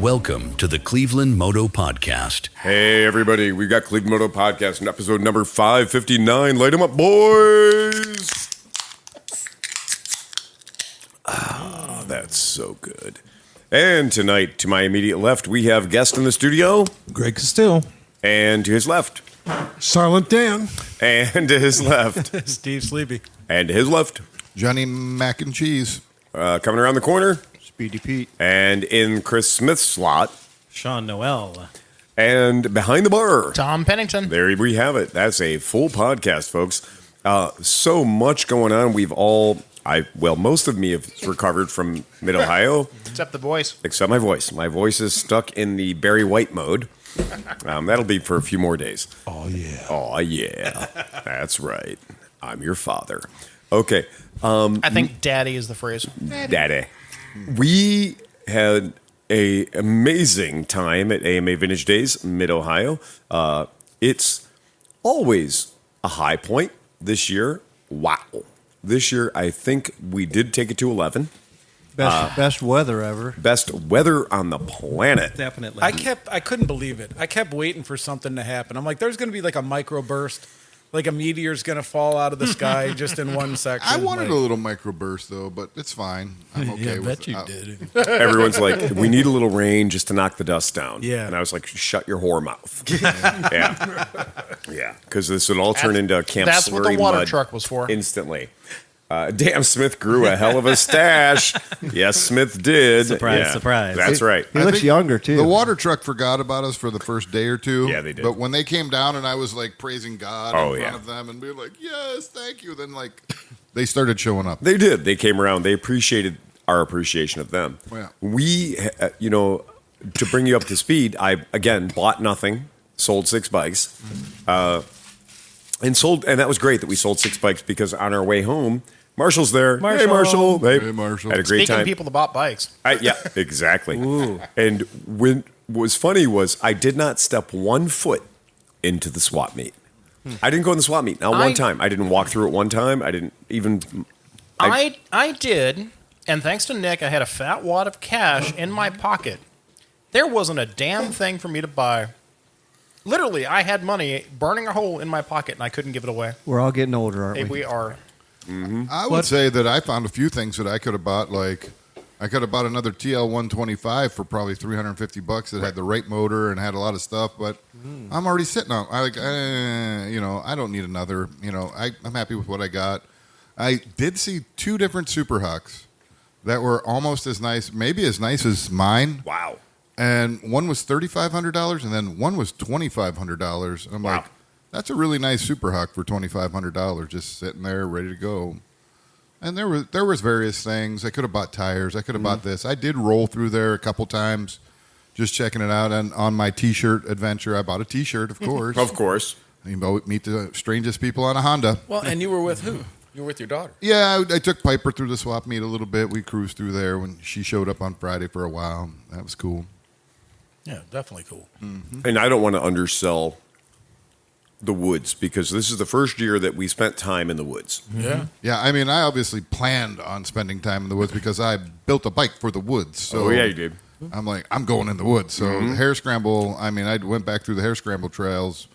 Welcome to the ClevelandMoto Podcast. Hey, everybody. We've got ClevelandMoto Podcast in episode number 559. Light them up, boys. Ah, that's so good. And tonight, to my immediate left, we have guest in the studio. Greg Castillo. And to his left. Silent Dan. And to his left. Steve Sleepy. And to his left. Johnny Mac and Cheese. Coming around the corner. Speedy Pete. And in Chris Smith's slot. Sean Noel. And behind the bar. Tom Pennington. There we have it. That's a full podcast, folks. So much going on. Most of me have recovered from Mid-Ohio. Except the voice. Except my voice. My voice is stuck in the Barry White mode. That'll be for a few more days. Oh, yeah. Oh, yeah. That's right. I'm your father. Okay. I think daddy is the phrase. Daddy. We had an amazing time at AMA Vintage Days, Mid-Ohio. It's always a high point this year. Wow. This year, I think we did take it to 11. Best weather ever. Best weather on the planet. Definitely. I couldn't believe it. I kept waiting for something to happen. I'm like, there's going to be like a microburst. Like a meteor's going to fall out of the sky just in one section. I wanted a little microburst, though, but it's fine. I'm okay with it. I bet you did. Everyone's like, we need a little rain just to knock the dust down. Yeah. And I was like, shut your whore mouth. Yeah. Yeah. Because this would all turn into Camp That's what Slurry the water mud truck was for. instantly. Damn, Smith grew a hell of a stash. Yes, Smith did. Surprise, surprise. That's right. He looks younger, too. The water truck forgot about us for the first day or two. Yeah, they did. But when they came down and I was like praising God in front yeah. of them and being like, yes, thank you. Then like they started showing up. They did. They came around. They appreciated our appreciation of them. Yeah. We, to bring you up to speed, I, again, bought nothing, sold 6 bikes, and that was great that we sold 6 bikes because on our way home, Marshall's there. Hey, Marshall. Hey, Marshall. Had a great Speaking time. of people that bought bikes. Yeah, exactly. And what was funny was I did not step 1 foot into the swap meet. I didn't go in the swap meet. Not one time. I didn't walk through it one time. I didn't even... I did, and thanks to Nick, I had a fat wad of cash in my pocket. There wasn't a damn thing for me to buy. Literally, I had money burning a hole in my pocket, and I couldn't give it away. We're all getting older, aren't Hey, we? we are. I would say that I found a few things that I could have bought. Like, I could have bought another TL 125 for probably $350 that had the right motor and had a lot of stuff. But I'm already sitting on. I don't need another. I'm happy with what I got. I did see 2 different Super Hucks that were almost as nice, maybe as nice as mine. Wow. And one was $3,500, and then one was $2,500. I'm like, that's a really nice Super Huck for $2,500, just sitting there ready to go. And there was various things. I could have bought tires. I could have bought this. I did roll through there a couple times, just checking it out. And on my T-shirt adventure, I bought a T-shirt, of course. Of course. You meet the strangest people on a Honda. Well, and you were with who? You were with your daughter. Yeah, I took Piper through the swap meet a little bit. We cruised through there when she showed up on Friday for a while. That was cool. Yeah, definitely cool. And I don't want to undersell the woods because this is the first year that we spent time in the woods. Yeah. Yeah, I mean, I obviously planned on spending time in the woods because I built a bike for the woods. So you did. I'm like, I'm going in the woods. So the hare scramble, I mean, I went back through the hare scramble trails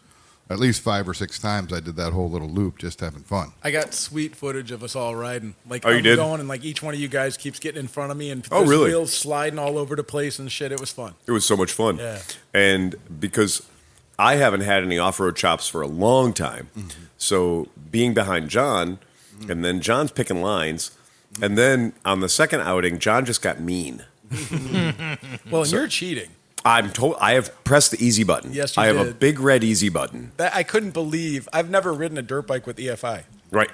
at least 5 or 6 times. I did that whole little loop just having fun. I got sweet footage of us all riding. Like, Oh, you I'm did? going, and like each one of you guys keeps getting in front of me, and Oh, there's really? wheels sliding all over the place and shit. It was fun. It was so much fun. Yeah. And because I haven't had any off-road chops for a long time, so being behind John, and then John's picking lines, and then on the second outing, John just got mean. Well, and you're cheating. I have pressed the easy button. Yes, you I have a did. big red easy button. That I couldn't believe. I've never ridden a dirt bike with EFI. Right.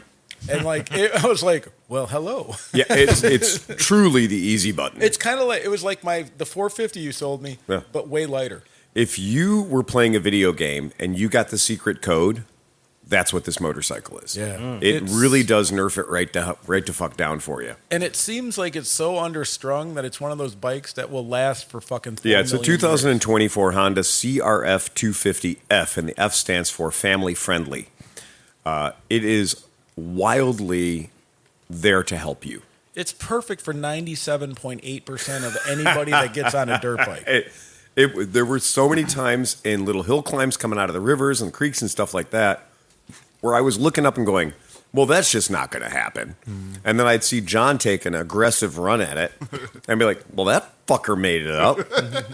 And like I was like, well, hello. Yeah, it's truly the easy button. It's kind of like it was like the 450 you sold me, Yeah. but way lighter. If you were playing a video game and you got the secret code, that's what this motorcycle is. Yeah. It It's- really does nerf it right to fuck down for you. And it seems like it's so understrung that it's one of those bikes that will last for fucking 4 Yeah, it's a million 2024 Honda CRF 250F, and the F stands for family friendly. It is wildly there to help you. It's perfect for 97.8% of anybody that gets on a dirt bike. There were so many times in little hill climbs coming out of the rivers and creeks and stuff like that where I was looking up and going, well, that's just not going to happen. And then I'd see John take an aggressive run at it and be like, well, that fucker made it up.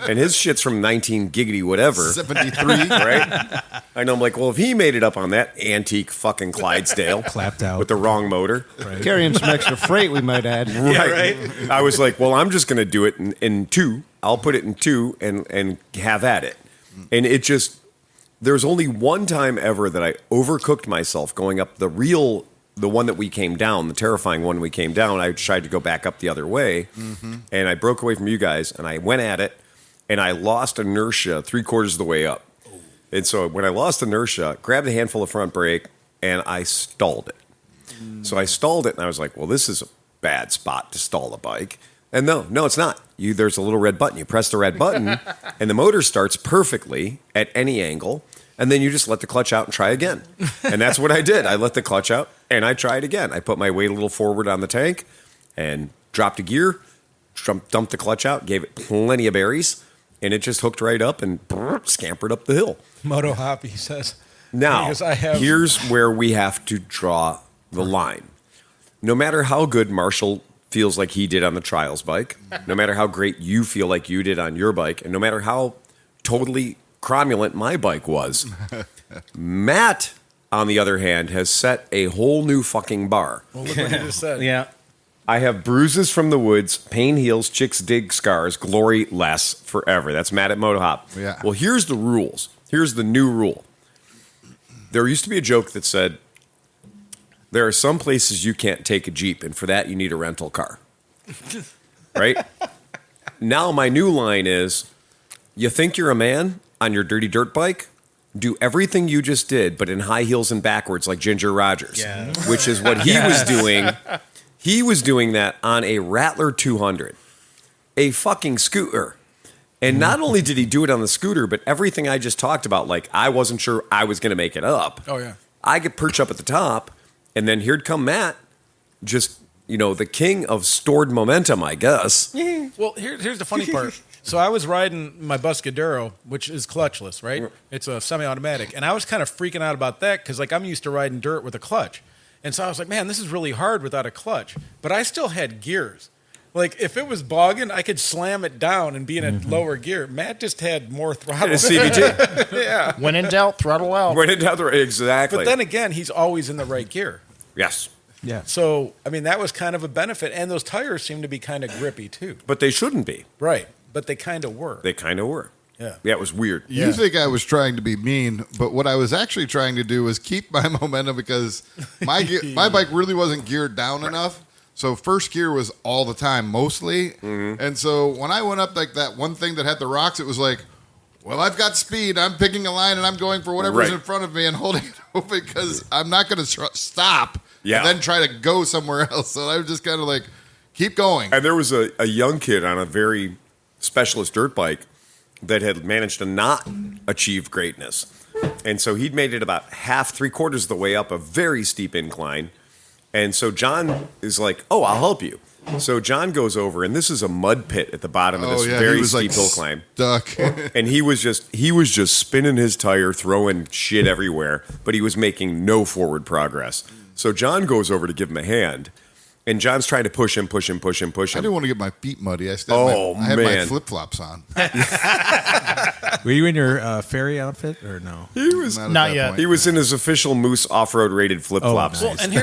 And his shit's from 19 giggity whatever. 73. Right? I know. I'm like, well, if he made it up on that antique fucking Clydesdale Clapped out. with the wrong motor. Carrying some extra freight, we might add. Right. I was like, well, I'm just going to do it in two. I'll put it in two and have at it. And it just, there's only one time ever that I overcooked myself going up the one that we came down, the terrifying one we came down. I tried to go back up the other way, and I broke away from you guys, and I went at it, and I lost inertia 3/4 of the way up. And so when I lost inertia, grabbed a handful of front brake, and I stalled it. So I stalled it, and I was like, well, this is a bad spot to stall the bike. And no, it's not. There's a little red button. You press the red button, and the motor starts perfectly at any angle, and then you just let the clutch out and try again. And that's what I did. I let the clutch out, and I tried again. I put my weight a little forward on the tank and dropped a gear, dumped the clutch out, gave it plenty of berries, and it just hooked right up and scampered up the hill. Moto Hop, he says. Now, Because here's where we have to draw the line. No matter how good Marshall feels like he did on the trials bike, no matter how great you feel like you did on your bike, and no matter how totally cromulent my bike was, Matt, on the other hand, has set a whole new fucking bar. Well, look what he just said. Yeah. I have bruises from the woods, pain heals, chicks dig scars, glory less forever. That's Matt at Motohop. Yeah. Well, here's the rules. Here's the new rule. There used to be a joke that said, there are some places you can't take a Jeep, and for that you need a rental car. Right? Now my new line is, you think you're a man on your dirty dirt bike? Do everything you just did, but in high heels and backwards like Ginger Rogers. Yes. Which is what he was doing. He was doing that on a Rattler 200. A fucking scooter. And not only did he do it on the scooter, but everything I just talked about, like I wasn't sure I was going to make it up. Oh, yeah. I could perch up at the top, and then here'd come Matt, just, the king of stored momentum, I guess. Well, here's the funny part. So I was riding my Buscadero, which is clutchless, right? It's a semi-automatic. And I was kind of freaking out about that because, I'm used to riding dirt with a clutch. And so I was like, man, this is really hard without a clutch. But I still had gears. Like, if it was bogging, I could slam it down and be in a lower gear. Matt just had more throttle. CVT. Yeah. When in doubt, throttle out. Right into the exactly. But then again, he's always in the right gear. Yes. Yeah. So, that was kind of a benefit. And those tires seem to be kind of grippy, too. But they shouldn't be. Right. But they kind of were. They kind of were. Yeah. Yeah, it was weird. You think I was trying to be mean, but what I was actually trying to do was keep my momentum because my bike really wasn't geared down enough. So first gear was all the time, mostly. And so when I went up like that one thing that had the rocks, it was like, well, I've got speed. I'm picking a line and I'm going for whatever's in front of me and holding it open because I'm not going to stop and then try to go somewhere else. So I was just kind of like, keep going. And there was a young kid on a very specialist dirt bike that had managed to not achieve greatness. And so he'd made it about half, 3/4 of the way up a very steep incline. And so John is like, oh, I'll help you. So John goes over, and this is a mud pit at the bottom of this very steep hill climb. Stuck. And he was just spinning his tire, throwing shit everywhere, but he was making no forward progress. So John goes over to give him a hand, and John's trying to push him. I didn't want to get my feet muddy. I had my flip-flops on. Were you in your fairy outfit or no? He was Not at Not that yet. point. He was in his official Moose off-road rated flip-flops. Oh, Well, and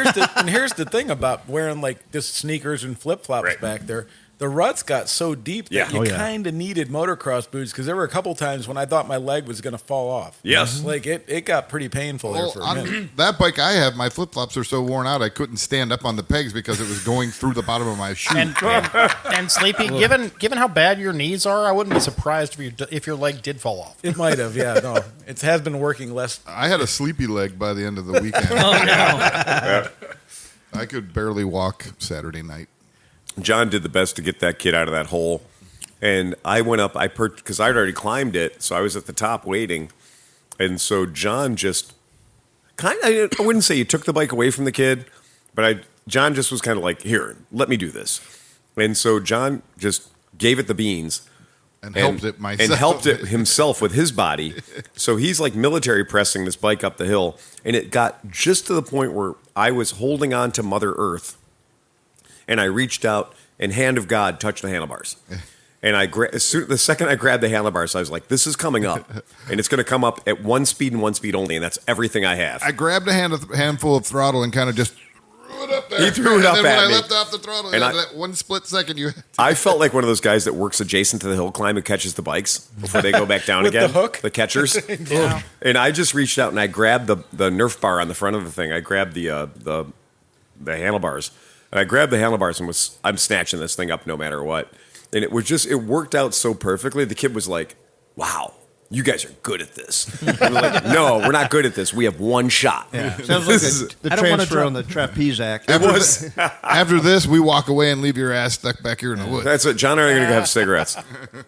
here's the thing about wearing like just sneakers and flip flops back there. The ruts got so deep that Yeah. you Oh, yeah. kind of needed motocross boots because there were a couple times when I thought my leg was going to fall off. Yes. like it got pretty painful there Well, for a minute. that bike I have, my flip-flops are so worn out I couldn't stand up on the pegs because it was going through the bottom of my shoe. And Sleepy, given how bad your knees are, I wouldn't be surprised if your leg did fall off. It might have, yeah. No, it has been working less. I had a sleepy leg by the end of the weekend. I could barely walk Saturday night. John did the best to get that kid out of that hole. And I went up, because I'd already climbed it, so I was at the top waiting. And so John just I wouldn't say he took the bike away from the kid, but John just was kind of like, here, let me do this. And so John just gave it the beans. And helped it myself. And helped it himself with his body. So he's like military pressing this bike up the hill. And it got just to the point where I was holding on to Mother Earth. And I reached out and hand of God touched the handlebars. And the second I grabbed the handlebars, I was like, this is coming up. And it's going to come up at one speed and one speed only. And that's everything I have. I grabbed a handful of throttle and kind of just threw it up there. He threw it up and then at when me. I left off the throttle, And that 1 split second you had to I felt like one of those guys that works adjacent to the hill climb who catches the bikes before they go back down With again. the hook? The catchers. Yeah. And I just reached out and I grabbed the Nerf bar on the front of the thing. I grabbed the handlebars. And I grabbed the handlebars and I'm snatching this thing up no matter what. And it worked out so perfectly. The kid was like, wow, you guys are good at this. I was like, no, we're not good at this. We have one shot. Sounds like the I don't wanna transfer drop- on the trapeze act. It was. After this, we walk away and leave your ass stuck back here in the woods. That's it. John and I are going to go have cigarettes.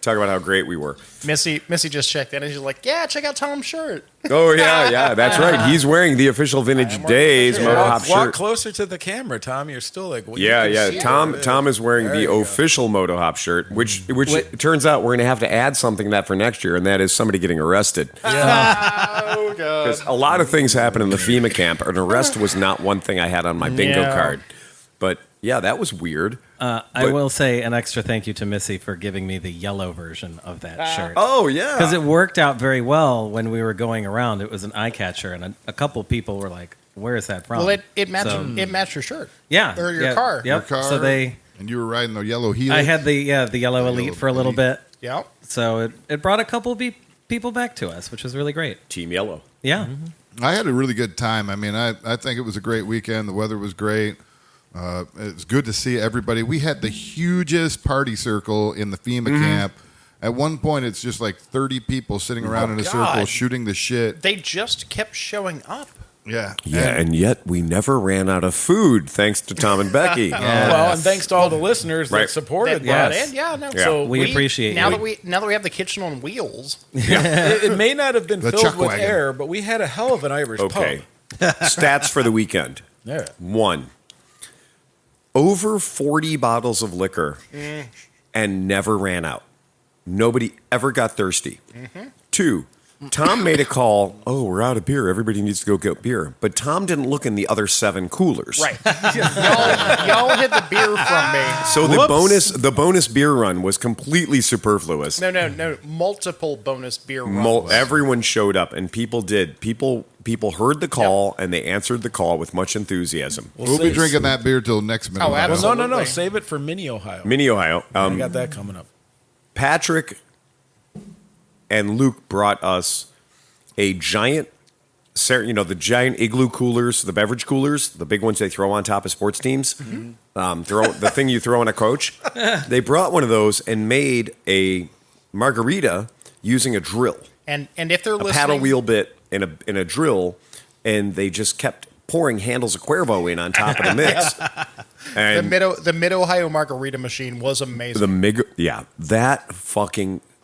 Talk about how great we were. Missy just checked in and she's like, yeah, check out Tom's shirt. Oh, yeah, that's right. He's wearing the official Vintage Days wearing Moto the Hop Walk shirt. closer to the camera, Tom. You're still like, well, you Yeah, can yeah. see it. Tom is wearing There the you go. official Moto Hop shirt, which it turns out we're going to have to add something to that for next year, and that is somebody getting arrested. Oh, God. Because a lot of things happen in the FEMA camp. An arrest was not one thing I had on my bingo Yeah. card. But yeah, that was weird. I will say an extra thank you to Missy for giving me the yellow version of that shirt. Oh, yeah. Because it worked out very well when we were going around. It was an eye catcher, and a couple people were like, "Where is that from?" Well, it matched So- it matched your shirt. yeah, or your yeah, car. Yep. Your car, So and you were riding the yellow Helix. I had the yellow Elite for a little bit. Yeah. So it brought a couple people back to us, which was really great. Team Yellow. Yeah. I had a really good time. I mean, I think it was a great weekend. The weather was great. It's good to see everybody. We had the hugest party circle in the FEMA camp. At one point, it's just like 30 people sitting around in a circle God. shooting the shit. They just kept showing up. Yeah. Yeah, and yet we never ran out of food, thanks to Tom and Becky. Well, and thanks to all the listeners Right. that supported That that. brought in. Yeah, no. Yeah. So We appreciate now you. that we have the kitchen on wheels. It may not have been The filled chuck with wagon. air, but we had a hell of an Irish Okay. pub. Stats for the weekend. Yeah. 1, over 40 bottles of liquor and never ran out. Nobody ever got thirsty. 2, Tom made a call, oh, we're out of beer. Everybody needs to go get beer. But Tom didn't look in the other 7 coolers. Right. y'all hid the beer from me. So the bonus beer run was completely superfluous. No. Multiple bonus beer runs. Everyone showed up, and people did. People heard the call, and they answered the call with much enthusiasm. We'll be drinking that beer till next minute. Oh, Well, absolutely. no. Save it for Mini Ohio. Mini Ohio. I got that coming up. Patrick and Luke brought us a giant, the giant igloo coolers, the beverage coolers, the big ones they throw on top of sports teams. The thing you throw on a coach. They brought one of those and made a margarita using a drill, And if they're a listening, paddle wheel bit and a drill, and they just kept pouring handles of Cuervo in on top of the mix. the And Mid Ohio margarita machine was amazing.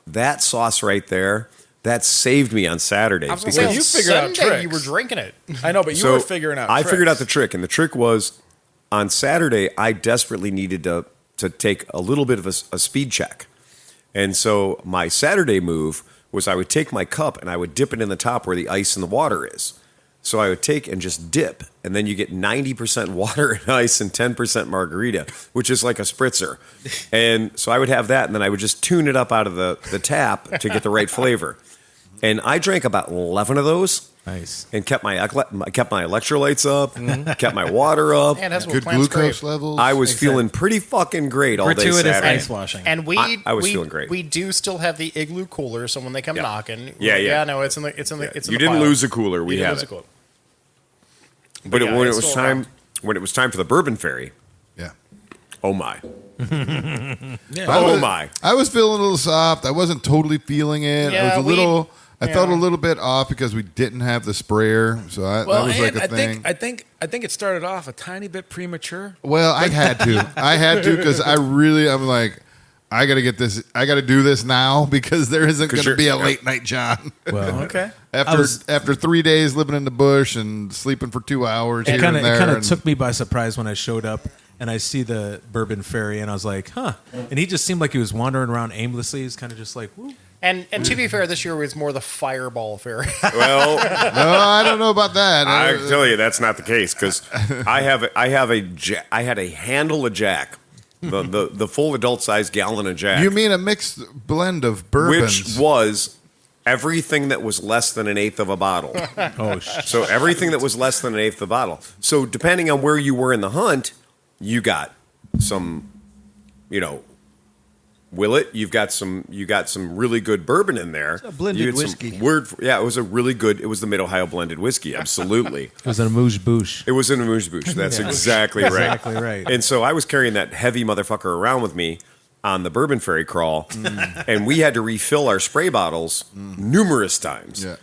that sauce right there, that saved me on Saturday. I was because gonna say, you on figured out Sunday you tricks. were drinking it. I know, but you were figuring out I tricks. figured out the trick, and the trick was on Saturday I desperately needed to take a little bit of a speed check. And so my Saturday move was I would take my cup and I would dip it in the top where the ice and the water is. So I would take and just dip, and then you get 90% water and ice and 10% margarita, which is like a spritzer. And so I would have that, and then I would just tune it up out of the tap to get the right flavor. And I drank about 11 of those. Nice. And kept my electrolytes up, kept my water up. And that's what Good plants glucose crave. levels. I was feeling pretty fucking great all day Gratuitous Saturday. ice washing. And I was feeling great. We do still have the igloo cooler, so when they come Yeah. knocking, Yeah. no, it's in the You didn't lose a cooler. We didn't have lose it. a cooler. But Yeah, when it it's was still time, when it was time for the Bourbon Ferry, Yeah. oh my, I my. I was feeling a little soft. I wasn't totally feeling it. Yeah, I was a little. I felt a yeah. little bit off because we didn't have the sprayer, so that was like a thing. I think it started off a tiny bit premature. Well, I had to because I'm like, I got to get this. I got to do this now because there isn't going to be a late night John. Well, Okay. After 3 days living in the bush and sleeping for 2 hours here and there. It kind of took me by surprise when I showed up and I see the Bourbon Ferry and I was like, huh. And he just seemed like he was wandering around aimlessly. He's kind of just like, woo. And to be fair, this year was more the Fireball Ferry. Well, No, I don't know about that. I tell you that's not the case because I had a handle of Jack, the full adult size gallon of Jack. You mean a mixed blend of bourbons? which was everything that was less than an eighth of a bottle. Oh, So everything that was less than an eighth of a bottle. So depending on where you were in the hunt, you got some, Willet, you got some really good bourbon in there. It's a blended You had some whiskey. it was a really good. It was the Mid Ohio blended whiskey. Absolutely, it was an amuse bouche. it was in a moose bouche. That's exactly right. Exactly right. And so I was carrying that heavy motherfucker around with me on the Bourbon Ferry crawl, and we had to refill our spray bottles numerous times. Yeah.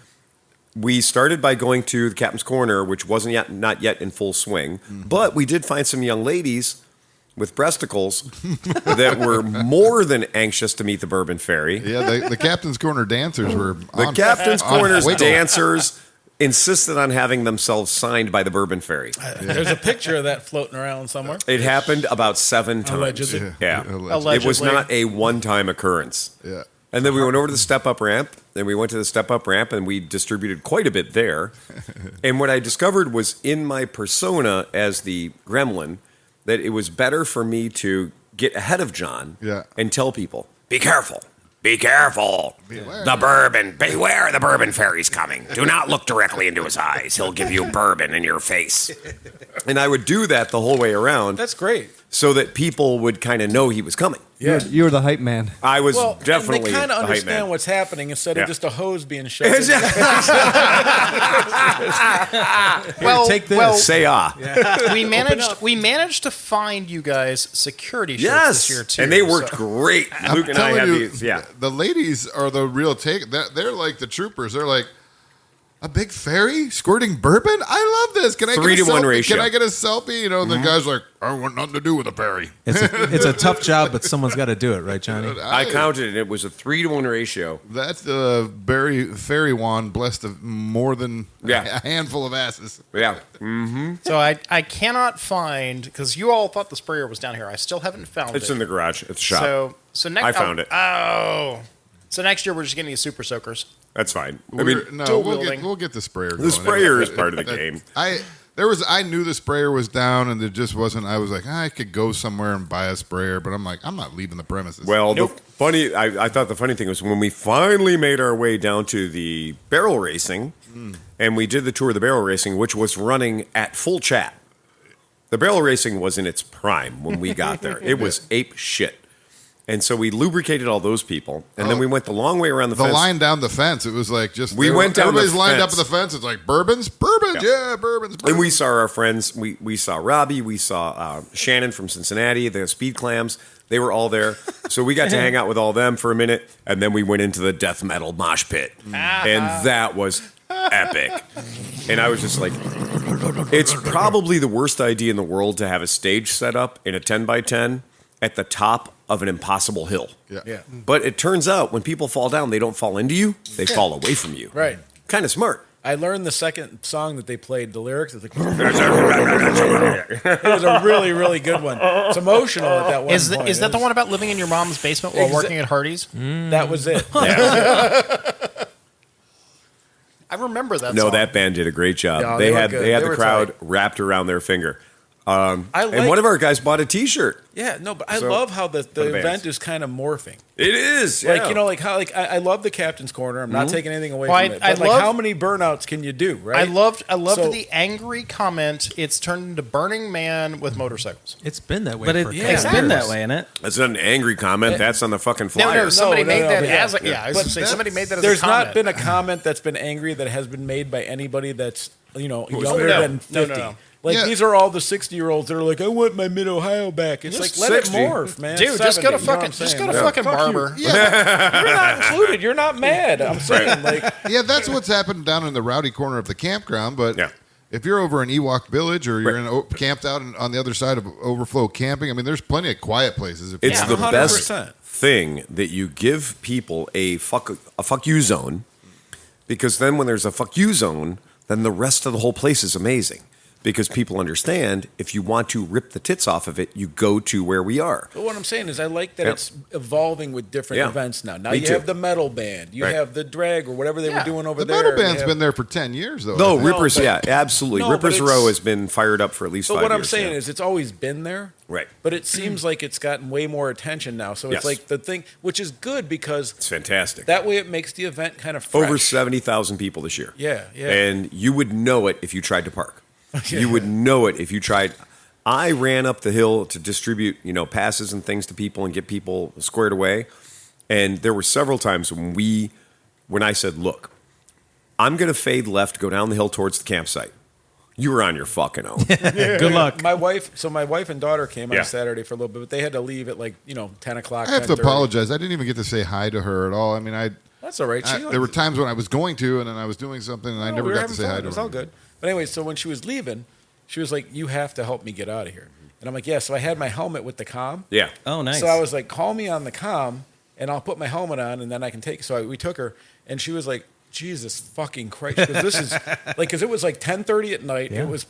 We started by going to the Captain's Corner, which wasn't not yet in full swing, but we did find some young ladies with breasticles that were more than anxious to meet the Bourbon Ferry. Yeah, the Captain's Corner dancers were The Captain's Corner's wiggle. dancers insisted on having themselves signed by the Bourbon Ferry. There's a picture of that floating around somewhere. It happened about 7 times. Allegedly. Yeah. Allegedly. It was Allegedly. not a one-time occurrence. Yeah. And then we went over to the step-up ramp, and we went to the step-up ramp, and we distributed quite a bit there. And what I discovered was in my persona as the gremlin that it was better for me to get ahead of John and tell people, be careful. Be careful. Beware. Beware the Bourbon Ferry's coming. Do not look directly into his eyes. He'll give you bourbon in your face. And I would do that the whole way around That's great. so that people would kind of know he was coming. Yeah. You were the hype man. I was Well, definitely and they kind the of hype understand man. what's happening instead Yeah. of just a hose being shoved. in. Well, take this. well, Say ah. we managed to find you guys security shirts Yes. this year too. And they worked so- great. I'm Luke and I telling had you, these. Yeah. the ladies are the real take. They're like the troopers. They're like, a big ferry squirting bourbon? I love this. Can I 3 get a to 1 selfie? ratio. Can I get a selfie? The guy's like, I want nothing to do with a ferry. It's a tough job, but someone's got to do it, right, Johnny? I counted it. It was a 3 to 1 ratio. That's the ferry wand blessed of more than Yeah. a handful of asses. Yeah. So I cannot find because you all thought the sprayer was down here. I still haven't found It's it. in the garage. It's shop. So next I found it. Oh, so next year we're just getting these super soakers. That's fine. I mean, We'll wielding. get the sprayer going. the sprayer is part of the game. I knew the sprayer was down and it just wasn't. I was like, I could go somewhere and buy a sprayer, but I'm like, I'm not leaving the premises. Well, I thought the funny thing was when we finally made our way down to the barrel racing, and we did the tour of the barrel racing, which was running at full chat. The barrel racing was in its prime when we got there. It was ape shit. And so we lubricated all those people, and then we went the long way around the the fence. line down the fence, it was like just We went down everybody's the lined up fence. at the fence. It's like bourbons, yeah, bourbons. And we saw our friends. We saw Robbie. We saw Shannon from Cincinnati. The Speed Clams. They were all there. So we got to hang out with all them for a minute. And then we went into the death metal mosh pit. And that was epic. And I was just like, it's probably the worst idea in the world to have a stage set up in a 10x10 at the top of an impossible hill. Yeah. But it turns out when people fall down, they don't fall into you. They fall away from you. Right. Kind of smart. I learned the second song that they played, the lyrics. It's like, it was a really, really good one. It's emotional at that one point. Is that the one about living in your mom's basement while working at Hardee's? That was it. I remember that. No, song. that band did a great job. Yeah, they they were had good. they had They the were crowd tight. wrapped around their finger. I And like- one of our guys bought a T-shirt. Yeah, no, but I So, love how the the event bands. is kind of morphing. It is Like, I love the Captain's Corner. I'm not taking anything away Well, from it. I But like, love- how many burnouts can you do, right? I loved So- the angry comment. It's turned into Burning Man with motorcycles. It's been that way But for a it's couple been years. that way, isn't it? That's not an angry comment. That's on the fucking No, flyer. no, somebody made that but as a, yeah. I was But gonna say somebody made that as There's a comment. not been a comment that's been angry that has been made by anybody that's younger No. than 50. No. Like Yeah. these are all the 60-year-olds that are like, I want my Mid Ohio back. It's Just like let 60. it morph, man. Dude, just go to 70, you know what fucking I'm just saying? go to Like, fucking fuck you. barber. You're not included. You're not mad. I'm saying like Yeah, that's what's happened down in the rowdy corner of the campground. But Yeah. if you're over in Ewok Village or you're camped out on the other side of Overflow Camping, I mean, there's plenty of quiet places. It's the 100%. best thing that you give people a fuck you zone, because then when there's a fuck you zone, then the rest of the whole place is amazing. Because people understand, if you want to rip the tits off of it, you go to where we are. But what I'm saying is I like that it's evolving with different Yeah. events now. Now Me you too. have the metal band. You Right. have the drag or whatever they were doing over The there. metal You band's have- been there for 10 years, though. No, I think. Rippers, but- absolutely. No, but Rippers it's- Row has been fired up for at least 5 But years. what I'm saying yeah. is it's always been there. Right. But it seems like it's gotten way more attention now. So it's Yes. like the thing, which is good because It's fantastic. that way it makes the event kind of fresh. Over 70,000 people this year. Yeah, yeah. And you would know it if you tried to park. You would know it if you tried. I ran up the hill to distribute, passes and things to people and get people squared away. And there were several times when I said, look, I'm going to fade left, go down the hill towards the campsite. You were on your fucking own. Good luck. My wife and daughter came Yeah. on Saturday for a little bit, but they had to leave at 10 o'clock. I have to 10:30. apologize. I didn't even get to say hi to her at all. I mean, That's all right. there were times when I was going to, and then I was doing something, and I No, never we were got to having say fun. hi to It was her. all good. But anyway, so when she was leaving, she was like, "You have to help me get out of here." And I'm like, "Yeah." So I had my helmet with the comm. Yeah. Oh, nice. So I was like, "Call me on the comm, and I'll put my helmet on, and then I can take." So we took her, and she was like, "Jesus fucking Christ!" Because this is because it was like 10:30 at night. Yeah. It was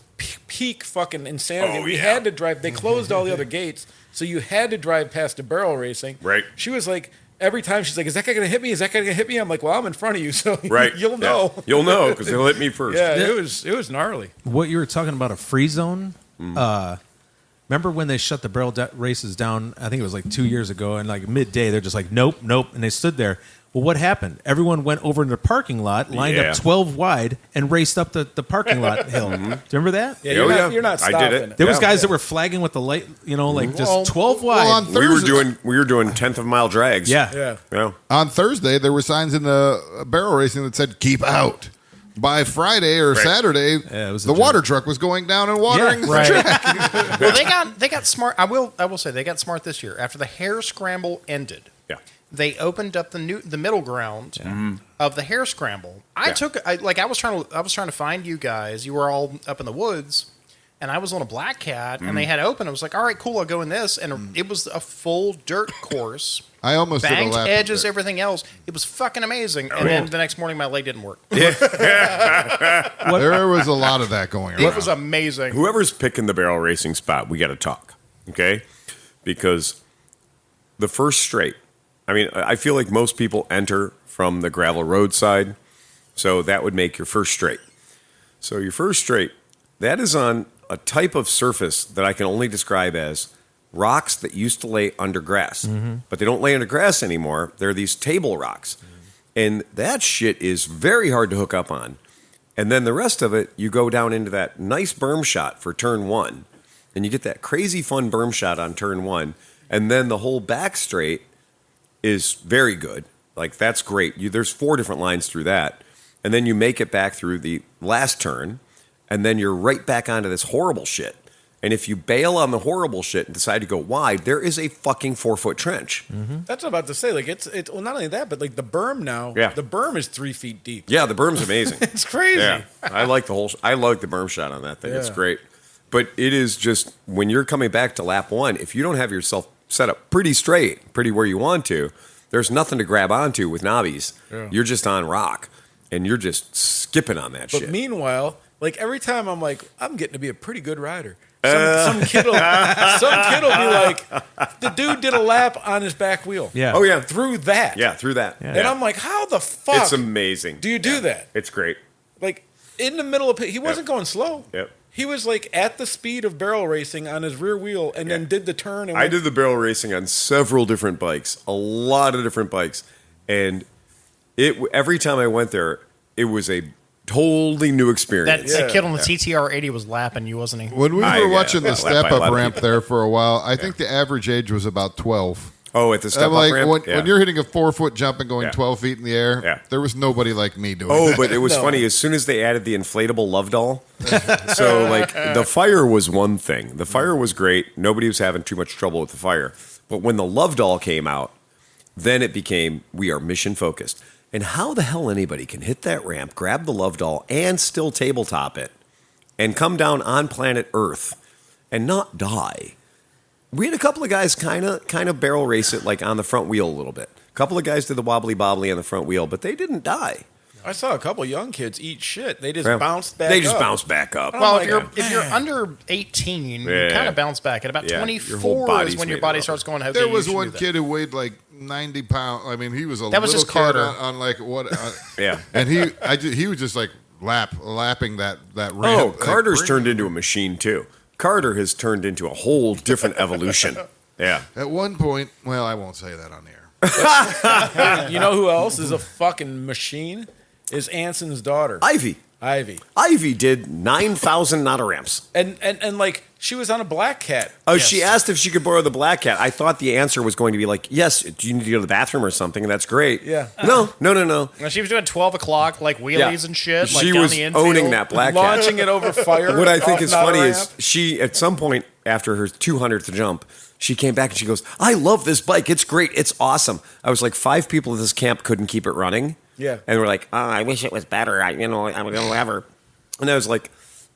peak fucking insanity. Oh, we yeah. had to drive. They closed all the other gates, so you had to drive past the barrel racing. Right. She was like. Every time she's like, "Is that guy gonna hit me? Is that guy gonna hit me?" I'm like, "Well, I'm in front of you, so Right. you'll Yeah. know." You'll know because they'll hit me first. Yeah, it was gnarly. What you were talking about, a free zone? Remember when they shut the barrel races down? I think it was like 2 years ago, and like midday, they're just like, nope, and they stood there. Well, what happened? Everyone went over in the parking lot, lined Yeah. up 12 wide, and raced up the parking lot hill. Do you remember that? Yeah, Oh, you're not I stopping. did it. There was Yeah. guys that were flagging with the light, like just Well, 12 wide. Well, on We were Thursday, doing 10th of mile drags. Yeah. Yeah. on Thursday, there were signs in the barrel racing that said "Keep out." By Friday or Right. Saturday, Yeah, it was a the joke. water truck was going down and watering Yeah, the right. track. Well, they got smart. I will say they got smart this year. After the hare scramble ended, Yeah. they opened up the middle ground of the hare scramble. I was trying to find you guys. You were all up in the woods, and I was on a Black Cat, and they had open. I was like, all right, cool, I'll go in this, and it was a full dirt course. I almost did a Banked lap. edges, everything else. It was fucking amazing. And then the next morning, my leg didn't work. There was a lot of that going around. It was amazing. Whoever's picking the barrel racing spot, we got to talk, okay? Because the first straight, I mean, I feel like most people enter from the gravel road side, so that would make your first straight. So your first straight, that is on a type of surface that I can only describe as rocks that used to lay under grass, but they don't lay under grass anymore. They're these table rocks, and that shit is very hard to hook up on. And then the rest of it, you go down into that nice berm shot for turn one, and you get that crazy fun berm shot on turn one, and then the whole back straight is very good. Like, that's great. There's 4 different lines through that, and then you make it back through the last turn, and then you're right back onto this horrible shit. And if you bail on the horrible shit and decide to go wide, there is a fucking 4-foot trench. That's what I'm about to say. Like it's well, not only that, but like the berm now. Yeah. The berm is 3 feet deep. Yeah, the berm's amazing. It's crazy. Yeah, I like the berm shot on that thing. It's Yeah. great. But it is just, when you're coming back to lap one, if you don't have yourself set up pretty straight, pretty where you want to, there's nothing to grab onto with knobbies. Yeah. You're just on rock, and you're just skipping on that But shit. meanwhile, like every time I'm like, I'm getting to be a pretty good rider. Some kid will be like, the dude did a lap on his back wheel. Yeah. Oh, yeah. Through that. Yeah, through that. Yeah. And I'm like, how the fuck It's amazing. do you do that? It's great. Like in the middle of he wasn't going slow. Yep. He was like at the speed of barrel racing on his rear wheel and then did the turn. And I did the barrel racing on several different bikes, a lot of different bikes, and every time I went there, it was a totally new experience. That kid on the TTR 80 was lapping you, wasn't he? When we were watching the lap by step-up lap ramp people. there for a while, I think the average age was about 12. Oh, at the step I'm up like, ramp? when you're hitting a 4-foot jump and going Yeah. 12 feet in the air, Yeah. there was nobody like me doing Oh, that. but it was funny. As soon as they added the inflatable love doll, so like the fire was one thing. The fire was great. Nobody was having too much trouble with the fire. But when the love doll came out, then it became, we are mission focused. And how the hell anybody can hit that ramp, grab the love doll, and still tabletop it, and come down on planet Earth and not die. We had a couple of guys kind of barrel race it like on the front wheel a little bit. A couple of guys did the wobbly bobbly on the front wheel, but they didn't die. I saw a couple young kids eat shit. They just Yeah. bounced back. They just up. bounced back up. Well, my if you're God. if you're under 18, you Yeah. kind of bounce back. At about Yeah, your 24 whole body's is when your made body of starts going. Okay, There you was should one do that. kid who weighed like 90 pounds. I mean, he was a That was little just Carter. kid on like what? Yeah. And he was just like lapping that ramp. Oh, Like, Carter's turned into a machine too. Carter has turned into a whole different evolution. Yeah. At one point, well, I won't say that on the air. You know who else is a fucking machine? Is Anson's daughter, Ivy. Ivy. Did 9,000 Nada ramps. And like she was on a Black Cat. Oh, she asked if she could borrow the Black Cat. I thought the answer was going to be like, yes, do you need to go to the bathroom or something? And that's great. Yeah. No. Now, she was doing 12 o'clock like wheelies and shit. Like She down was the infield. owning that Black Cat. Launching it over fire. What I think off is Nada funny ramp. is she, at some point after her 200th jump, she came back and she goes, I love this bike. It's great. It's awesome. I was like, 5 people at this camp couldn't keep it running. Yeah. And we're like, oh, I wish it was better. I'm going to whatever. And I was like,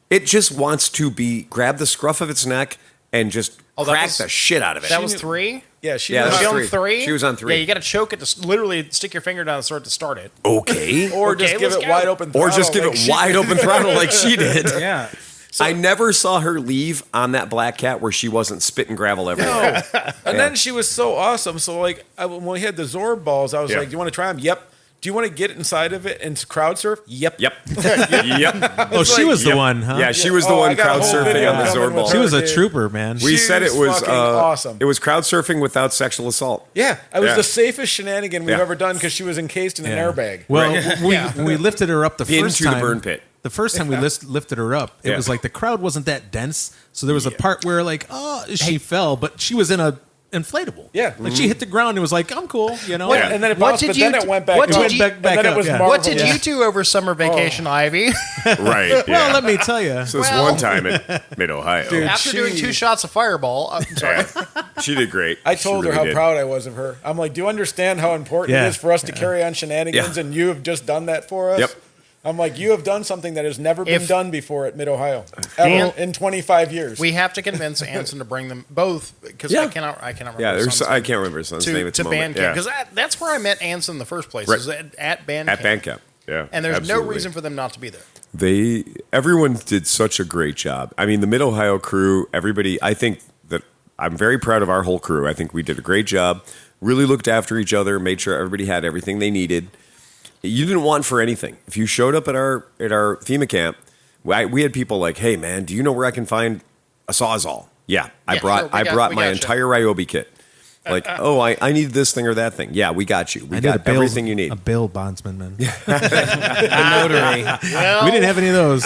it just wants to grab the scruff of its neck and just that crack was- the shit out of it. That was 3? Yeah, she Yeah, was that She was on 3. 3? She was on 3. Yeah, you got to choke it to literally stick your finger down the throat to start it. Okay. or Okay, just give let's it go. wide open. Or just give throttle like it she wide did. open throttle like she did. Yeah. I never saw her leave on that Black Cat where she wasn't spitting gravel everywhere. And then she was so awesome. So like when we had the Zorb balls, I was Yeah. like, "Do you want to try them?" Yep. Do you want to get inside of it and crowd surf? Yep. Yep. Yep. Oh, she was the one, huh? Yeah, she was the Oh, I one got a crowd whole surfing video on the coming Zorb with ball. She was a Dude. trooper, man. We She said it was was fucking awesome. It was crowd surfing without sexual assault. Yeah, it was Yeah. the safest shenanigan we've Yeah. ever done because she was encased in an Yeah. airbag. Well, when we lifted her up the first Into time, the burn pit. The first time we lifted her up, it Yeah. was like the crowd wasn't that dense, so there was a part where like, she fell, but she was in a inflatable. Yeah. like she hit the ground and was like, I'm cool, you know. Yeah. And then it What bounced, did but you then it went back what up. did you- And then it was yeah. Marvel. What did you do over summer vacation, Ivy? Right. Well, let me tell you, So this one time at Mid Ohio, After doing 2 shots of Fireball, I'm sorry. she did great. I told She her really how did. proud I was of her. I'm like, do you understand how important Yeah. it is for us to carry on shenanigans? Yeah. And you have just done that for us? Yep. I'm like, you have done something that has never been If- done before at Mid Ohio ever in 25 years. We have to convince Anson to bring them both because Yeah. I cannot remember. Yeah, his son's I name. can't remember his son's name at to the moment. band camp Yeah. because that's where I met Anson in the first place. Right. Is at band At camp. band camp. Yeah. And there's absolutely. no reason for them not to be there. Everyone did such a great job. I mean, the Mid Ohio crew, everybody, I think that I'm very proud of our whole crew. I think we did a great job, really looked after each other, made sure everybody had everything they needed. You didn't want for anything. If you showed up at our FEMA camp, we had people like, hey man, do you know where I can find a Sawzall? Yeah. I Yeah, brought sure, we I got- brought we my got you. entire Ryobi kit. Like, I need this thing or that thing. Yeah, we got you. We I need a got bail- everything you need. A bail bondsman, man. A notary. Well, We didn't have any of those.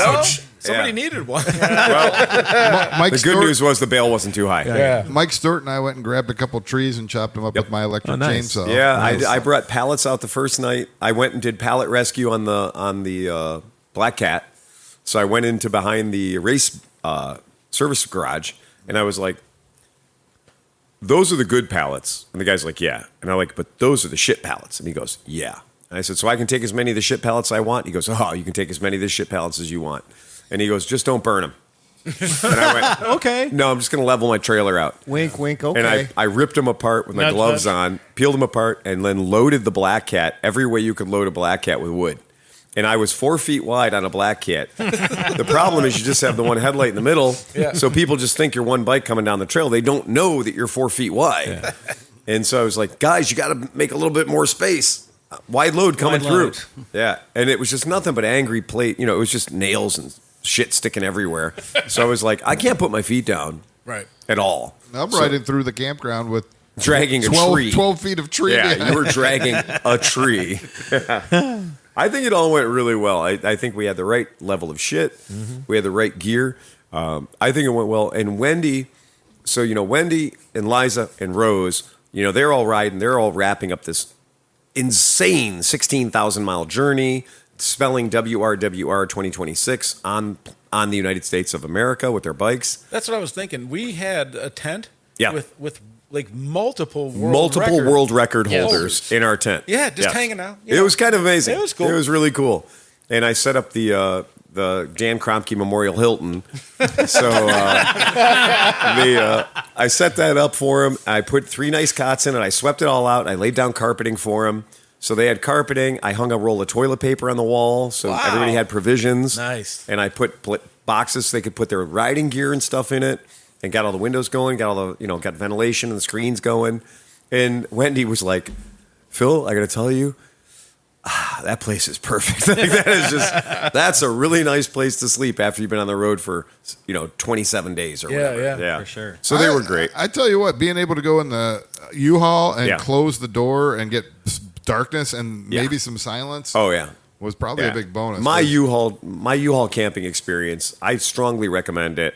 Somebody Yeah. needed one. Mike The good news was the bail wasn't too high. yeah. Mike Stewart and I went and grabbed a couple trees and chopped them up with my electric Oh, nice. chainsaw. Yeah, Nice. I brought pallets out the first night. I went and did pallet rescue on the Black Cat. So I went into behind the race service garage, and I was like, "Those are the good pallets." And the guy's like, "Yeah," and I'm like, "But those are the shit pallets." And he goes, "Yeah." And I said, "So I can take as many of the shit pallets I want?" He goes, "Oh, you can take as many of the shit pallets as you want." And he goes, "Just don't burn them." And I went, Okay. "No, I'm just going to level my trailer out." Wink, wink. Okay. And I ripped them apart with my Nudge, gloves nudge. on, peeled them apart, and then loaded the Black Cat every way you could load a Black Cat with wood. And I was 4 feet wide on a Black Cat. The problem is you just have the one headlight in the middle, Yeah. so people just think you're one bike coming down the trail. They don't know that you're 4 feet wide. And so I was like, guys, you got to make a little bit more space. Wide load coming Wide through. load. Yeah. And it was just nothing but angry plate. You know, it was just nails and shit sticking everywhere. So I was like, I can't put my feet down Right. at all. I'm So- riding through the campground with Dragging a 12, tree. 12 feet of tree. Yeah, behind you were me. dragging a tree. I think it all went really well. I think we had the right level of shit. We had the right gear. I think it went well. And Wendy, so, you know, Wendy and Liza and Rose, you know, they're all riding. They're all wrapping up this insane 16,000-mile journey, spelling WRWR 2026 on the United States of America with their bikes. That's what I was thinking. We had a tent Yeah. with like multiple record. world record Yes. holders in our tent. Yeah, just hanging out, you It know. was kind of amazing. It was cool. It was really cool. And I set up the the Dan Kroenke Memorial Hilton. So I set that up for him. I put 3 nice cots in it. I swept it all out. I laid down carpeting for him. So they had carpeting. I hung a roll of toilet paper on the wall, so everybody had provisions. Nice. And I put boxes so they could put their riding gear and stuff in it, and got all the windows going, got all the got ventilation and the screens going. And Wendy was like, "Phil, I got to tell you, that place is perfect. That's a really nice place to sleep after you've been on the road for 27 days or whatever." Yeah, for sure. So they were great. I tell you what, being able to go in the U-Haul and close the door and get darkness and maybe some silence. Oh yeah. Was probably a big bonus. My U-Haul camping experience, I strongly recommend it.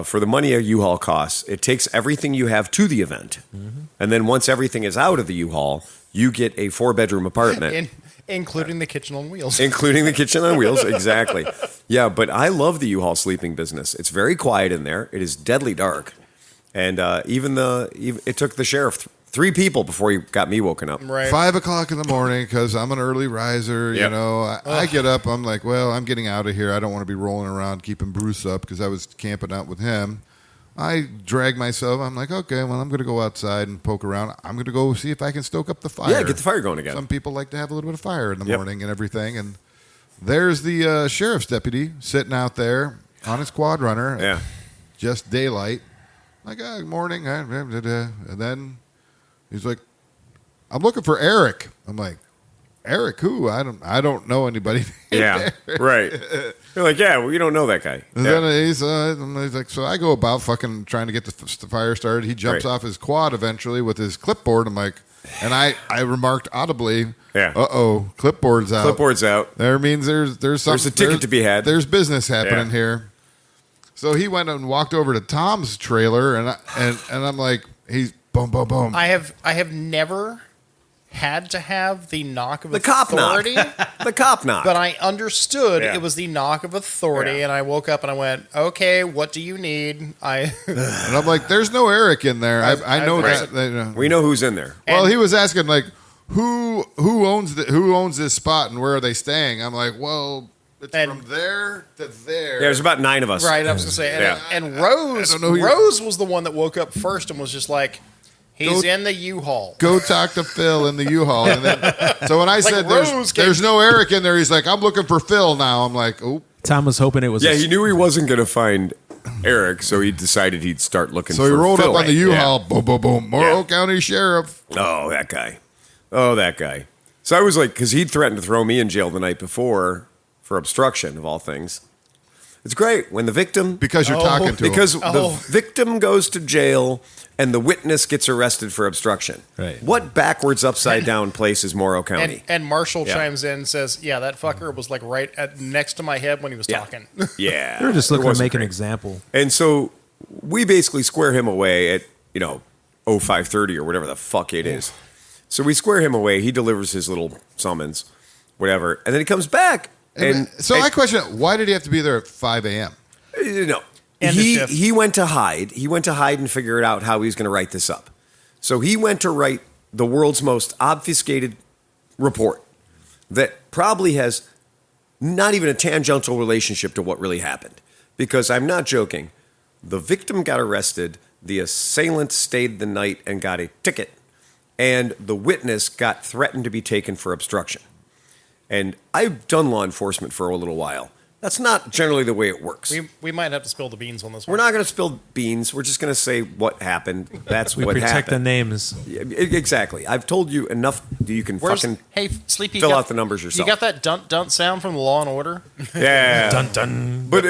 For the money a U-Haul costs, it takes everything you have to the event. Mm-hmm. And then once everything is out of the U-Haul, you get a 4-bedroom apartment. Including the kitchen on wheels. Including the kitchen on wheels, exactly. Yeah, but I love the U-Haul sleeping business. It's very quiet in there. It is deadly dark. And it took the sheriff 3 people before he got me woken up. Right. 5 o'clock in the morning because I'm an early riser. Yep. I get up. I'm like, well, I'm getting out of here. I don't want to be rolling around keeping Bruce up because I was camping out with him. I drag myself. I'm like, okay, well, I'm going to go outside and poke around. I'm going to go see if I can stoke up the fire. Yeah, get the fire going again. Some people like to have a little bit of fire in the morning and everything. And there's the sheriff's deputy sitting out there on his quad runner. Yeah. Just daylight. Like, good morning. And then he's like, I'm looking for Eric. I'm like, Eric who? I don't know anybody. Yeah, right. You're like, yeah, well, you don't know that guy. And then he's like, so I go about fucking trying to get the fire started. He jumps off his quad eventually with his clipboard. I'm like, and I remarked audibly, uh-oh, clipboard's out. Clipboard's out. There means there's something. There's a ticket to be had. There's business happening here. So he went and walked over to Tom's trailer, and I'm like, he's boom, boom, boom. I have never had to have the knock of the cop authority. The cop knock. But I understood it was the knock of authority, and I woke up and I went, okay, what do you need? And I'm like, there's no Eric in there. I know that. We know who's in there. Well, he was asking, like, who owns this spot and where are they staying? I'm like, well, it's from there to there. Yeah, there's about 9 of us. Right, I was going to say. And Rose was the one that woke up first and was just like, he's in the U-Haul. Go talk to Phil in the U-Haul. And then, so when I said there's no Eric in there, he's like, I'm looking for Phil now. I'm like, oh. Tom was hoping it was. Yeah, he knew he wasn't going to find Eric, so he decided he'd start looking for Phil. So he rolled up on the U-Haul. Yeah. Boom, boom, boom. Morrow County Sheriff. Oh, that guy. So I was like, because he'd threatened to throw me in jail the night before for obstruction, of all things. It's great when the victim... Because you're talking to him. Because the victim goes to jail and the witness gets arrested for obstruction. Right. What backwards, upside-down place is Morrow County? And Marshall chimes in and says, yeah, that fucker was like right next to my head when he was talking. Yeah. They were just looking to make an great. example. And so we basically square him away at, 05:30 or whatever the fuck it is. So we square him away. He delivers his little summons, whatever. And then he comes back. I question, why did he have to be there at 5 a.m.? No. And He went to hide. He went to hide and figure out how he was going to write this up. So he went to write the world's most obfuscated report that probably has not even a tangential relationship to what really happened. Because I'm not joking. The victim got arrested. The assailant stayed the night and got a ticket. And the witness got threatened to be taken for obstruction. And I've done law enforcement for a little while. That's not generally the way it works. We might have to spill the beans on this one. We're not going to spill beans. We're just going to say what happened. That's We what protect happened. the names. Yeah, exactly. I've told you enough that you can Hey, Sleepy, fill out the numbers yourself. You got that dunt sound from the Law and Order? Yeah. Dun dun. But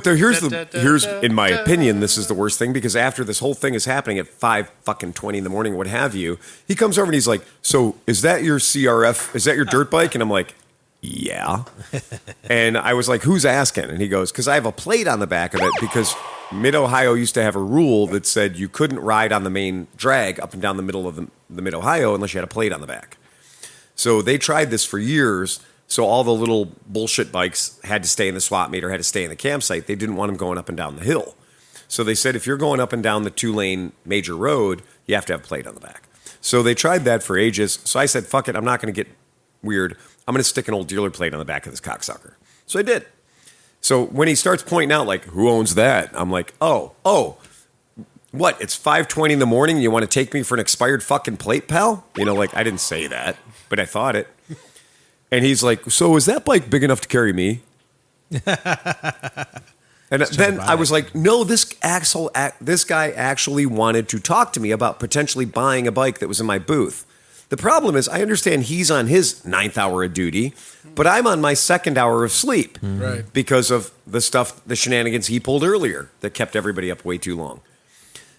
here's in my opinion, this is the worst thing because after this whole thing is happening at 5:20 in the morning, what have you, he comes over and he's like, "So is that your CRF? Is that your dirt bike?" And I'm like, yeah. And I was like, who's asking? And he goes, because I have a plate on the back of it because Mid-Ohio used to have a rule that said you couldn't ride on the main drag up and down the middle of the Mid-Ohio unless you had a plate on the back. So they tried this for years. So all the little bullshit bikes had to stay in the swap meet or had to stay in the campsite. They didn't want them going up and down the hill. So they said, if you're going up and down the 2-lane major road, you have to have a plate on the back. So they tried that for ages. So I said, fuck it, I'm not going to get weird. I'm going to stick an old dealer plate on the back of this cocksucker. So I did. So when he starts pointing out, like, who owns that? I'm like, oh, what? It's 5:20 in the morning. You want to take me for an expired fucking plate, pal? You know, like, I didn't say that, but I thought it. And he's like, so is that bike big enough to carry me? And then I was like, no, this guy actually wanted to talk to me about potentially buying a bike that was in my booth. The problem is, I understand he's on his 9th hour of duty, but I'm on my 2nd hour of sleep because of the shenanigans he pulled earlier that kept everybody up way too long.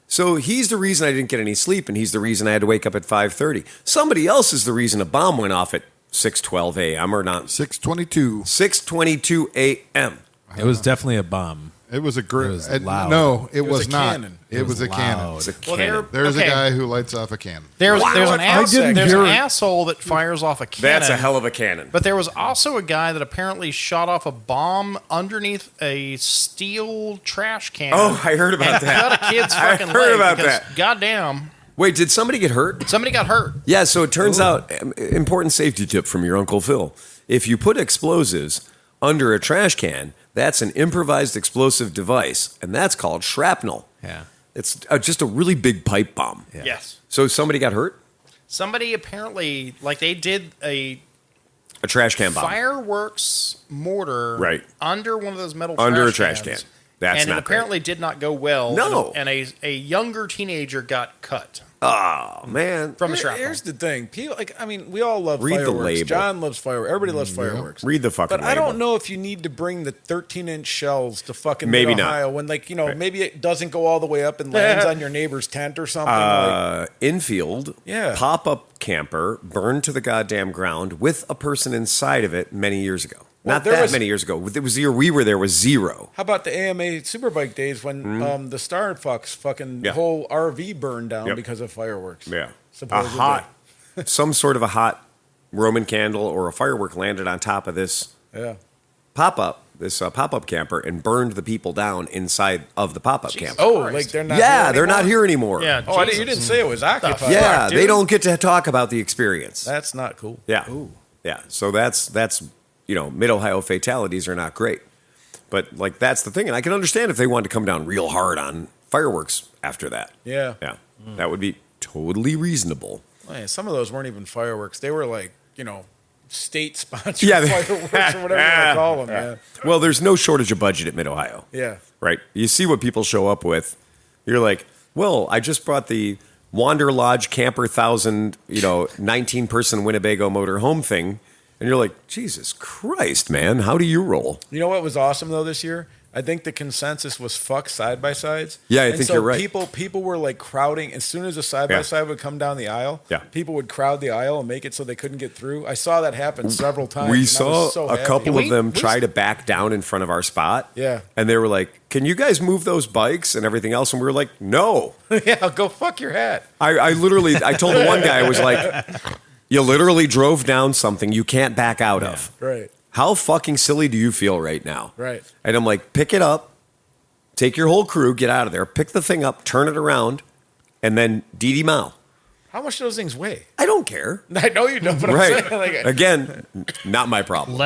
So he's the reason I didn't get any sleep, and he's the reason I had to wake up at 5:30. Somebody else is the reason a bomb went off at 6:12 a.m. or not. 6:22. 6:22 a.m. It was definitely a bomb. It was a great. It was loud. No, it was a not. cannon. It was a cannon. It's a Well, cannon. There's okay. a guy who lights off a cannon. There's an hear it. asshole that fires off a cannon. That's a hell of a cannon. But there was also a guy that apparently shot off a bomb underneath a steel trash can. Oh, I heard about and that. cut a kid's I fucking heard leg about because, that. goddamn, Wait, did somebody get hurt? somebody got hurt. Yeah, so it turns out, important safety tip from your Uncle Phil. If you put explosives under a trash can, that's an improvised explosive device, and that's called shrapnel. Yeah. It's just a really big pipe bomb. Yeah. Yes. So somebody got hurt? Somebody apparently, like they did a A trash can bomb. fireworks mortar Right. under one of those metal Under a trash trash cans. can. That's and not it apparently did not go well. No. And a younger teenager got cut Oh, man. from the shrapnel. Here's the thing. People, we all love Read the fireworks. label. John loves fireworks. Everybody loves fireworks. Read the fucking But I don't label. know if you need to bring the 13-inch shells to fucking Maybe not. Mid-Ohio when, maybe it doesn't go all the way up and lands on your neighbor's tent or something. Infield, Yeah. pop-up camper burned to the goddamn ground with a person inside of it many years ago. Well, Not there that was- many years ago. It was the year we were there was 0. How about the AMA Superbike days when the Star Fox fucking Yeah. whole RV burned down Yep. because of fireworks? Yeah. Supposedly. Some sort of a hot Roman candle or a firework landed on top of this Yeah. pop-up camper and burned the people down inside of the pop-up camper. Oh, Christ. like they're not. Yeah, here they're not anymore? here anymore. Yeah. Oh, Jesus. you didn't say it was occupied. Yeah, dude. they don't get to talk about the experience. That's not cool. Yeah. Yeah. So that's Mid-Ohio fatalities are not great. But that's the thing. And I can understand if they wanted to come down real hard on fireworks after that. Yeah. Yeah. That would be totally reasonable. Oh, yeah, some of those weren't even fireworks. They were state sponsored Yeah, fireworks or whatever you want to call them. Yeah. Well, there's no shortage of budget at Mid-Ohio. Yeah. Right? You see what people show up with. You're like, well, I just brought the Wander Lodge Camper 1000, 19-person Winnebago motorhome thing. And you're like, Jesus Christ, man, how do you roll? You know what was awesome though this year? I think the consensus was fuck side by sides. Yeah, I And think so you're right. People were crowding as soon as a side by side would come down the aisle. Yeah. People would crowd the aisle and make it so they couldn't get through. I saw that happen several times. We and I saw was so a happy. couple We- of them we- try to back down in front of our spot. Yeah. And they were like, can you guys move those bikes and everything else? And we were like, no. Yeah, go fuck your hat. I told the one guy, I was like, you literally drove down something you can't back out of. Right. How fucking silly do you feel right now? Right. And I'm like, pick it up, take your whole crew, get out of there, pick the thing up, turn it around, and then Dee Mao. How much do those things weigh? I don't care. I know you don't, but Right. I'm saying Again, not my problem.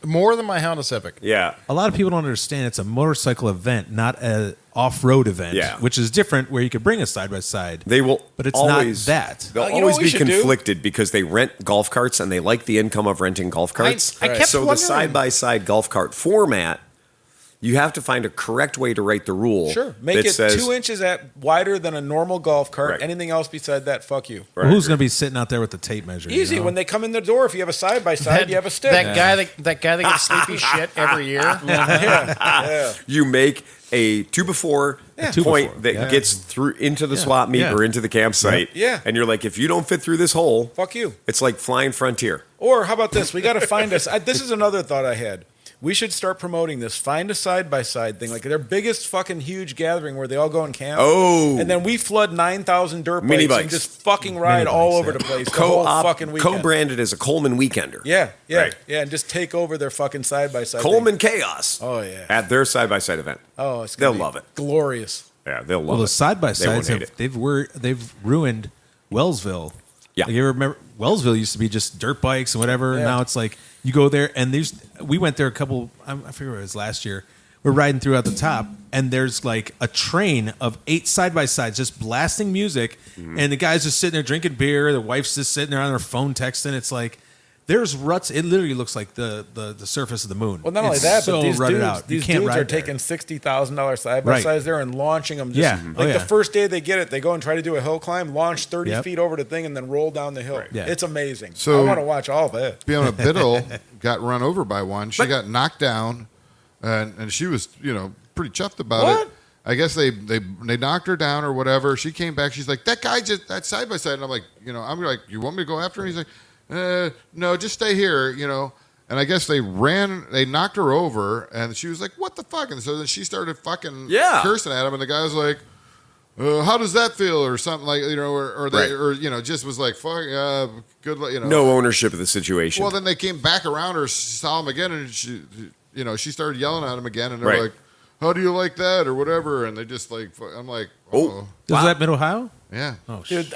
More than my Honda Civic. Yeah. A lot of people don't understand it's a motorcycle event, not an off-road event, Yeah. which is different where you could bring a side-by-side. They will But it's always, not that. They'll You know always what we be should do? conflicted because they rent golf carts and they like the income of renting golf carts. I kept so the wondering- side-by-side golf cart format, you have to find a correct way to write the rule. Sure. Make that it says, 2 inches wider than a normal golf cart. Right. Anything else beside that, fuck you. Well, who's going to be sitting out there with the tape measure? Easy. you know? When they come in the door, if you have a side by side, you have a stick. That guy that gets sleepy shit every year. yeah. You make a 2x4 2x4, point that yeah. gets through into the swap meet Yeah. or into the campsite. Yeah. And you're like, if you don't fit through this hole, Fuck you. it's like flying Frontier. Or how about this? We got to find us. This is another thought I had. We should start promoting this. Find a side by side thing, like their biggest fucking huge gathering where they all go and camp. Oh. and then we flood 9,000 dirt bikes, Mini and bikes. just fucking ride all over the place the whole fucking weekend. Co-branded as a Coleman Weekender. Yeah, Right. and just take over their fucking side by side. Coleman Chaos. Oh, yeah. At their side-by-side event. Oh, it's They'll gonna be love it. glorious. Yeah, they'll love Well, the it. side by They won't sides hate it. they've ruined Wellsville. Yeah. Like, you remember Wellsville used to be just dirt bikes and whatever. Yeah. Now it's like you go there and we went there I forget what it was last year. We're riding through at the top and there's like a train of 8 side-by-sides just blasting music and the guy's just sitting there drinking beer. The wife's just sitting there on her phone texting. It's like there's ruts. It literally looks like the surface of the moon. Well, not only It's that, so but these rutted dudes, out. these You can't dudes ride are there. taking $60,000 side-by-sides there and launching them. Just, Yeah. Like Oh, the first day they get it, they go and try to do a hill climb, launch 30 Yep. feet over the thing, and then roll down the hill. Yeah. It's amazing. So- I want to watch all that. Fiona Biddle got run over by one. She got knocked down, and she was, pretty chuffed about it. I guess they knocked her down or whatever. She came back. She's like, that side by side. And I'm like, you want me to go after her? And he's like, no, just stay here, And I guess they knocked her over, and she was like, what the fuck? And so then she started fucking cursing at him, and the guy was like, how does that feel? Or something like, just was like, fuck, good luck, No ownership of the situation. Well, then they came back around her, saw him again, and she started yelling at him again, and they were like, how do you like that or whatever? And they just like, I'm like, oh, Was that Mid Ohio? yeah. Oh, Dude,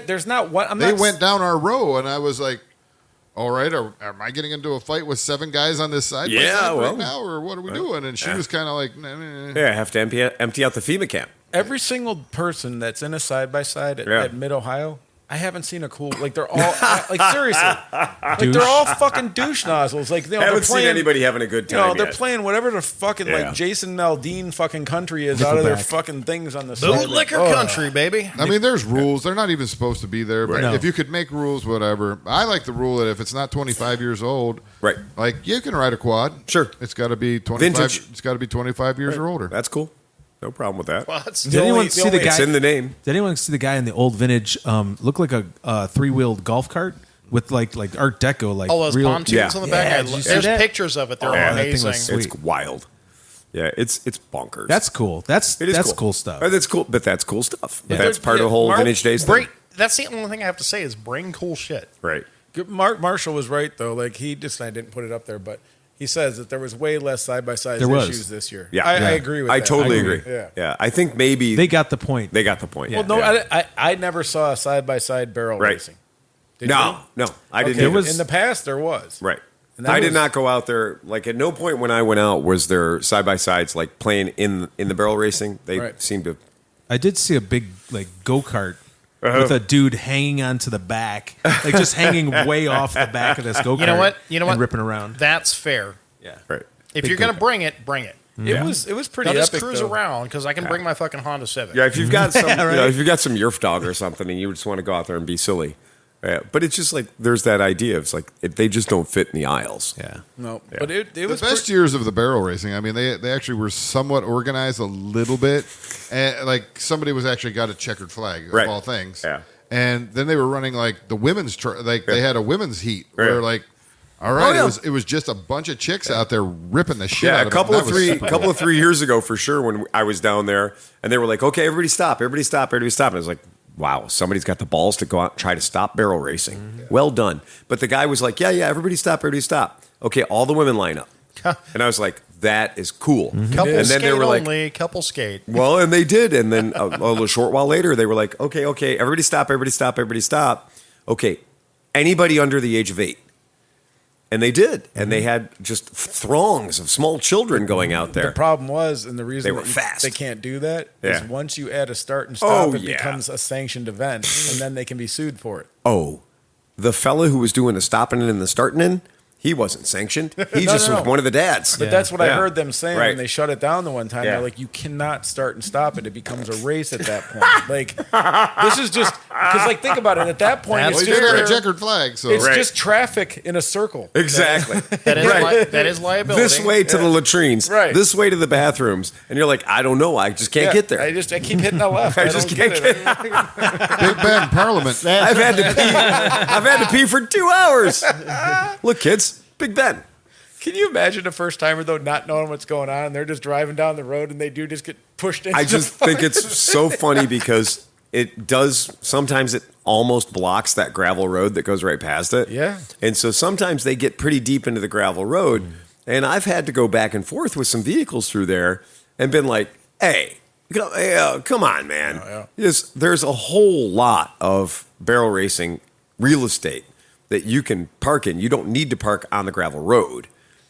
there's not one. They went down our row, and I was like, all right, am I getting into a fight with 7 guys on this side right now, or what are we doing? And she was kind of like, nah. I have to empty out the FEMA camp. Every single person that's in a side-by-side at Mid-Ohio, I haven't seen a cool, like they're all, like seriously, like they're all fucking douche nozzles. Like, I haven't seen anybody having a good time they're yet. playing whatever the fucking like Jason Aldean fucking country is Nickelback. out of their fucking things on the side. Bootlicker country, baby. I mean, there's rules. They're not even supposed to be there. But No. if you could make rules, whatever. I like the rule that if it's not 25 years old, Right. like you can ride a quad. Sure. It's got to be 25. Vintage. It's got to be 25 years or older. That's cool. No problem with that. Well, that's Did anyone see the guy? It's in the name. Did anyone see the guy in the old vintage? Look like a 3-wheeled golf cart with like Art Deco, like all those real. pontoons on the back. Yeah, did you see There's that? pictures of it. They're that thing was amazing. sweet. It's wild. Yeah, it's bonkers. That's cool. That's It is cool stuff. That's cool, but that's cool stuff. Yeah. That's part of the whole vintage days thing. That's the only thing I have to say is bring cool shit. Right. Mark Marshall was right though. Like I didn't put it up there, but he says that there was way less side-by-side There was. issues this year. Yeah. I Yeah. agree with that. I totally agree. Yeah. I think maybe They got the point. they got the point. Well, no, Yeah. I never saw a side-by-side barrel Right. racing. Did No, you? I didn't. Okay, either. in the past, there was. Right. And that I did was- not go out there. Like at no point when I went out was there side by sides like playing in the barrel racing. They Right. seemed to. I did see a big like go kart with a dude hanging onto the back, like just hanging way off the back of this go kart. You know what? And ripping around. That's fair. Yeah. Right. If Big you're gonna go-kart. bring it, bring it. It was pretty Don't just epic. cruise though. around because I can bring my fucking Honda Civic. Yeah, if you've got some, right. if you've got some Yerf dog or something, and you just want to go out there and be silly, but it's just like there's that idea. It's like they just don't fit in the aisles. Yeah. No, but it The was best years of the barrel racing, I mean, they actually were somewhat organized a little bit. And like somebody was actually got a checkered flag, Right. of all things. Yeah. And then they were running like the women's, they had a women's heat where Right. like, all right, yeah. it was just a bunch of chicks out there ripping the shit Yeah, out a of couple it. of That was three, super couple of 3 years ago for sure when I was down there, and they were like, "Okay, everybody stop, everybody stop, everybody stop." And I was like, "Wow, somebody's got the balls to go out and try to stop barrel racing. Well done." But the guy was like, "Yeah, everybody stop, everybody stop." Okay, all the women line up, and I was like, "That is cool." Couple And then skate they were like, only. Couple skate. "Well," and they did, and then a little short while later, they were like, "Okay, everybody stop, everybody stop, everybody stop." Okay, anybody under the age of 8. And they did. And they had just throngs of small children going out there. The problem was, and the reason They were that fast. they can't do that is Yeah. once you add a start and stop, Oh, it yeah. becomes a sanctioned event, and then they can be sued for it. Oh, the fella who was doing the stopping in and the starting in, he wasn't sanctioned. He just was one of the dads. But that's what I Yeah. heard them saying Right. when they shut it down the one time. Yeah. They're like, you cannot start and stop it. It becomes a race at that point. Like, this is just, because, like, think about it. At that point, Well, it's he just, did have a checkered flag, so it's Right. just traffic in a circle. Exactly. That is Right. that is liability. This way to the latrines, Right. this way to the bathrooms. And you're like, I don't know. I just can't Yeah, get there. I keep hitting the left. I I just don't can't get get it. Big Ben Parliament. I've had to pee. I've had to pee for 2 hours. Look, kids, Big Ben. Can you imagine a first timer though not knowing what's going on? They're just driving down the road and they do just get pushed into I just think it's so funny because it does sometimes it almost blocks that gravel road that goes right past it. Yeah. And so sometimes they get pretty deep into the gravel road. And I've had to go back and forth with some vehicles through there and been like, hey, come on, man. Yeah. There's a whole lot of barrel racing real estate that you can park in. You don't need to park on the gravel road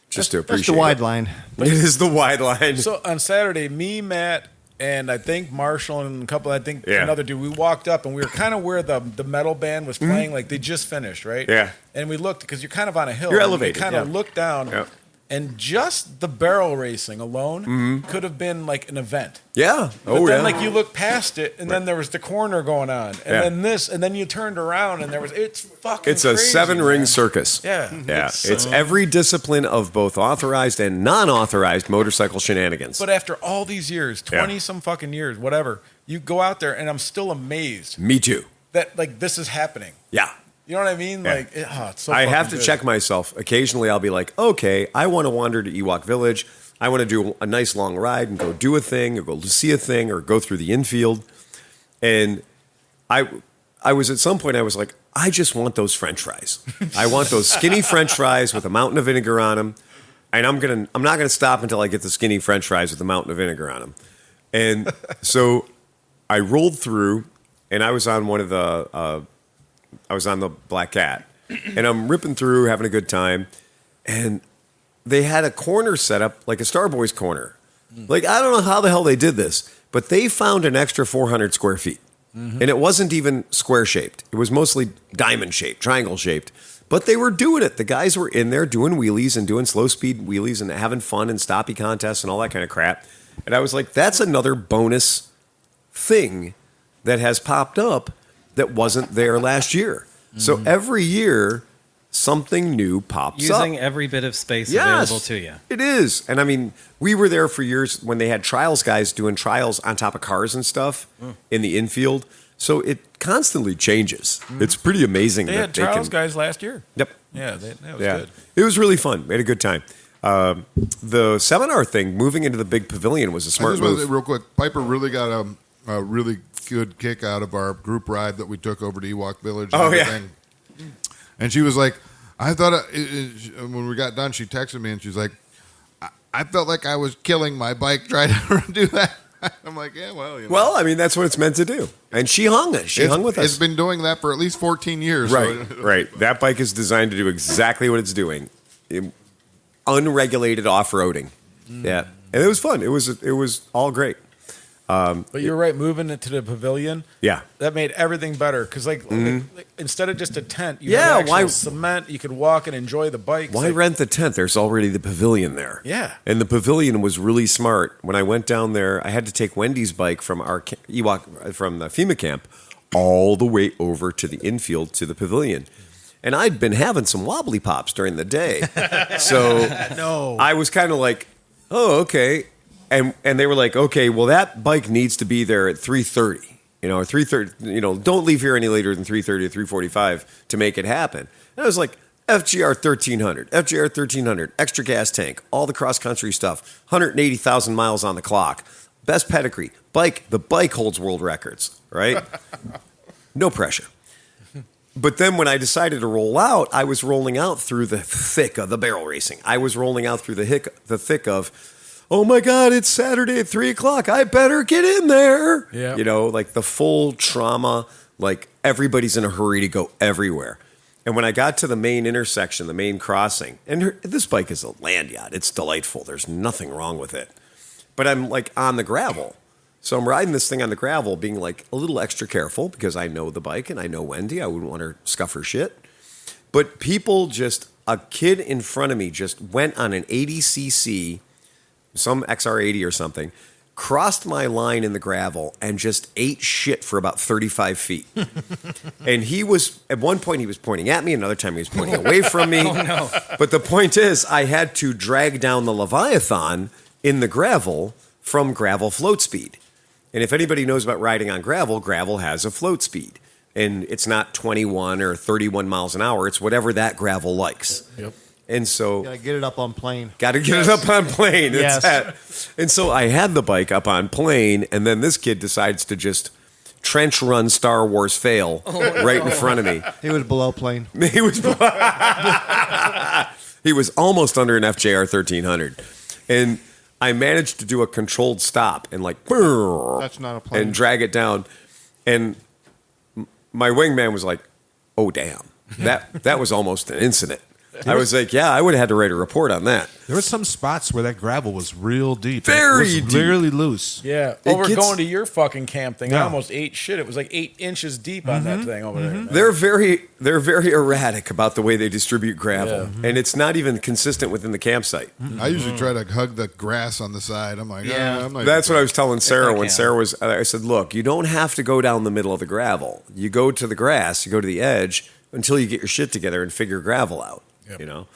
just to appreciate That's the wide it. line. It is the wide line. So on Saturday, me, Matt, and I think Marshall and a couple, Yeah. another dude, we walked up and we were kind of where the metal band was playing, like they just finished, right? Yeah. And we looked, because you're kind of on a hill. You're and elevated, We kind of yeah. looked down, Yeah. and just the barrel racing alone could have been like an event. Yeah. But Oh, then, yeah. like, you look past it, and then there was the corner going on, and Yeah. then this, and then you turned around, and it's fucking It's a crazy, 7-ring man. circus. Yeah. Yeah. It's every discipline of both authorized and non-authorized motorcycle shenanigans. But after all these years, 20-some fucking years, whatever, you go out there, and I'm still amazed Me too. that, like, this is happening. Yeah. You know what I mean? Yeah. Like, it's so I fucking have to good. check myself. Occasionally, I'll be like, okay, I want to wander to Ewok Village. I want to do a nice long ride and go do a thing or go see a thing or go through the infield. And I was at some point, I was like, I just want those French fries. I want those skinny French fries with a mountain of vinegar on them. And I'm not gonna stop until I get the skinny French fries with a mountain of vinegar on them. And so I rolled through, and I was on one of the. I was on the Black Cat, and I'm ripping through, having a good time, and they had a corner set up like a Starboys corner. Like, I don't know how the hell they did this, but they found an extra 400 square feet, and it wasn't even square shaped. It was mostly diamond shaped, triangle shaped, but they were doing it. The guys were in there doing wheelies and doing slow speed wheelies and having fun and stoppie contests and all that kind of crap. And I was like, that's another bonus thing that has popped up that wasn't there last year. So every year, something new pops up. Using every bit of space available to you. It is. And I mean, we were there for years when they had trials guys doing trials on top of cars and stuff in the infield. So it constantly changes. It's pretty amazing They that had they trials can. guys last year. Yep. Yeah, that was Yeah. good. It was really fun. We had a good time. The seminar thing, moving into the big pavilion, was a I smart just want to say move. real quick, Piper really got a really good kick out of our group ride that we took over to Ewok Village. And Oh, yeah. everything. And she was like, I thought when we got done, she texted me and she's like, I felt like I was killing my bike trying to do that. I'm like, yeah, well, you know. Well, I mean, that's what it's meant to do. And she hung it. She hung with us. It's been doing that for at least 14 years. Right, So. right. That bike is designed to do exactly what it's doing. Unregulated off-roading. Yeah. And it was fun. It was all great. But you're right, moving it to the pavilion. Yeah. That made everything better because, like, instead of just a tent, you Yeah, had actual why- cement. You could walk and enjoy the bikes. Why Like, rent the tent? There's already the pavilion there. Yeah. And the pavilion was really smart. When I went down there, I had to take Wendy's bike from our Ewok, from the FEMA camp all the way over to the infield to the pavilion. And I'd been having some wobbly pops during the day. So I was kind of like, oh, okay. And they were like, okay, well, that bike needs to be there at 3:30. You know, or 3:30. You know, don't leave here any later than 3:30 or 3:45 to make it happen. And I was like, FGR 1300, FGR 1300, extra gas tank, all the cross country stuff, 180,000 miles on the clock, best pedigree, bike. The bike holds world records, right? No pressure. But then when I decided to roll out, I was rolling out through the thick of the barrel racing. I was rolling out through the thick of, oh my God, it's Saturday at 3 o'clock. I better get in there. Yeah. You know, like the full trauma, like everybody's in a hurry to go everywhere. And when I got to the main intersection, the main crossing, and this bike is a land yacht. It's delightful. There's nothing wrong with it. But I'm like on the gravel. So I'm riding this thing on the gravel, being like a little extra careful because I know the bike and I know Wendy. I wouldn't want her to scuff her shit. But people a kid in front of me just went on an 80cc, some XR80 or something, crossed my line in the gravel and just ate shit for about 35 feet. And at one point he was pointing at me, another time he was pointing away from me. But the point is, I had to drag down the Leviathan in the gravel from gravel float speed. And if anybody knows about riding on gravel, gravel has a float speed. And it's not 21 or 31 miles an hour. It's whatever that gravel likes. Yep. And so Gotta get it up on plane. got to get it up on plane. It's Yes. that. And so I had the bike up on plane, and then this kid decides to just trench run Star Wars fail right in front of me. He was below plane. He was he was almost under an FJR 1300, and I managed to do a controlled stop and like That's not a plane. and drag it down, and my wingman was like, "Oh damn." that was almost an incident. I was like, yeah, I would have had to write a report on that. There were some spots where that gravel was real deep. Very it was deep. Really loose. Yeah. It Over gets- going to your fucking camp thing, I Yeah. almost ate shit. It was like 8 inches deep on that thing over there. man. They're very erratic about the way they distribute gravel, and it's not even consistent within the campsite. I usually try to hug the grass on the side. I'm like, Yeah. I'm not That's what I was telling Sarah I when can. Sarah was. I said, "Look, you don't have to go down the middle of the gravel. You go to the grass. You go to the edge until you get your shit together and figure gravel out. You know."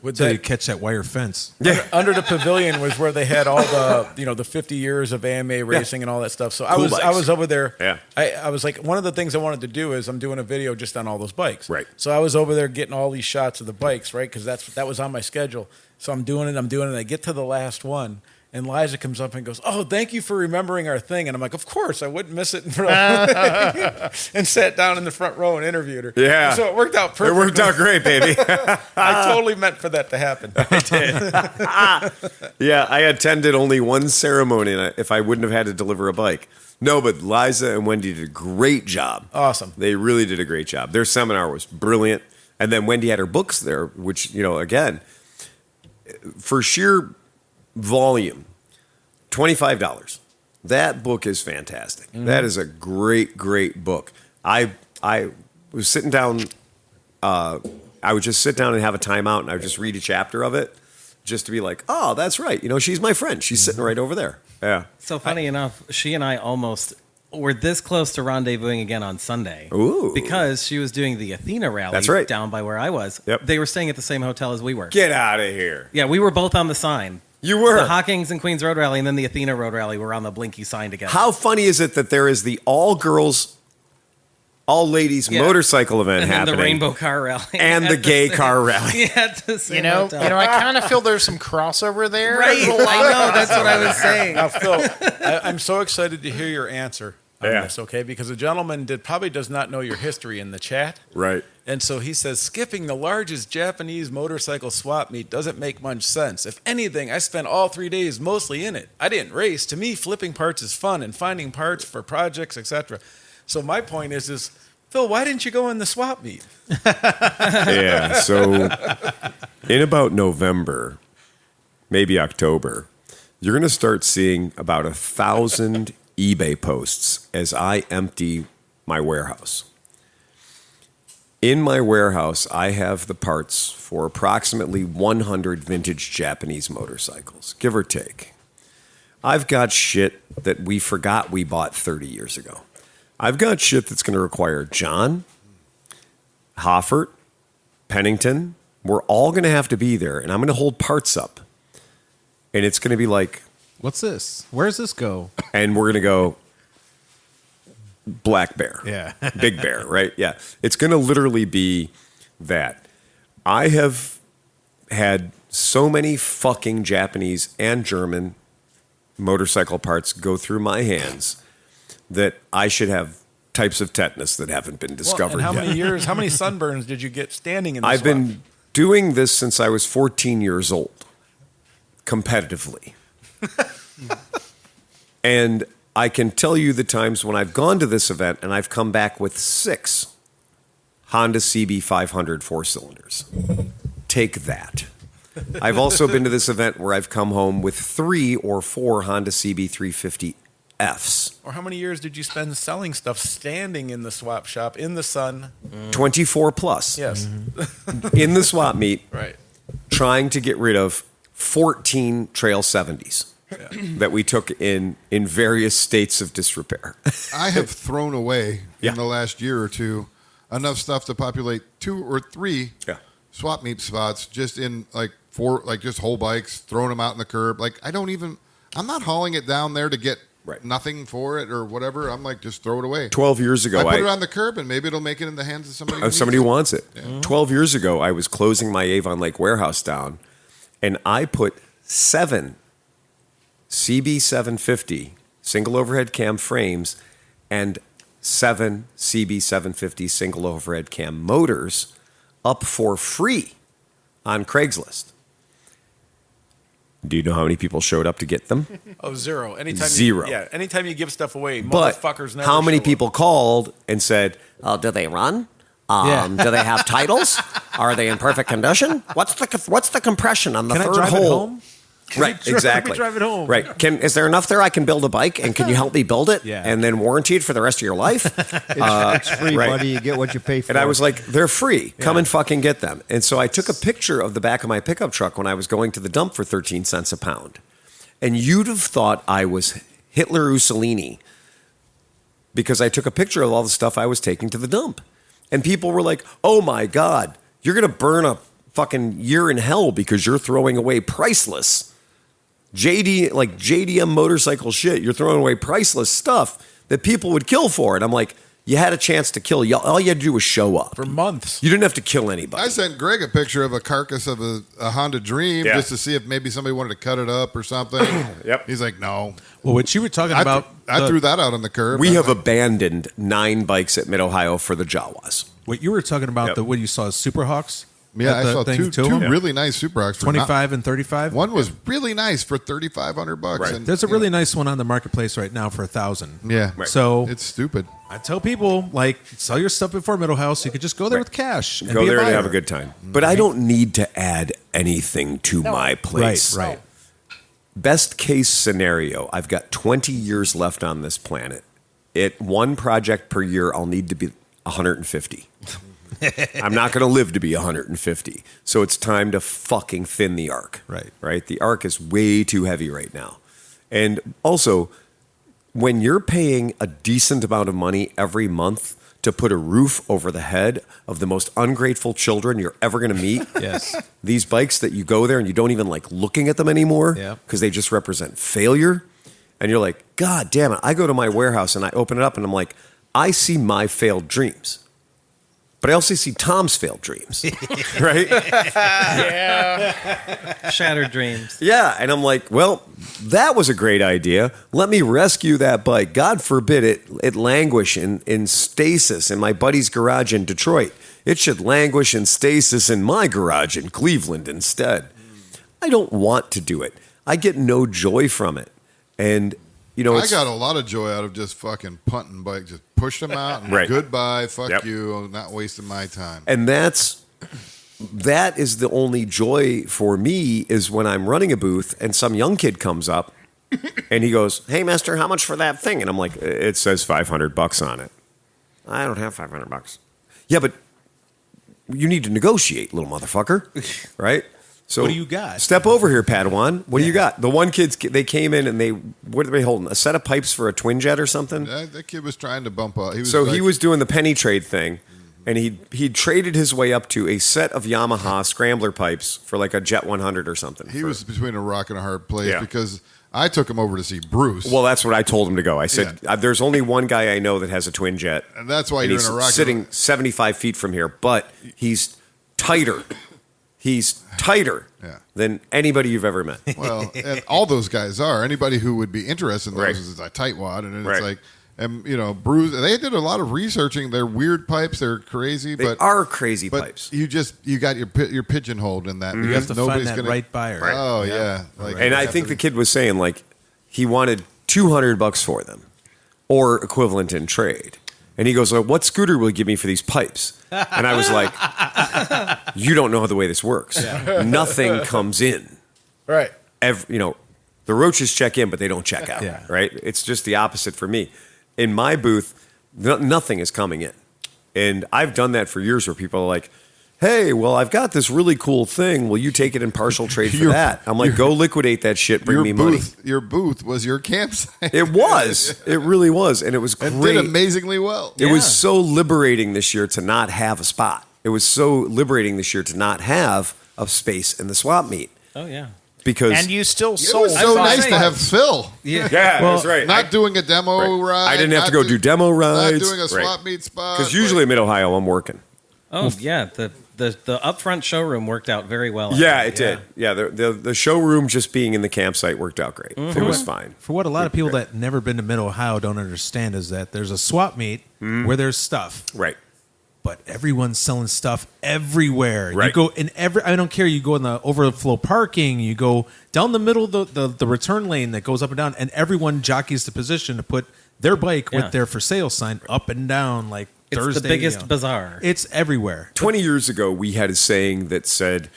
With Until that, you catch that wire fence. under the pavilion was where they had all the the 50 years of AMA racing and all that stuff. So I Cool was bikes. over there. Yeah. I was like, one of the things I wanted to do is I'm doing a video just on all those bikes. Right. So I was over there getting all these shots of the bikes, right? Because that was on my schedule. So I'm doing it. I get to the last one. And Liza comes up and goes, "Oh, thank you for remembering our thing." And I'm like, "Of course, I wouldn't miss it." And sat down in the front row and interviewed her. Yeah. So it worked out It perfect. worked out great, baby. I totally meant for that to happen. Yeah, I attended only one ceremony if I wouldn't have had to deliver a bike. No, but Liza and Wendy did a great job. Awesome. They really did a great job. Their seminar was brilliant. And then Wendy had her books there, which, again, for sheer volume, $25. That book is fantastic. That is a great, great book. I was sitting down, I would just sit down and have a timeout, and I would just read a chapter of it just to be like, oh, that's right. She's my friend. She's sitting right over there. Yeah. So funny enough, she and I almost were this close to rendezvousing again on Sunday. Ooh. Because she was doing the Athena rally That's right. down by where I was. Yep. They were staying at the same hotel as we were. Get out of here. Yeah, we were both on the sign. You were. The Hawkins and Queens Road Rally and then the Athena Road Rally were on the Blinky sign together. How funny is it that there is the all-girls, all-ladies Yeah. motorcycle event and then happening the Rainbow Car Rally. and the gay car rally? Yeah, at the same You know, hotel. I kind of feel there's some crossover there. Right, I know, that's what I was saying. Now, Phil, I'm so excited to hear your answer on Yeah. this, okay? Because the gentleman probably does not know your history in the chat. Right. And so he says, skipping the largest Japanese motorcycle swap meet doesn't make much sense. If anything, I spent all 3 days mostly in it. I didn't race. To me, flipping parts is fun and finding parts for projects, etc. So my point is, Phil, why didn't you go in the swap meet? Yeah. So in about November, maybe October, you're going to start seeing about 1,000 eBay posts as I empty my warehouse. In my warehouse, I have the parts for approximately 100 vintage Japanese motorcycles, give or take. I've got shit that we forgot we bought 30 years ago. I've got shit that's going to require John, Hoffert, Pennington. We're all going to have to be there, and I'm going to hold parts up. And it's going to be like, What's this? Where's this go? and we're going to go Black Bear. Yeah. Big Bear, right? Yeah. It's going to literally be that. I have had so many fucking Japanese and German motorcycle parts go through my hands that I should have types of tetanus that haven't been discovered and how yet. many years, how many sunburns did you get standing in the I've swap been meet? doing this since I was 14 years old, competitively. And I can tell you the times when I've gone to this event and I've come back with 6 Honda CB500 4-cylinders. Take that. I've also been to this event where I've come home with 3 or 4 Honda CB350Fs. Or how many years did you spend selling stuff standing in the swap shop in the sun? 24 plus. Yes. In the swap meet, Right. trying to get rid of 14 Trail 70s that we took in various states of disrepair. I have thrown away Yeah. in the last year or two enough stuff to populate 2 or 3 Yeah. swap meet spots just in like 4, like just whole bikes, throwing them out in the curb. Like I'm not hauling it down there to get Right. nothing for it or whatever. I'm like, just throw it away. 12 years ago, I put it on the curb and maybe it'll make it in the hands of somebody. if somebody needs it. wants it. 12 years ago, I was closing my Avon Lake warehouse down, and I put 7 CB750 single overhead cam frames and 7 CB750 single overhead cam motors up for free on Craigslist. Do you know how many people showed up to get them? Oh, zero. Anytime Zero. Anytime you give stuff away, But motherfuckers never how many show up. people called and said, "Oh, do they run?" Do they have titles? Are they in perfect condition? What's the compression on the Can I third drive it hole? home? Right, exactly. Drive it home. Right. Is there enough there I can build a bike, and can you help me build it? Yeah. And then warranty it for the rest of your life? It's free, right. buddy. You get what you pay for. And I was like, they're free. Come and fucking get them. And so I took a picture of the back of my pickup truck when I was going to the dump for 13 cents a pound. And you'd have thought I was Hitler Mussolini because I took a picture of all the stuff I was taking to the dump. And people were like, oh my God, you're going to burn a fucking year in hell because you're throwing away priceless JDM motorcycle shit. You're throwing away priceless stuff that people would kill for it. I'm like, you had a chance to kill. All you had to do was show up. For months. You didn't have to kill anybody. I sent Greg a picture of a carcass of a Honda Dream Yeah. just to see if maybe somebody wanted to cut it up or something. Yep. He's like, no. Well, what you were talking about, I threw that out on the curb. We have abandoned 9 bikes at Mid-Ohio for the Jawas. what you were talking about, Yep. what you saw as Superhawks. Yeah, I At the saw thing, two of them? really nice Super Hawks. For 25 and 35. One was really nice for $3,500. Right. And, There's a you really know, nice one on the marketplace right now for $1,000. Yeah. Right. So It's stupid. I tell people, like, sell your stuff before Middle so you could just go there with cash. And Go be there and buyer. have a good time. But I don't need to add anything to my place. Right. Best case scenario, I've got 20 years left on this planet. At one project per year, I'll need to be 150. I'm not going to live to be 150. So it's time to fucking thin the arc. Right? The arc is way too heavy right now. And also, when you're paying a decent amount of money every month to put a roof over the head of the most ungrateful children you're ever going to meet, Yes. these bikes that you go there and you don't even like looking at them anymore Yeah. because they just represent failure. And you're like, God damn it. I go to my warehouse and I open it up and I'm like, I see my failed dreams. But I also see Tom's failed dreams, right? Shattered dreams. Yeah, and I'm like, well, that was a great idea. Let me rescue that bike. God forbid it languish in stasis in my buddy's garage in Detroit. It should languish in stasis in my garage in Cleveland instead. I don't want to do it. I get no joy from it. And, you know, I got a lot of joy out of just fucking punting bikes. Just push them out and Right. goodbye, fuck Yep. you, I'm not wasting my time. And that is the only joy for me is when I'm running a booth and some young kid comes up and he goes, "Hey, mister, how much for that thing?" And I'm like, "It says $500 on it." I don't have $500. Yeah, but you need to negotiate, little motherfucker, right? So What do you got? Step over here, Padawan. What do you got? The one kids, they came in and what are they holding? A set of pipes for a twin jet or something? That kid was trying to bump up. He He was doing the penny trade thing, and he traded his way up to a set of Yamaha scrambler pipes for like a Jet 100 or something. He was between a rock and a hard place Yeah. because I took him over to see Bruce. Well, that's what I told him to go. I said, "There's only one guy I know that has a twin jet, and that's why and you're he's in a rock. sitting 75 feet from here, but he's tighter. He's tighter than anybody you've ever met." Well, and all those guys are. Anybody who would be interested in those Right. is a tightwad, and it's Right. like, and you know, Bruce. They did a lot of researching. They're weird pipes. They're crazy, They but are crazy but pipes. you got your pigeonholed in that. You because have to find nobody's that gonna, right buyer. Oh yeah, like, And I think the kid was saying like he wanted $200 for them, or equivalent in trade. And he goes, "What scooter will you give me for these pipes?" And I was like, "You don't know the way this works. Nothing comes in. Right. The roaches check in, but they don't check out. Yeah. Right? It's just the opposite for me. In my booth, nothing is coming in. And I've done that for years where people are like, "Hey, well, I've got this really cool thing. Will you take it in partial trade for that?" I'm like, "Go liquidate that shit. Bring me money." Your booth was your campsite. It was. It really was. And it was It great. did amazingly well. It was so liberating this year to not have a spot. It was so liberating this year to not have a space in the swap meet. Oh, yeah. Because And you still It sold was so five nice to bikes. have Phil. yeah, Well, that's right. Not doing a demo ride. I didn't have to not go do demo rides. Not doing a swap meet spot. Because usually in Mid-Ohio, I'm working. Oh, yeah. The upfront showroom worked out very well. Yeah, it did. Yeah, the showroom just being in the campsite worked out great. Mm-hmm. It was fine. For what a lot of people that never been to Mid-Ohio don't understand is that there's a swap meet where there's stuff, Right. but everyone's selling stuff everywhere. Right. You go in I don't care. You go in the overflow parking. You go down the middle of the return lane that goes up and down, and everyone jockeys the position to put their bike Yeah. with their for sale sign up and down. Like It's Thursday. the biggest bazaar. It's everywhere. 20 years ago, we had a saying that said,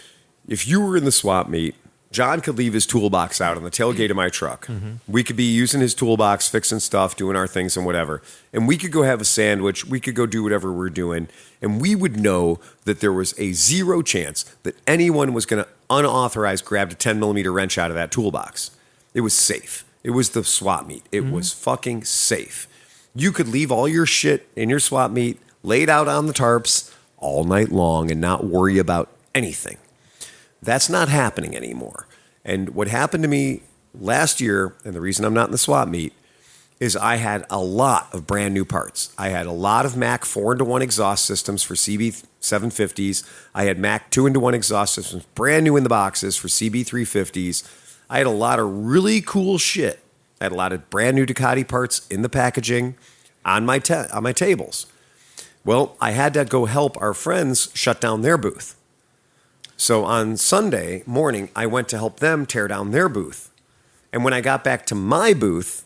if you were in the swap meet, John could leave his toolbox out on the tailgate of my truck. We could be using his toolbox, fixing stuff, doing our things and whatever. And we could go have a sandwich. We could go do whatever we're doing. And we would know that there was a 0 chance that anyone was going to unauthorized grab a 10 millimeter wrench out of that toolbox. It was safe. It was the swap meet. It was fucking safe. You could leave all your shit in your swap meet, laid out on the tarps all night long and not worry about anything. That's not happening anymore. And what happened to me last year, and the reason I'm not in the swap meet, is I had a lot of brand new parts. I had a lot of Mac 4-into-1 exhaust systems for CB 750s. I had Mac 2-into-1 exhaust systems, brand new in the boxes for CB 350s. I had a lot of really cool shit. I had a lot of brand new Ducati parts in the packaging on my tables. Well, I had to go help our friends shut down their booth. So on Sunday morning, I went to help them tear down their booth. And when I got back to my booth,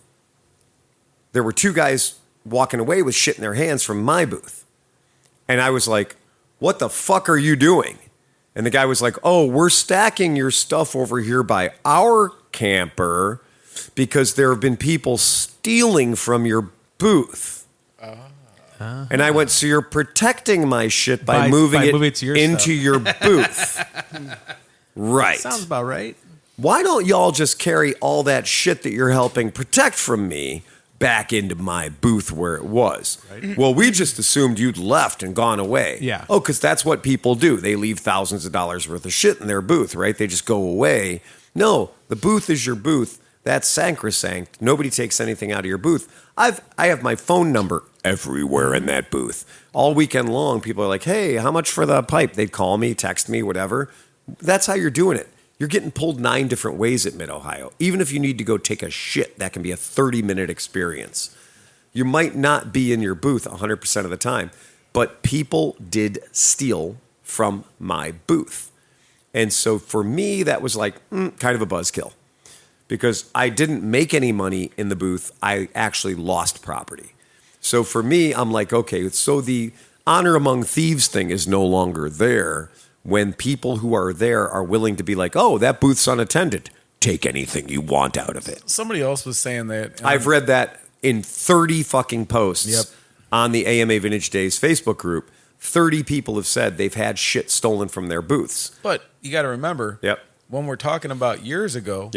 there were 2 guys walking away with shit in their hands from my booth. And I was like, what the fuck are you doing? And the guy was like, oh, we're stacking your stuff over here by our camper because there have been people stealing from your booth. And I went, so you're protecting my shit by moving it to your into stuff. your booth. Right. Sounds about right. Why don't y'all just carry all that shit that you're helping protect from me back into my booth where it was? Right. Well, we just assumed you'd left and gone away. Yeah. Oh, because that's what people do. They leave thousands of dollars worth of shit in their booth, right? They just go away. No, the booth is your booth. That's sacrosanct. Nobody takes anything out of your booth. I have my phone number everywhere in that booth. All weekend long, people are like, hey, how much for the pipe? They'd call me, text me, whatever. That's how you're doing it. You're getting pulled 9 different ways at Mid-Ohio. Even if you need to go take a shit, that can be a 30-minute experience. You might not be in your booth 100% of the time, but people did steal from my booth. And so for me, that was like kind of a buzzkill. Because I didn't make any money in the booth. I actually lost property. So for me, I'm like, okay, so the honor among thieves thing is no longer there when people who are there are willing to be like, oh, that booth's unattended. Take anything you want out of it. Somebody else was saying that. I've read that in 30 fucking posts on the AMA Vintage Days Facebook group. 30 people have said they've had shit stolen from their booths. But you got to remember, when we're talking about years ago,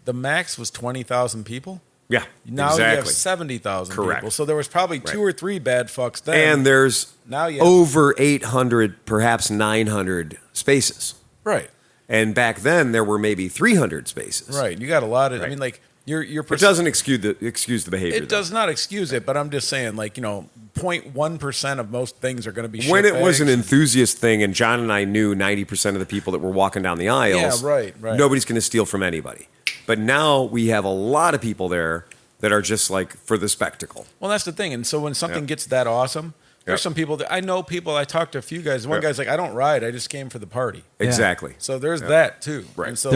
the max was 20,000 people. Yeah, now you have 70,000 people. So there was probably 2 or 3 bad fucks then. And there's now you have over 800, perhaps 900 spaces. Right. And back then there were maybe 300 spaces. Right. You got a lot of. I mean, like your. It doesn't excuse the behavior. It does not excuse it, but I'm just saying, like 0.1% of most things are going to be. When it was an shitbags. enthusiast thing, and John and I knew 90% of the people that were walking down the aisles. Yeah. Right. Nobody's going to steal from anybody. But now we have a lot of people there that are just like for the spectacle. Well, that's the thing. And so when something gets that awesome, there's some people that I know. I talked to a few guys. One guy's like, I don't ride. I just came for the party. Exactly. So there's that too. Right. And so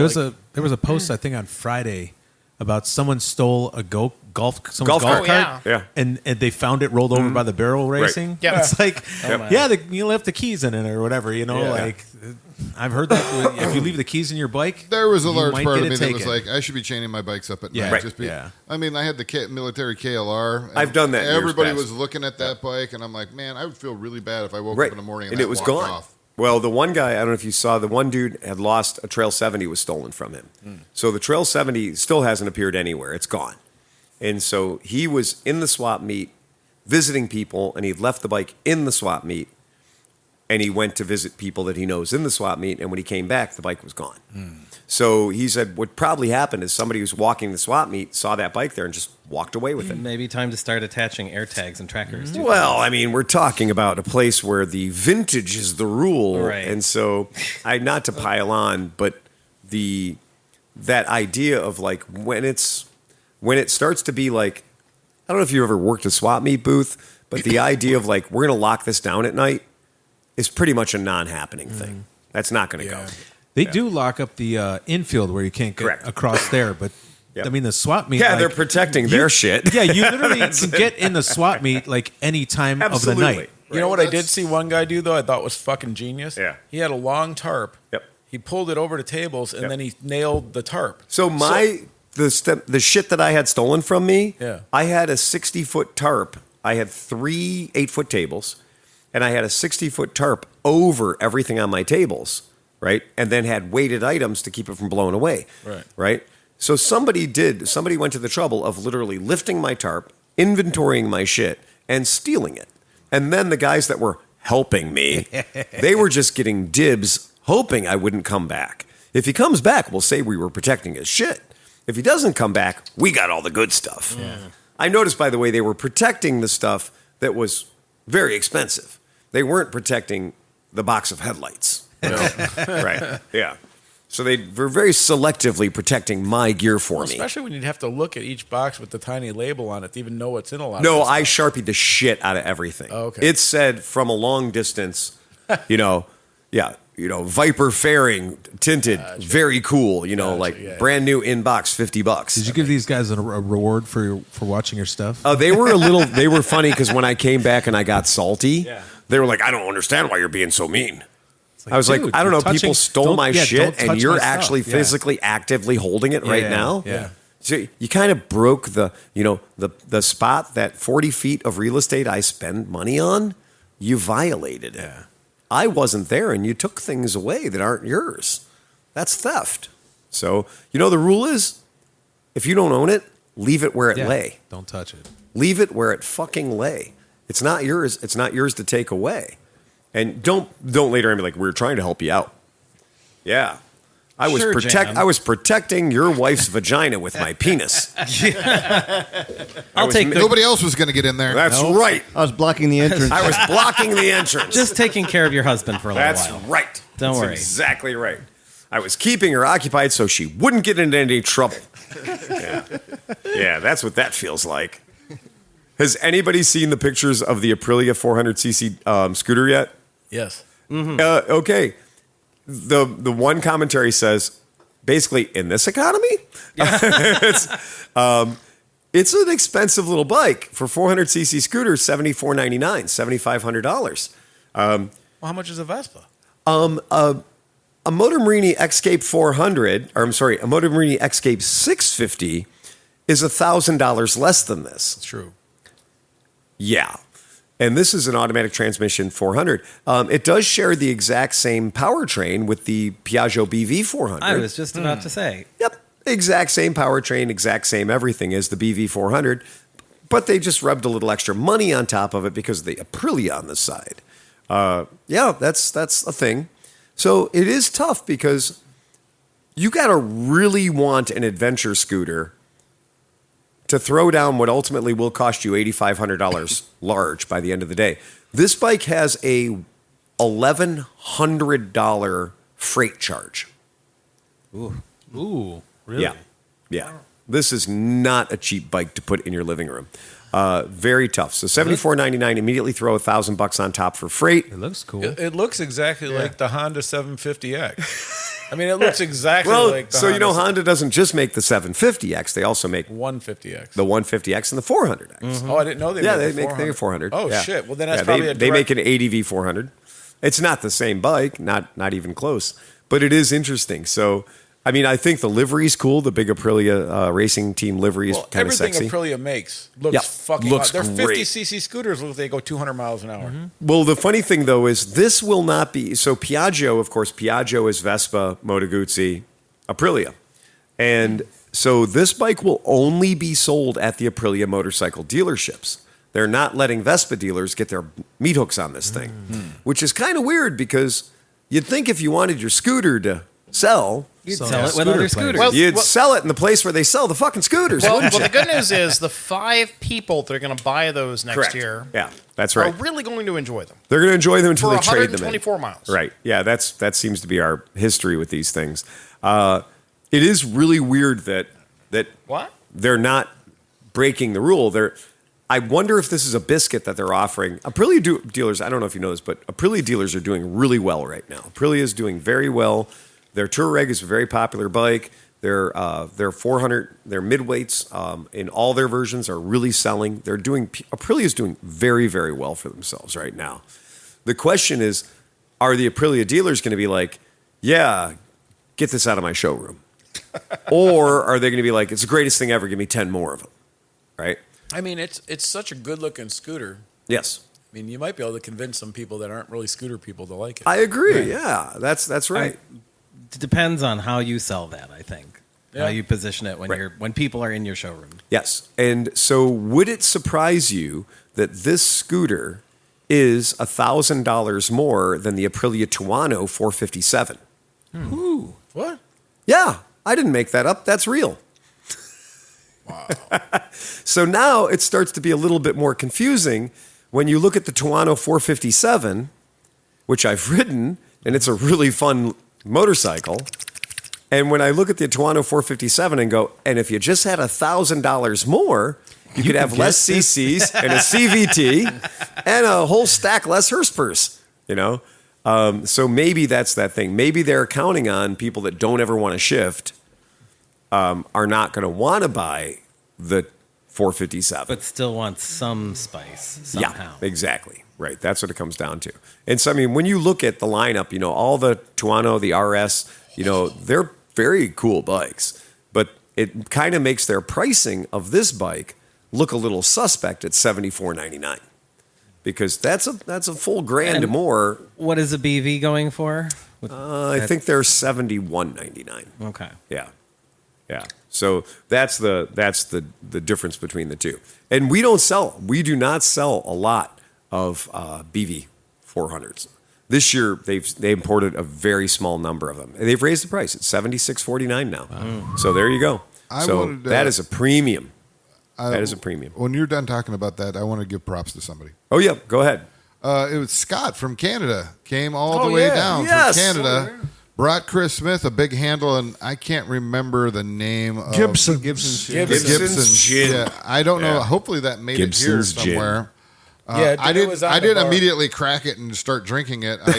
There was a post I think on Friday about someone stole a golf Golf cart, cart. Yeah. and they found it rolled over by the barrel racing. Yeah. It's like, you left the keys in it or whatever. Like I've heard that if you leave the keys in your bike, There was a you large might part get of me it that was taken. like, I should be chaining my bikes up at Yeah. night. Right. Just Yeah. I mean, I had the military KLR. and I've done that in years Everybody past. was looking at that bike, and I'm like, man, I would feel really bad if I woke Right. up in the morning and and it was walked gone. off. Well, the one guy, I don't know if you saw, the one dude had lost a Trail 70 was stolen from him. So the Trail 70 still hasn't appeared anywhere. It's gone. And so he was in the swap meet visiting people, and he left the bike in the swap meet, and he went to visit people that he knows in the swap meet, and when he came back, the bike was gone. So he said what probably happened is somebody who's walking the swap meet saw that bike there and just walked away with it. Maybe time to start attaching air tags and trackers. to Well, I mean, we're talking about a place where the vintage is the rule, Right. and so not to pile on, but that idea of like when it starts to be like, I don't know if you ever worked a swap meet booth, but the idea of like we're going to lock this down at night is pretty much a non-happening thing. That's not going to go. They do lock up the infield where you can't get Correct. across there, but Yep. I mean, the swap meet. Yeah, like, they're protecting their shit. Yeah, you literally can get in the swap meet like any time Absolutely. of the night. You know what I did see one guy do though? I thought was fucking genius. Yeah. He had a long tarp. Yep. He pulled it over to tables and then he nailed the tarp. So the shit that I had stolen from me, Yeah. I had a 60-foot tarp. I had 3 8-foot tables, and I had a 60-foot tarp over everything on my tables, right? And then had weighted items to keep it from blowing away, right? So somebody went to the trouble of literally lifting my tarp, inventorying my shit, and stealing it. And then the guys that were helping me, they were just getting dibs, hoping I wouldn't come back. If he comes back, we'll say we were protecting his shit. If he doesn't come back, we got all the good stuff. Yeah. I noticed, by the way, they were protecting the stuff that was very expensive. They weren't protecting the box of headlights. You know? Right. Yeah. So they were very selectively protecting my gear for me. Especially when you'd have to look at each box with the tiny label on it to even know what's in a lot No, of I Sharpied the shit out of everything. Oh, okay. It said from a long distance, Viper fairing, tinted, very cool, brand new inbox, $50. Did you give these guys a reward for watching your stuff? They were funny because when I came back and I got salty, they were like, I don't understand why you're being so mean. I was like, I don't know, people stole my shit and you're actually physically actively holding it right now. Yeah. So you kind of broke the spot, that 40 feet of real estate I spend money on, you violated it. Yeah. I wasn't there and you took things away that aren't yours. That's theft. So, the rule is, if you don't own it, leave it where it lay. Don't touch it. Leave it where it fucking lay. It's not yours. It's not yours to take away. And don't later on be like, we're trying to help you out. Yeah. I was protecting your wife's vagina with my penis. Nobody else was going to get in there. That's right. I was blocking the entrance. I was blocking the entrance. Just taking care of your husband for a little That's while. right. Don't worry. Exactly right. I was keeping her occupied so she wouldn't get into any trouble. Yeah, that's what that feels like. Has anybody seen the pictures of the Aprilia 400cc scooter yet? Yes. Mm-hmm. Okay. The one commentary says, basically, in this economy, it's an expensive little bike for 400cc scooter, $74.99, $7,500. Well, how much is a Vespa? A Moto Morini Escape 400, or I'm sorry, a Moto Morini Escape 650 is $1,000 less than this. That's true. Yeah. And this is an automatic transmission 400. It does share the exact same powertrain with the Piaggio BV 400. I was just about to say. Yep. Exact same powertrain, exact same everything as the BV 400. But they just rubbed a little extra money on top of it because of the Aprilia on the side. That's a thing. So it is tough because you got to really want an adventure scooter to throw down what ultimately will cost you $8,500 large by the end of the day. This bike has a $1,100 freight charge. Ooh, really? Yeah. This is not a cheap bike to put in your living room. Very tough. So $74.99. Immediately throw $1,000 on top for freight. It looks cool. It looks exactly like the Honda 750X. I mean, it looks exactly like the Honda doesn't just make the 750X. They also make 150X. The 150X and the 400X. Mm-hmm. Oh, I didn't know they make the 400. Oh, yeah. shit. Well, then that's probably they make an ADV 400. It's not the same bike, not even close, but it is interesting. So, I mean, I think the livery's cool. The big Aprilia racing team livery is kind of sexy. Everything Aprilia makes looks looks They're great. 50cc scooters. Look, they go 200 miles an hour. Mm-hmm. Well, the funny thing, though, is this will not be... So Piaggio, of course, Piaggio is Vespa, Moto Guzzi, Aprilia. And so this bike will only be sold at the Aprilia motorcycle dealerships. They're not letting Vespa dealers get their meat hooks on this thing, which is kind of weird because you'd think if you wanted your scooter to sell... You'd sell it with other scooters. You'd sell it in the place where they sell the fucking scooters. Well, the good news is the 5 people that are going to buy those next year that's are right. really going to enjoy them. They're going to enjoy them until For they trade them in. 124 miles. Right. Yeah, that seems to be our history with these things. It is really weird that What? they're not breaking the rule. I wonder if this is a biscuit that they're offering. Aprilia dealers, I don't know if you know this, but Aprilia dealers are doing really well right now. Aprilia is doing very well. Their Touareg is a very popular bike. Their 400, their midweights in all their versions are really selling. Aprilia is doing very, very well for themselves right now. The question is, are the Aprilia dealers going to be like, yeah, get this out of my showroom? Or are they going to be like, it's the greatest thing ever, give me 10 more of them, right? I mean, it's such a good-looking scooter. Yes. I mean, you might be able to convince some people that aren't really scooter people to like it. I agree, yeah, that's right. It depends on how you sell that, I think. Yeah. How you position it when Right. when people are in your showroom. Yes. And so would it surprise you that this scooter is $1,000 more than the Aprilia Tuono 457? Ooh, what? Yeah, I didn't make that up. That's real. Wow. So now it starts to be a little bit more confusing when you look at the Tuono 457, which I've ridden, and it's a really fun motorcycle. And when I look at the Tuono 457 and go, and if you just had $1,000 more, you could have less CCs and a CVT and a whole stack less Hurstpers, you know? So maybe that's that thing. Maybe they're counting on people that don't ever want to shift are not going to want to buy the 457. But still want some spice somehow. Yeah, exactly. Right. That's what it comes down to. And so, I mean, when you look at the lineup, you know, all the Tuono, the RS, you know, they're very cool bikes, but it kind of makes their pricing of this bike look a little suspect at $74.99 because that's a full grand And more. What is a BV going for? I think they're $71.99. Okay. Yeah. Yeah. So that's the difference between the two. And we do not sell a lot of BV 400s. This year they imported a very small number of them. And they've raised the price. It's $76.49 now. Wow. So there you go. wanted to- that is a premium. That is a premium. When you're done talking about that, I want to give props to somebody. Oh yeah, go ahead. It was Scott from Canada. Came all the way yeah. down Yes. from Canada. Brought Chris Smith a big handle, and I can't remember the name of Gibson. Gibson's gin. Yeah, I don't know. Yeah. Hopefully that made Gibson's it here somewhere. Yeah, I it didn't. was on I the didn't bar. immediately crack it and start drinking it. I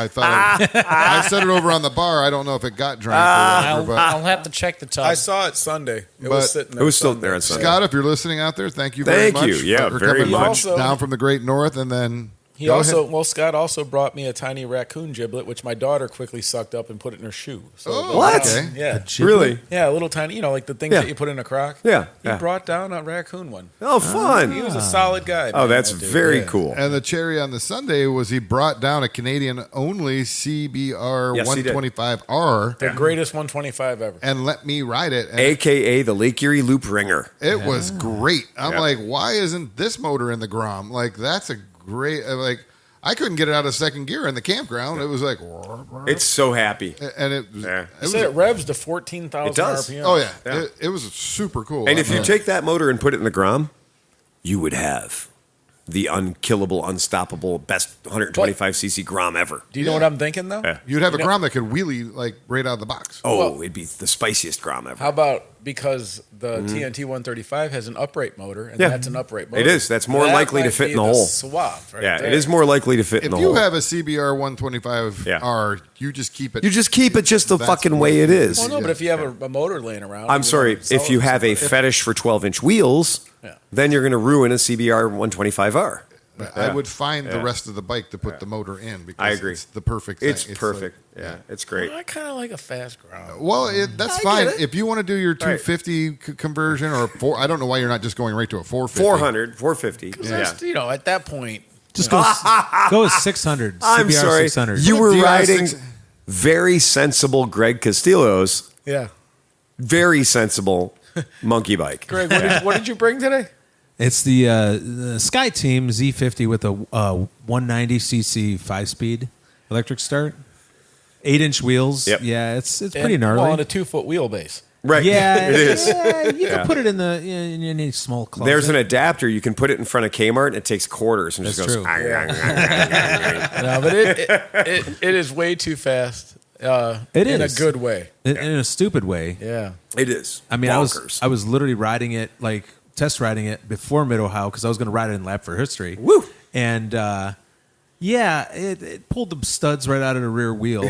thought I set it over on the bar. I don't know if it got drank or whatever. But I'll have to check the tub. I saw it Sunday. It But- was sitting there. It was still Sunday. there on Sunday. Scott, if you're listening out there, thank you very Thank much. you. Yeah, for very coming much. down from the great north, and then He go also, ahead. well, Scott also brought me a tiny raccoon giblet, which my daughter quickly sucked up and put it in her shoe. So Oh, What? okay. Yeah, Really? yeah, a little tiny, like the things Yeah. that you put in a crock. Yeah, he yeah. brought down a raccoon one. Oh, fun. He was a solid guy. Oh, man, that's that dude. very Yeah. cool. And the cherry on the Sunday was he brought down a Canadian-only CBR Yes, he did. 125R The greatest 125 ever. and let me ride it. And AKA the Lake Erie Loop Ringer. it was great. I'm Yeah. like, why isn't this motor in the Grom? Like, that's a great. I couldn't get it out of second gear in the campground. It was like, It's so happy. and it was. Yeah. It He was said it revs to 14,000 It does. RPM. oh yeah, Yeah. It was super cool. And if I'm you take that motor and put it in the Grom, you would have the unkillable, unstoppable, best 125cc Grom ever. Do you know what I'm thinking, though? Yeah. you'd have a Grom that could wheelie like right out of the box. Oh, Well- it'd be the spiciest Grom ever. How about because the TNT 135 has an upright motor, and Yeah. that's an upright motor. It is. That's more That likely to might fit be in the hole. Suave, right Yeah, there. it is more likely to fit If in the you hole. have a CBR 125R, you just keep it. You just keep it just the That's fucking what way it is. Well, no, but if you have a motor laying around, I'm you sorry, wanna sell if you it to have a somebody. fetish for 12-inch wheels, Yeah. then you're going to ruin a CBR 125R. I would find the Yeah. rest of the bike to put the motor in because I agree. it's the perfect thing. It's perfect. Yeah, it's great. I kind of like a fast ground. Well, that's I fine. get it. If you want to do your 250 conversion or I don't know why you're not just going right to a 450. 400, 450. Yeah. At that point, Just go with 600. I'm CBR sorry. 600. You were DR riding 6 very sensible Greg Castillo's yeah. very sensible monkey bike. Greg, what did you bring today? It's the Sky Team Z50 with a 190cc 5-speed electric start, 8-inch wheels. Yep. Yeah, it's pretty gnarly. Well, on a 2-foot wheelbase. Right. yeah, it is. Yeah, you Yeah. can put it in in any small closet. There's an adapter. You can put it in front of Kmart and it takes quarters and That's just goes. true. No, but it is way too fast. It in is. a good way. in a stupid way. Yeah. It is. I mean, Bonkers. I was literally riding it, like test riding it before Mid Ohio because I was going to ride it in Lab for History. Woo! And Yeah, it pulled the studs right out of the rear wheel,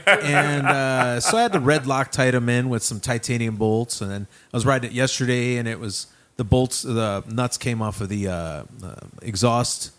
and so I had to red Loctite them in with some titanium bolts. And then I was riding it yesterday, and it was the nuts came off of the exhaust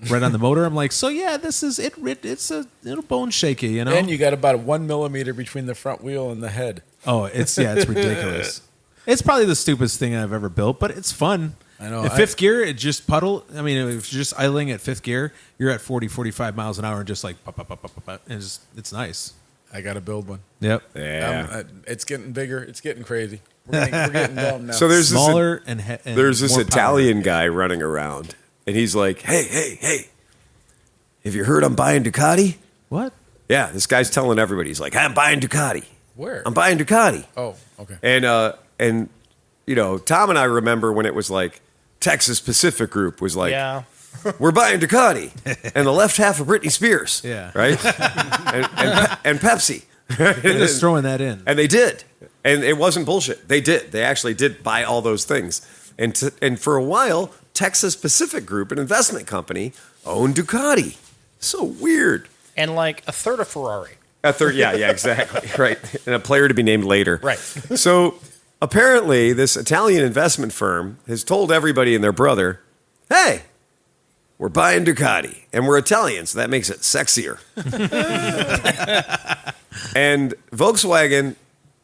right on the motor. I'm like, so yeah, this is it. It's a little bone shaky, you know. And you got about 1 millimeter between the front wheel and the head. Oh, it's ridiculous. It's probably the stupidest thing I've ever built, but it's fun. I know. In fifth gear, it just puddle. I mean, if you're just idling at fifth gear, you're at 40, 45 miles an hour and just like, pop, pop, pop, pop, pop, pop. And it's nice. I got to build one. Yep. Yeah. It's getting bigger. It's getting crazy. We're getting dumb now. So there's Smaller this, and there's this more Italian power. guy running around, and he's like, hey, have you heard I'm buying Ducati? What? Yeah, this guy's telling everybody. He's like, I'm buying Ducati. Where? I'm buying Ducati. Oh, okay. And you know, Tom and I remember when it was like Texas Pacific Group was like, Yeah. we're buying Ducati, and the left half of Britney Spears, Yeah. right, and Pepsi, They're just throwing that in. and they did, and it wasn't bullshit. They did. They actually did buy all those things, and for a while, Texas Pacific Group, an investment company, owned Ducati. So weird. And like a third of Ferrari. A third, yeah, exactly, right, and a player to be named later, Right. So apparently, this Italian investment firm has told everybody and their brother, "Hey, we're buying Ducati, and we're Italian, so that makes it sexier." And Volkswagen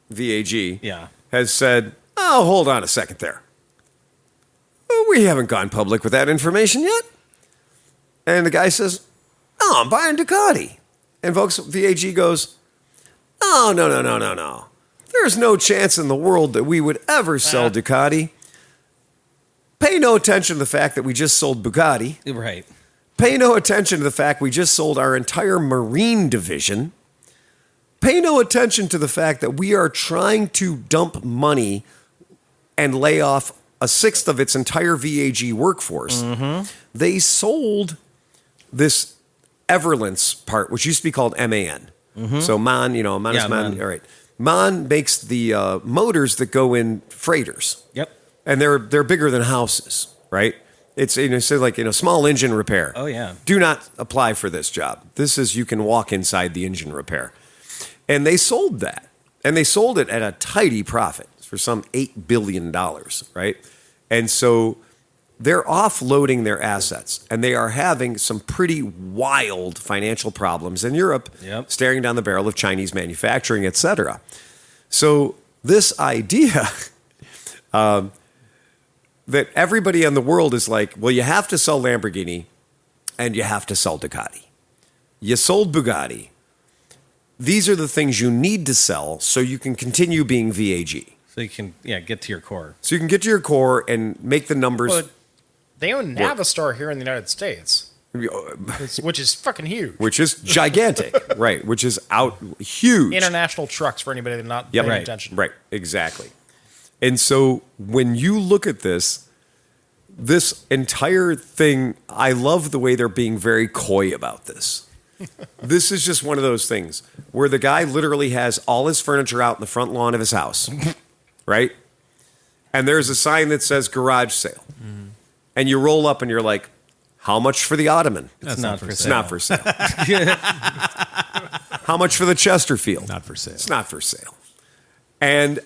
VAG Yeah. has said, "Oh, hold on a second there. We haven't gone public with that information yet." And the guy says, "No, I'm buying Ducati." And VAG goes, "Oh, no. There's no chance in the world that we would ever sell Ducati. Pay no attention to the fact that we just sold Bugatti. Right. Pay no attention to the fact we just sold our entire marine division. Pay no attention to the fact that we are trying to dump money and lay off a sixth of its entire VAG workforce." They sold this Everlance part, which used to be called MAN. So MAN, MAN is MAN. MAN. All right. MAN makes the motors that go in freighters. Yep. And they're bigger than houses, right? It's small engine repair. Oh, yeah. Do not apply for this job. This is you can walk inside the engine repair. And they sold that. And they sold it at a tidy profit for some $8 billion, right? And so they're offloading their assets, and they are having some pretty wild financial problems in Europe, Yep. staring down the barrel of Chinese manufacturing, et cetera. So this idea that everybody in the world is like, well, you have to sell Lamborghini and you have to sell Ducati. You sold Bugatti. These are the things you need to sell so you can continue being VAG. So you can get to your core. So you can get to your core and make the numbers. But they own Navistar here in the United States, which is fucking huge. Which is gigantic, right? Which is huge. International trucks for anybody that's not paying attention. Right, exactly. And so when you look at this entire thing, I love the way they're being very coy about this. This is just one of those things where the guy literally has all his furniture out in the front lawn of his house, right? And there's a sign that says garage sale. And you roll up and you're like, how much for the Ottoman? It's not for It's sale. not for sale. How much for the Chesterfield? Not for sale. It's not for sale. And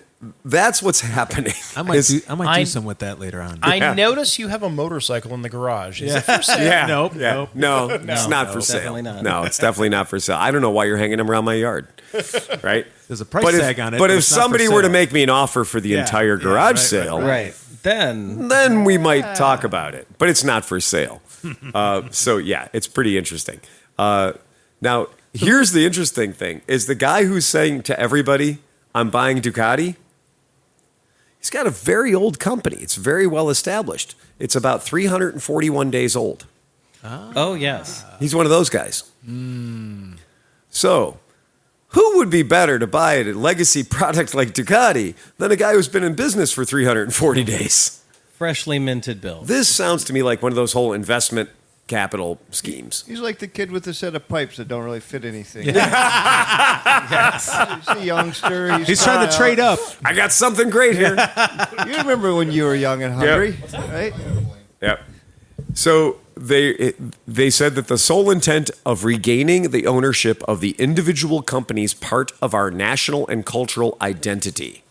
that's what's happening. I might do I- some with that later on. I notice you have a motorcycle in the garage. Is it for sale? Yeah. Nope, Yeah. nope. No, it's not for sale. definitely not. No, it's definitely not for sale. I don't know why you're hanging them around my yard. Right? There's a price tag on it. But if it's not for somebody were to sale. make me an offer for the Yeah, entire yeah, garage right, sale, Right. Then then we might talk about it. But it's not for sale. So yeah, it's pretty interesting. Now, here's the interesting thing: is the guy who's saying to everybody, "I'm buying Ducati." He's got a very old company. It's very well established. It's about 341 days old. oh yes. He's one of those guys. So, who would be better to buy a legacy product like Ducati than a guy who's been in business for 340 days? Freshly minted bill. This sounds to me like one of those whole investment capital schemes. He's like the kid with a set of pipes that don't really fit anything. Yes. He's a youngster. He's trying to trade up. I got something great here. You remember when you were young and hungry, right? Yep. So they said that the sole intent of regaining the ownership of the individual companies part of our national and cultural identity.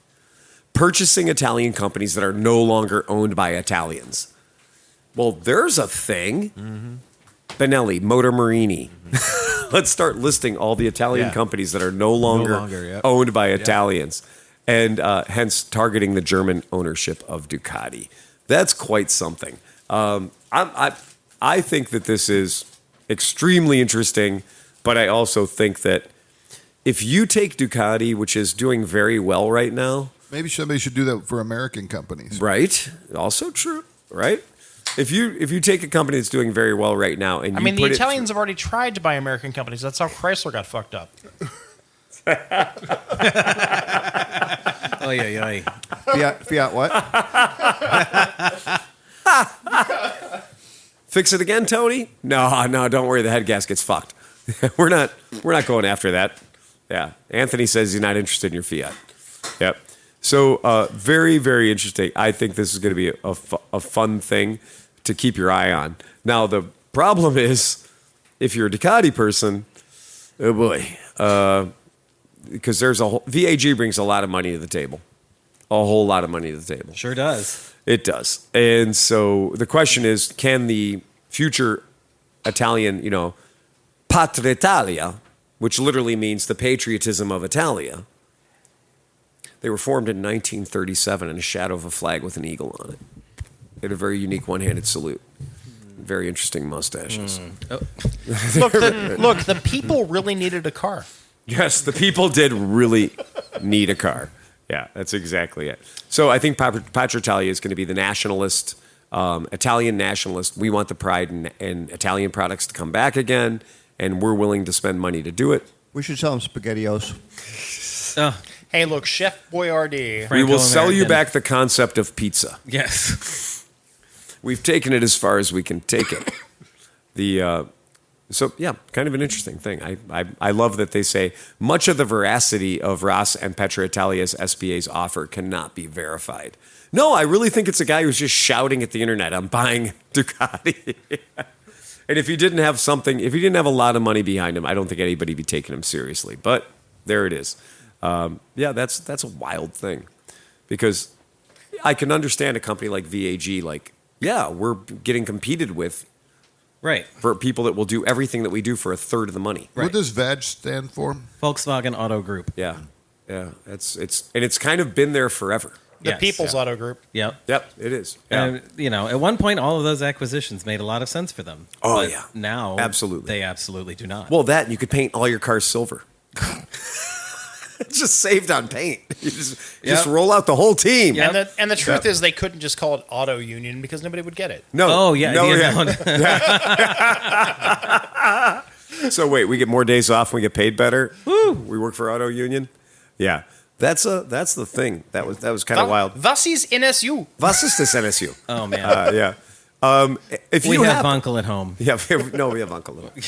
Purchasing Italian companies that are no longer owned by Italians. Well, there's a thing. Mm-hmm. Benelli, Motor Marini. Mm-hmm. Let's start listing all the Italian companies that are no longer owned by Italians, and hence targeting the German ownership of Ducati. That's quite something. I think that this is extremely interesting, but I also think that if you take Ducati, which is doing very well right now, maybe somebody should do that for American companies. Right. Also true. Right. If you take a company that's doing very well right now, and you the Italians have already tried to buy American companies. That's how Chrysler got fucked up. Fiat what? Fix it again, Tony? No, don't worry. The head gasket's fucked. We're not going after that. Yeah. Anthony says he's not interested in your Fiat. Yep. So very, very interesting. I think this is going to be a fun thing to keep your eye on. Now, the problem is, if you're a Ducati person, oh boy, because there's VAG brings a lot of money to the table. A whole lot of money to the table. Sure does. It does. And so the question is, can the future Italian, Patria Italia, which literally means the patriotism of Italia, they were formed in 1937 in a shadow of a flag with an eagle on it. They had a very unique one-handed salute. Very interesting mustaches. Oh. Look, the people really needed a car. Yes, the people did really need a car. Yeah, that's exactly it. So I think Patria Italia is going to be the nationalist, Italian nationalist. We want the pride in Italian products to come back again, and we're willing to spend money to do it. We should sell them SpaghettiOs. Hey, look, Chef Boyardee. We will sell you back the concept of pizza. Yes. We've taken it as far as we can take it. Kind of an interesting thing. I love that they say much of the veracity of Ross and Petra Italia's SPA's offer cannot be verified. No, I really think it's a guy who's just shouting at the internet, I'm buying Ducati. And if he didn't have a lot of money behind him, I don't think anybody would be taking him seriously. But there it is. That's a wild thing. Because I can understand a company like VAG, we're getting competed with. Right. For people that will do everything that we do for a third of the money. Right. What does VAG stand for? Volkswagen Auto Group. Yeah. It's kind of been there forever. The People's Auto Group. Yep. Yep, it is. Yeah. At one point, all of those acquisitions made a lot of sense for them. Oh, but yeah. Now, absolutely. They absolutely do not. Well, and you could paint all your cars silver. It's just saved on paint. You just roll out the whole team. Yep. And the truth is, they couldn't just call it Auto Union because nobody would get it. No. Oh, yeah. So wait, we get more days off and we get paid better? Woo! We work for Auto Union? Yeah. That's the thing. That was kind of wild. Was ist NSU? Was ist das NSU? Oh, man. Yeah. If we you have Uncle at home. Yeah, we have Uncle at home.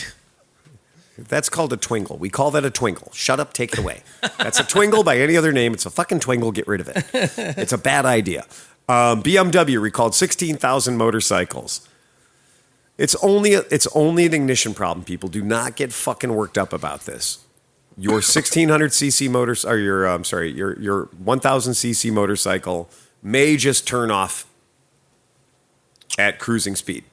That's called a twingle. We call that a twingle. Shut up, take it away. That's a twingle by any other name. It's a fucking twingle. Get rid of it. It's a bad idea. BMW recalled 16,000 motorcycles. It's only an ignition problem, people. Do not get fucking worked up about this. Your 1600cc your 1000cc motorcycle may just turn off at cruising speed.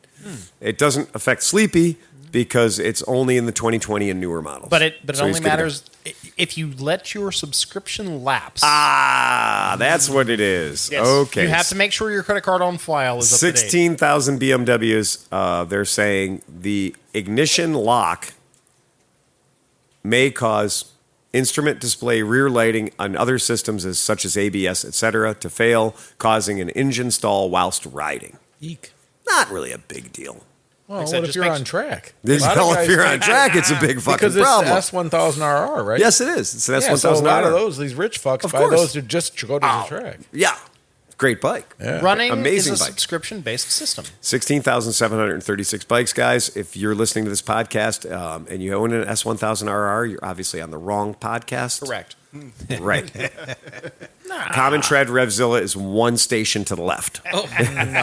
It doesn't affect Sleepy because it's only in the 2020 and newer models. But it only matters if you let your subscription lapse. Ah, that's what it is. Yes. Okay. You have to make sure your credit card on file is up to date. 16,000 BMWs, they're saying the ignition lock may cause instrument display, rear lighting, and other systems such as ABS, etc., to fail, causing an engine stall whilst riding. Eek. Not really a big deal. Well, what if you're on track? If you're on track, it's a big fucking problem. Because it's S1000RR, right? Yes, it is. It's an S1000RR. So a lot of these rich fucks buy those to just go to the track. Yeah. Great bike. Yeah. Running Amazing is a bike. subscription-based system. 16,736 bikes, guys. If you're listening to this podcast and you own an S1000RR, you're obviously on the wrong podcast. Correct. Right. Common Tread Revzilla is one station to the left. No.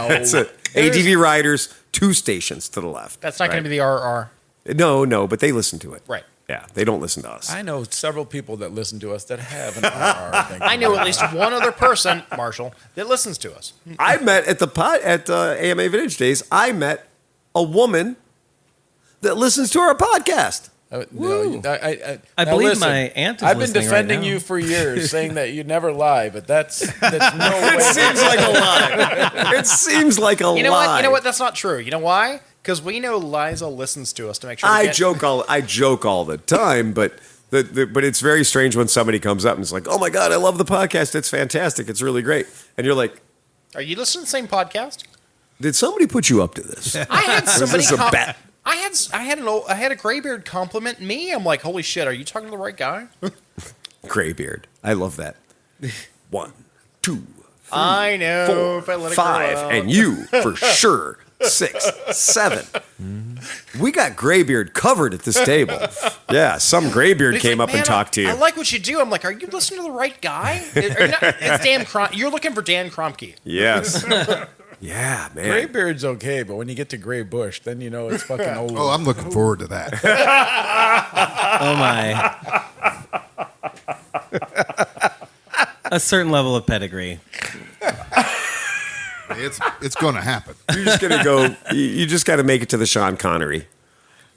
That's it. ADV Riders, 2 stations to the left. That's not going to be the RR. No, but they listen to it. Right. Yeah, they don't listen to us. I know several people that listen to us that have an RR. I know at least one other person, Marshall, that listens to us. I met at AMA Vintage Days. I met a woman that listens to our podcast. I I now believe listen, my aunt is I've been listening right defending now. you for years, saying that you never lie, but that's no way. It seems like a lie. It seems like a lie. You know what? You know what? That's not true. You know why? Because we know Liza listens to us to make sure. I joke all the time, but but it's very strange when somebody comes up and is like, "Oh my god, I love the podcast. It's fantastic. It's really great." And you're like, Are you listening to the same podcast? "Did somebody put you up to this?" I had somebody. this a bet? I had a graybeard compliment me. I'm like, holy shit, are you talking to the right guy? Graybeard. I love that. 1, 2, 3, I know. 4, If I let it grow 5, out. and you for sure. 6, 7. We got Graybeard covered at this table. Yeah, some Graybeard He's came like, up and "Man, talked to you. I like what you do. I'm like, are you listening to the right guy? It's Dan Crom. You're looking for Dan Kromke. Yes. Yeah, man. Graybeard's okay, but when you get to Gray Bush, then you know it's fucking old. Oh, I'm looking forward to that. Oh my. A certain level of pedigree. It's going to happen. You're just gonna go. You just got to make it to the Sean Connery.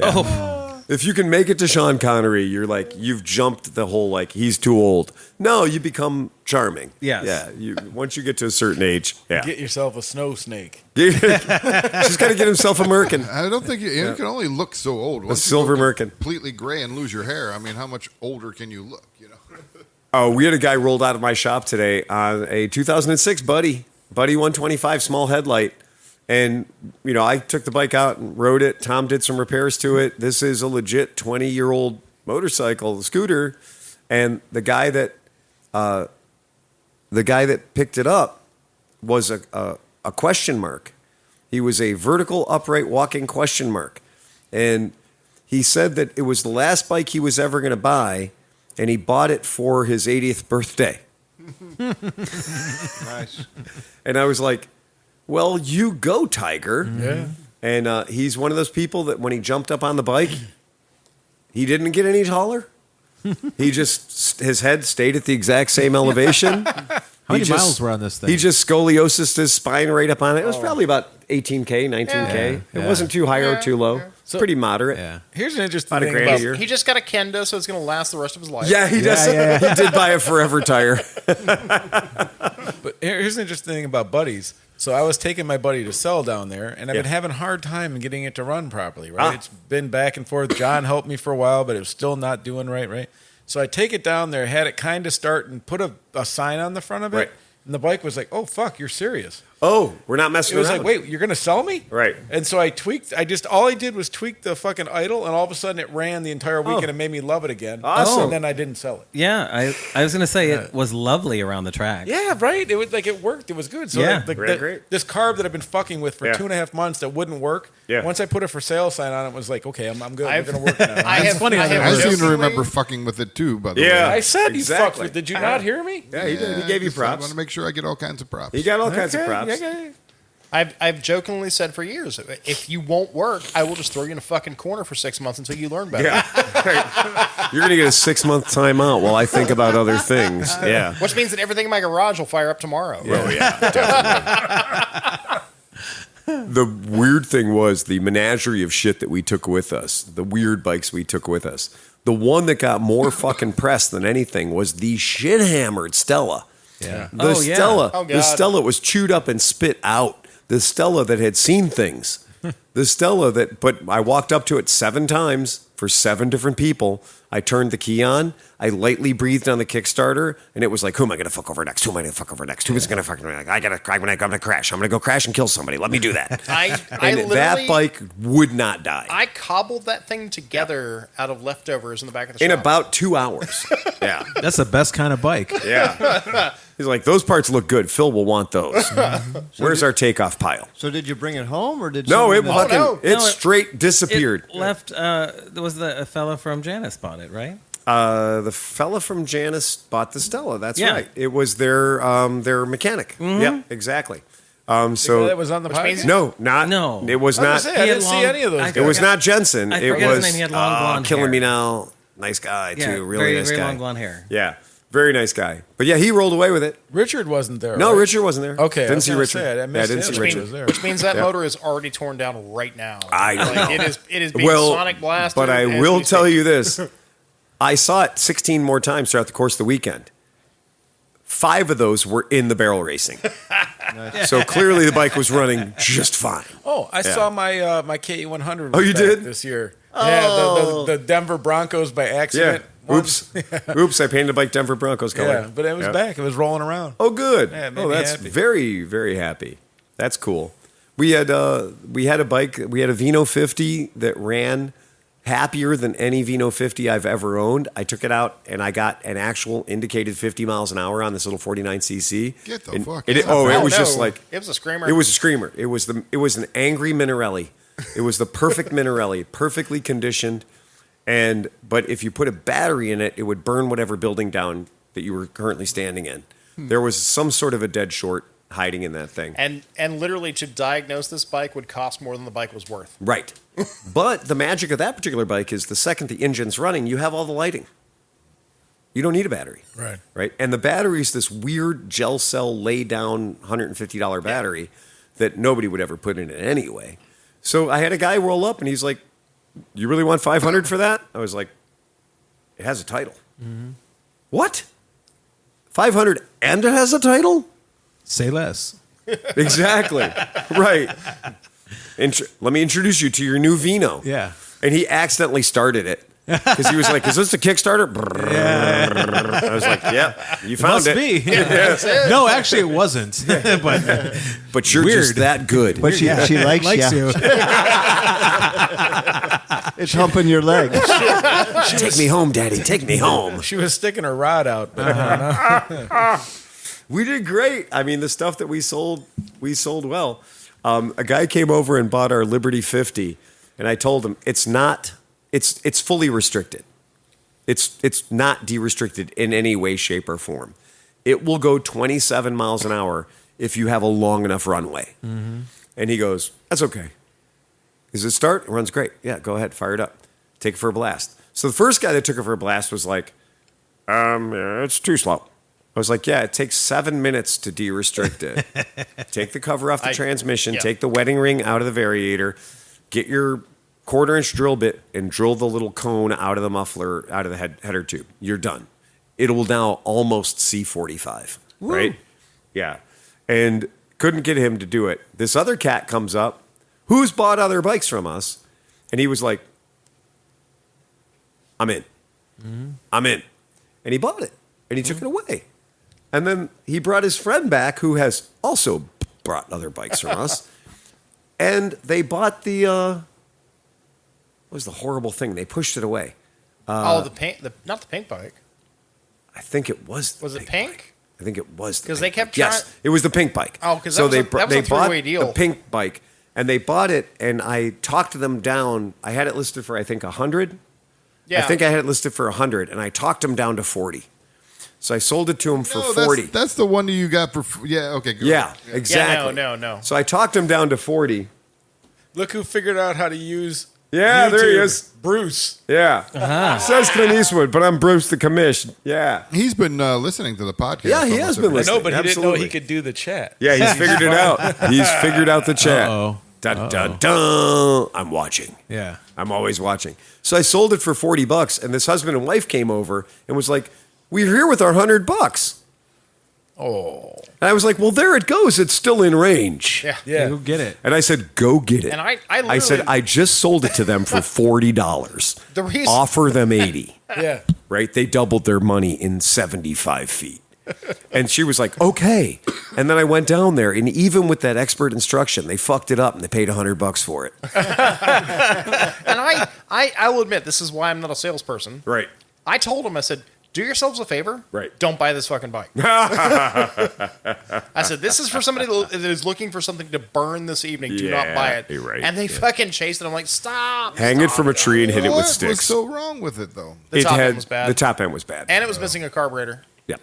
Yeah. Oh, If you can make it to Sean Connery, you're like you've jumped the whole like he's too old. No, you become charming. Yes. Yeah. Once you get to a certain age, yeah. Get yourself a snow snake. Just got to get himself a merkin. I don't think you can only look so old. Once silver you go merkin. completely gray and lose your hair. I mean, how much older can you look? You know. Oh, we had a guy rolled out of my shop today on a 2006 Buddy 125 small headlight. And, I took the bike out and rode it. Tom did some repairs to it. This is a legit 20-year-old motorcycle, scooter. And the guy that picked it up was a question mark. He was a vertical upright walking question mark. And he said that it was the last bike he was ever going to buy, and he bought it for his 80th birthday. Nice. And I was like, well, you go, Tiger. Yeah. And he's one of those people that when he jumped up on the bike, he didn't get any taller. His head stayed at the exact same elevation. How many miles were on this thing? He just scoliosis his spine right up on it. It was probably about 18K, 19K. It wasn't too high or too low. So- Pretty moderate. Yeah. Here's an interesting About a thing grand a about year. He just got a Kenda, so it's going to last the rest of his life. Yeah, he does. He did buy a forever tire. But here's an interesting thing about buddies. So I was taking my buddy to sell down there, and I've been having a hard time getting it to run properly, right? It's been back and forth. John helped me for a while, but it was still not doing right? So I take it down there, had it kind of start, and put a sign on the front of it. Right. And the bike was like, oh, fuck, you're serious. Oh, we're not messing It was around. like, wait, you're going to sell me? Right. And so I tweaked, all I did was tweak the fucking idle, and all of a sudden it ran the entire week, and it made me love it again. Awesome. And then I didn't sell it. yeah. I was gonna say it was lovely around the track. Yeah, right. It was like it worked. It was good. So Yeah. great. This carb that I've been fucking with for 2.5 months that wouldn't work. Yeah. Once I put a for sale sign on it, was like, okay, I'm good. We're gonna work now. It's funny how that I seem to jokingly- remember fucking with it too. By the Yeah. way, I said you Exactly. fucked with. Did you not hear me? Yeah, he did. He gave you I props. want to make sure I get all kinds of props. He got all kinds of props. Okay. I've jokingly said for years, if you won't work, I will just throw you in a fucking corner for 6 months until you learn better. Yeah. You're going to get a 6-month timeout while I think about other things. Yeah. Which means that everything in my garage will fire up tomorrow. Oh, yeah, definitely. The weird thing was the menagerie of shit that we took with us, the weird bikes we took with us. The one that got more fucking press than anything was the shit-hammered Stella. Yeah. The Stella. Oh, God. The Stella was chewed up and spit out. The Stella that had seen things. The Stella but I walked up to it 7 times for 7 different people. I turned the key on. I lightly breathed on the Kickstarter, and it was like, who am I going to fuck over next? Who am I going to fuck over next? Who is going to fuck over next? I'm going to crash. I'm going to go crash and kill somebody. Let me do that. I And literally, that bike would not die. I cobbled that thing together out of leftovers in the back of the In shop. about 2 hours. Yeah. That's the best kind of bike. Yeah. He's like, those parts look good. Phil will want those. Where's our takeoff pile? So did you bring it home or did No, someone it just- fucking, it straight disappeared. It left. There was a fellow from Janice bought it, right? The fella from Janus bought the Stella. That's right. It was their mechanic. Yeah, exactly. So that was on the podcast? No, It was not. I didn't see any of those. It was not Jensen. I It forget was his name. He had long blonde killing hair. me now. Nice guy too. Really nice very guy. long blonde hair. Yeah, very nice guy. But yeah, he rolled away with it. Richard wasn't there. No, right? Richard wasn't there. Okay, didn't see Richard. I missed didn't him. see Which Richard. was there. Which means that motor is already torn down right now. I don't know. It is being sonic blasted. But I as will we tell speak. you this. I saw it 16 more times throughout the course of the weekend. 5 of those were in the barrel racing. So clearly the bike was running just fine. Oh, I saw my my KE100. Oh, you did? This year? Yeah, the Denver Broncos by Yeah. accident. Oops. Oops, I painted a bike Denver Broncos color. Yeah, but it was back. It was rolling around. Oh, good. Yeah, it made oh, me that's happy. very, very happy. That's cool. We had a bike. We had a Vino 50 that ran happier than any Vino 50 I've ever owned. I took it out and I got an actual indicated 50 miles an hour on this little 49cc. Get the And fuck it, out. oh, it Oh, was no. just like It was a screamer. It was a screamer. It was an angry Minarelli. It was the perfect Minarelli, perfectly conditioned. But if you put a battery in it, it would burn whatever building down that you were currently standing in. There was some sort of a dead short hiding in that thing. And literally to diagnose this bike would cost more than the bike was worth. Right. But the magic of that particular bike is the second the engine's running, you have all the lighting. You don't need a battery. Right. Right. And the battery's this weird gel cell lay down $150 battery that nobody would ever put in it anyway. So I had a guy roll up and he's like, "You really want 500 for that?" I was like, "It has a title." What? 500 and it has a title? Say less. Exactly. Right. Let me introduce you to your new Vino. Yeah. And he accidentally started it. Because he was like, "Is this a Kickstarter?" I was like, "Yeah, you found Must it." be. No, actually, it wasn't. But you're Weird. just that good. But she likes you. It's humping your legs. Take me home, Daddy. Take me home. She was sticking her rod out. But We did great. I mean, the stuff that we sold well. A guy came over and bought our Liberty 50, and I told him it's fully restricted. It's not de-restricted in any way, shape, or form. It will go 27 miles an hour if you have a long enough runway. And he goes, "That's okay. Does it start? It runs great. Yeah, go ahead, fire it up. Take it for a blast." So the first guy that took it for a blast was like, "It's too slow." I was like, "Yeah, it takes 7 minutes to de-restrict it. Take the cover off the transmission, take the wedding ring out of the variator, get your 1/4-inch drill bit and drill the little cone out of the muffler, out of the header tube. You're done. It will now almost C45, right? Yeah. And couldn't get him to do it. This other cat comes up, who's bought other bikes from us, and he was like, "I'm in. I'm in." And he bought it, and he took it away. And then he brought his friend back, who has also brought other bikes from us, and they bought the... what was the horrible thing? They pushed it away. The pink, not the pink bike. I think it was. Was it pink? Bike. I think it was the 'Cause pink they kept bike. Yes, trying- it was the pink bike. Oh, 'cause that was a they bought three-way deal. the pink bike, and they bought it, and I talked them down. I had it listed for I think 100. Yeah. I think I had it listed for 100, and I talked them down to 40. So I sold it to him for 40. That's the one that you got for. Yeah. Okay. Good. Yeah, exactly. no. So I talked him down to 40. look who figured out how to use. Yeah, there he YouTube. is. Bruce. Yeah. Says Clint Eastwood, but I'm Bruce the Commish. Yeah. He's been listening to the podcast. Yeah, he has been I listening. know, but he didn't know Absolutely. he could do the chat. Yeah, he's figured it out. He's figured out the chat. Uh-oh. Dun, dun, dun. I'm watching. Yeah. I'm always watching. So I sold it for $40, and this husband and wife came over and was like, "We're here with our $100." Oh. And I was like, "Well, there it goes. It's still in range." Yeah. Yeah. Go get it. And I said, "Go get it." And I said, literally- "I just sold it to them for $40. The reason- Offer them 80." Yeah. Right? They doubled their money in 75 feet. And she was like, "Okay." And then I went down there, and even with that expert instruction, they fucked it up and they paid $100 for it. And I will admit, this is why I'm not a salesperson. Right. I told him, I said, do yourselves a favor. Right. Don't buy this fucking bike. I said, this is for somebody that is looking for something to burn this evening. Do not buy it. you're right. And they fucking chased it. I'm like, stop. Hang it from a tree and hit it with What was sticks. so wrong with it, though? The top end was bad. The top end was bad. And it was missing a carburetor. Yeah.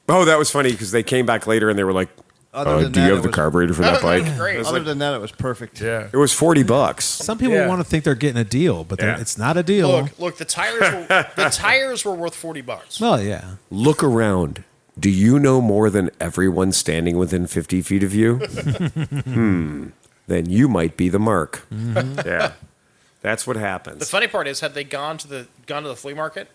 Oh, that was funny because they came back later and they were like, Other than do you that, have it the was- carburetor for that bike? Great. Other than that, it was perfect. Yeah. It was $40. Some people Yeah. want to think they're getting a deal, but Yeah. it's not a deal. Look, the tires were worth $40. Well, yeah. Look around. Do you know more than everyone standing within 50 feet of you? Then you might be the mark. Yeah. That's what happens. The funny part is, had they gone to the flea market,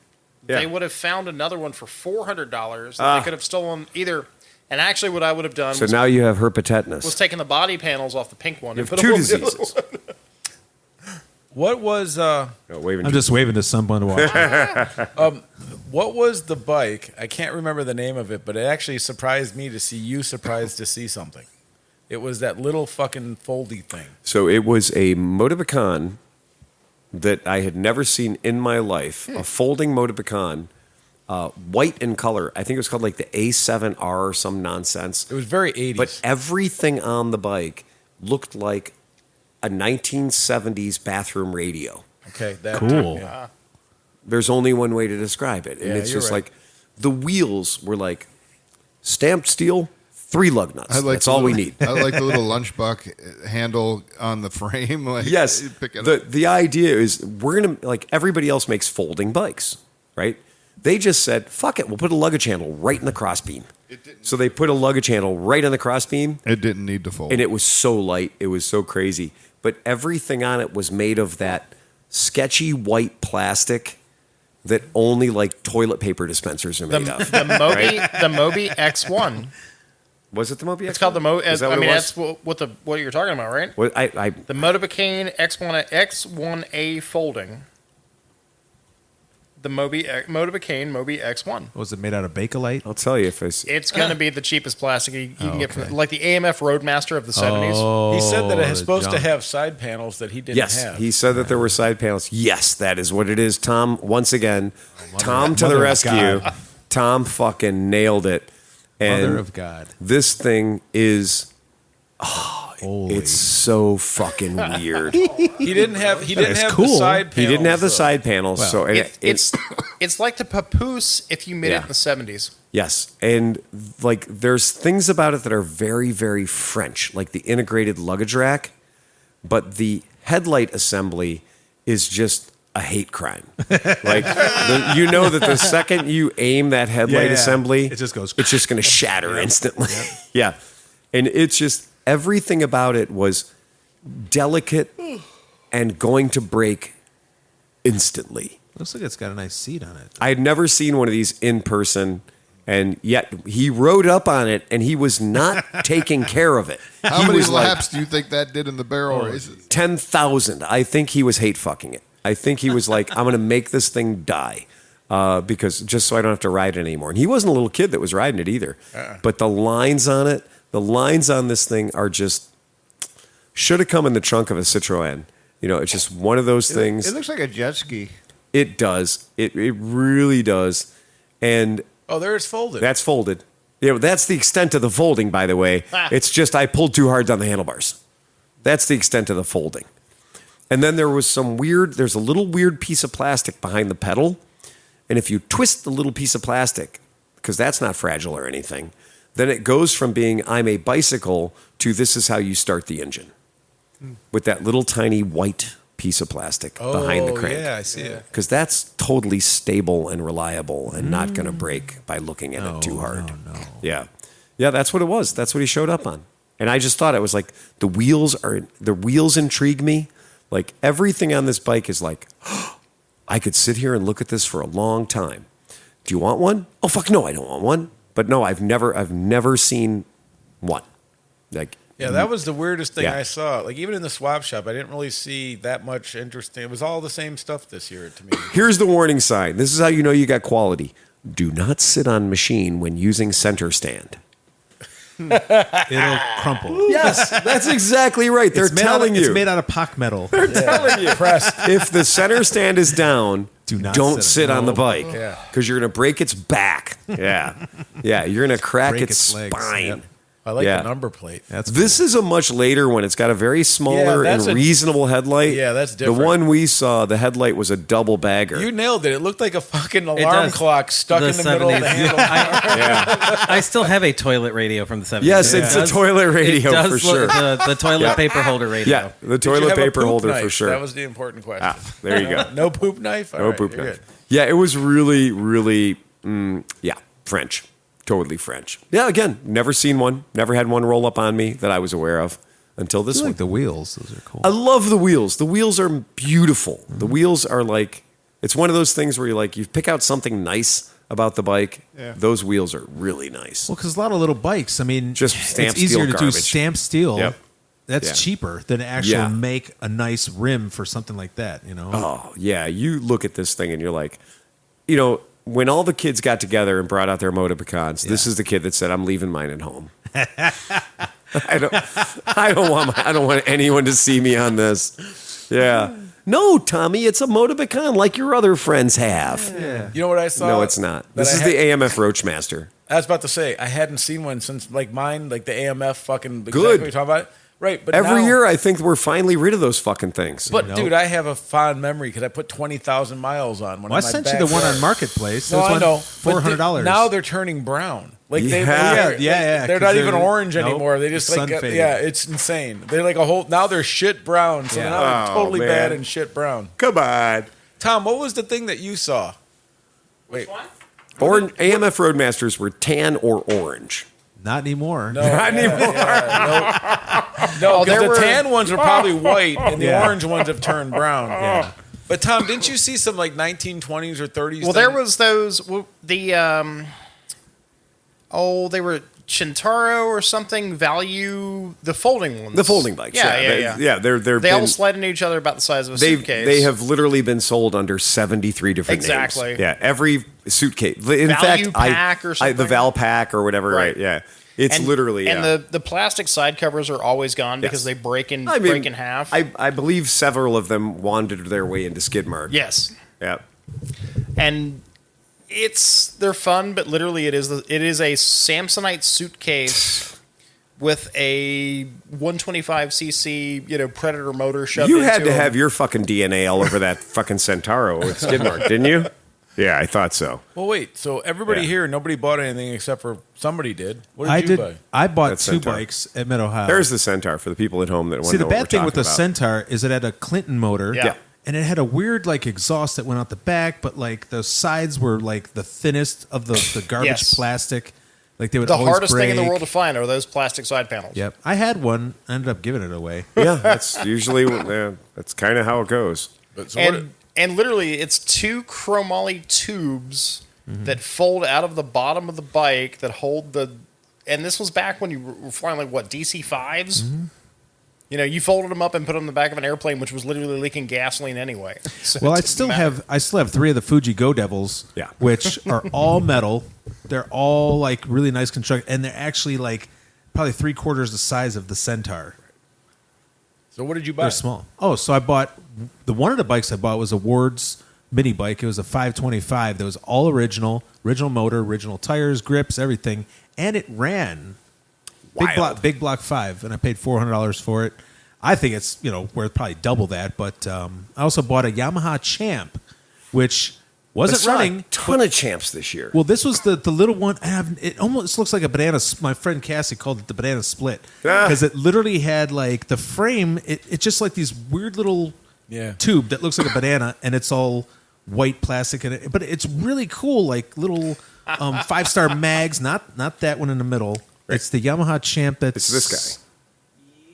they would have found another one for $400 that they could have stolen either. And actually, what I would have done So now you have herpettetanus. was taken the body panels off the pink one You and have put two them on the other diseases. one. What was Waving I'm just waving to someone to watch. what was the bike? I can't remember the name of it, but it actually surprised me to see you surprised to see something. It was that little fucking foldy thing. So it was a Motopecan that I had never seen in my life. A folding Motopecan, white in color. I think it was called like the A7R or some nonsense. It was very 80s. But everything on the bike looked like a 1970s bathroom radio. okay, that Cool. yeah. There's only one way to describe it. And Yeah, it's you're just right. like the wheels were like stamped steel, 3 lug nuts. I like That's the all we little- need. I like the little lunchbuck handle on the frame. Like, Yes. you pick it up. The idea is we're going to, like, everybody else makes folding bikes, right? They just said, fuck it, we'll put a luggage handle right in the crossbeam. So they put a luggage handle right on the crossbeam, It didn't need to fold. and it was so light. It was so crazy. But everything on it was made of that sketchy white plastic that only, like, toilet paper dispensers are made of. The Moby X1. Was it the Moby X1? It's called the Moby. Is that I what mean, it was? that's what you're talking about, right? What, I The Motopecan X1A folding. The Motopecan Moby X1. Was it made out of Bakelite? I'll tell you if I see. It's going to be the cheapest plastic you can get from, like the AMF Roadmaster of the 70s. Oh, He said that it the was supposed to junk. have side panels that he didn't Yes, have. he said that there were side panels. Yes, that is what it is. Tom, once again, Tom to the Mother of rescue. God. Tom fucking nailed it. And Mother of God. this thing is, Holy. it's so fucking weird. He didn't have It's the cool. side panels. He didn't have the though. side panels, so and It's like the Papoose if you made it in the 70s. yes, and like there's things about it that are very, very French, like the integrated luggage rack, but the headlight assembly is just a hate crime. Like you know that the second you aim that headlight Yeah. assembly, It just goes- It's just going to shatter instantly. Yeah, and it's just everything about it was delicate and going to break instantly. Looks like it's got a nice seat on it. I had never seen one of these in person, and yet he rode up on it, and he was not taking care of it. How he many was laps do you think that did in the barrel races? like 10,000. I think he was hate fucking it. I think he was like, I'm going to make this thing die because just so I don't have to ride it anymore. And he wasn't a little kid that was riding it either. But the lines on it, the lines on this thing are just should have come in the trunk of a Citroën. You know, it's just one of those things. It looks like a jet ski. It does. It really does. And Oh, there it's folded. that's folded. You know, that's the extent of the folding, by the way. It's just I pulled too hard on the handlebars. That's the extent of the folding. And then there's a little weird piece of plastic behind the pedal. And if you twist the little piece of plastic, because that's not fragile or anything, then it goes from being I'm a bicycle to this is how you start the engine. With that little tiny white piece of plastic behind the crank. Yeah, I see it. Because that's totally stable and reliable and not going to break by looking at it too hard. No. Yeah. Yeah, that's what it was. That's what he showed up on. And I just thought it was like the wheels intrigue me. Like everything on this bike is like, I could sit here and look at this for a long time. Do you want one? Oh fuck no, I don't want one. But no, I've never seen one. Like Yeah, that was the weirdest thing Yeah. I saw. Like even in the swap shop, I didn't really see that much interesting. It was all the same stuff this year to me. here's the warning sign. This is how you know you got quality. Do not sit on machine when using center stand. It'll crumple. Yes, that's exactly right. They're It's made telling out of, you. It's made out of pock metal. telling you. If the center stand is down, Do not don't sit on the No. bike Yeah. because you're going to break its back. Yeah. Yeah. You're going to crack Break its its legs. spine. Yep. I like Yeah. the number plate. That's This is a much later one. It's got a very smaller that's and a- reasonable headlight. Yeah, that's different. The one we saw, the headlight was a double bagger. You nailed it. It looked like a fucking alarm does. clock stuck The in the middle of the 70s. handle. I still have a toilet radio from the 70s. Yes, It it's does- a toilet radio it does for look- sure. The toilet Yeah. paper holder radio. Yeah, the Did you toilet have a paper poop holder knife? for sure. That was the important question. There you go. No poop knife? All No right, poop you're knife. good. Yeah, it was really, really, French. Totally French. Yeah, again, never seen one. Never had one roll up on me that I was aware of until this I one. like the wheels. Those are cool. I love the wheels. The wheels are beautiful. The wheels are like, it's one of those things where you're like, you pick out something nice about the bike. Yeah. Those wheels are really nice. Well, because a lot of little bikes, I mean, Just stamped it's easier steel to do garbage. stamp steel. Yep. That's Yeah. cheaper than to actually Yeah. make a nice rim for something like that. You know, Oh, yeah. You look at this thing and you're like, you know, when all the kids got together and brought out their Moto Pecans, this is the kid that said, "I'm leaving mine at home." I don't want anyone to see me on this. Yeah. No, Tommy, it's a Moto Pecan like your other friends have. You know what I saw? No, it's not. that This I is had- the AMF Roachmaster. I was about to say, I hadn't seen one since like mine, like the AMF fucking. Exactly Good. what you're talking about. Right, but Every now- year, I think we're finally rid of those fucking things. But dude, I have a fond memory because I put 20,000 miles on. When well, I in my sent you the one backyard. on Marketplace. No, There's I one know. But $400. Now they're turning brown. Like Yeah. they're Yeah, They're 'cause not even they're- orange nope, anymore. They just they're like sun-faded. yeah, it's insane. They're like a whole. Now they're shit brown. So Yeah. now they're Oh, totally man. bad and shit brown. Come on. Tom, what was the thing that you saw? Wait, AMF Roadmasters were tan or orange. Not anymore. no, Not anymore. no, Oh, because there the were- tan ones were probably white and the Yeah. orange ones have turned brown. Yeah. But Tom, didn't you see some like 1920s or 30s? Well, there was those they were Chintaro or something. Value the folding ones. The folding bikes. Yeah. They're They all slide into each other about the size of a suitcase. They have literally been sold under 73 different Exactly. names. Yeah, every suitcase. In Value fact, pack or the something. Val Pack or whatever. Right. Right. Yeah. It's literally. and yeah. the plastic side covers are always gone because Yes. they break in I mean, break in half. I believe several of them wandered their way into skid mark. yes, Yeah. and they're fun, but literally it is a Samsonite suitcase with a 125cc Predator motor shoved You into had to them. have your fucking DNA all over that fucking Centauro with skid mark, didn't you? Yeah, I thought so. Well, wait. So everybody Yeah. here, nobody bought anything except for somebody did. What did I you did. buy? I bought That's 2 Centaur. bikes at Mid Ohio. There's the Centaur for the people at home that want See, to the know what bad thing we're with the talking about. Centaur is it had a Clinton motor. Yeah. And it had a weird like exhaust that went out the back, but like the sides were like the thinnest of the garbage Yes. plastic. Like they would the always hardest thing in the break. world to find are those plastic side panels. Yep, I had one. I ended up giving it away. Yeah, that's usually that's kind of how it goes. But so what, And literally, it's 2 chromoly tubes that fold out of the bottom of the bike that hold the. And this was back when you were flying like what DC-5s. You folded them up and put them in the back of an airplane, which was literally leaking gasoline anyway. So Well, it I didn't still matter. have 3 of the Fuji Go Devils, Yeah. which are all metal. They're all like really nice construct, and they're actually like probably 3/4 the size of the Centaur. so what did you buy? They're small. Oh, so I bought one of the bikes I bought was a Ward's mini bike. It was a 525 that was all original motor, original tires, grips, everything, and it ran. Big block 5, and I paid $400 for it. I think it's worth probably double that. But I also bought a Yamaha Champ, which wasn't I saw running. a ton of champs this year. Well, this was the little one. It almost looks like a banana. My friend Cassie called it the banana split Ah. because it literally had like the frame. It's just like these weird little tube that looks like a banana, and it's all white plastic in it. But it's really cool, like little 5-star mags. Not that one in the middle. It's the Yamaha Champ. It's this guy.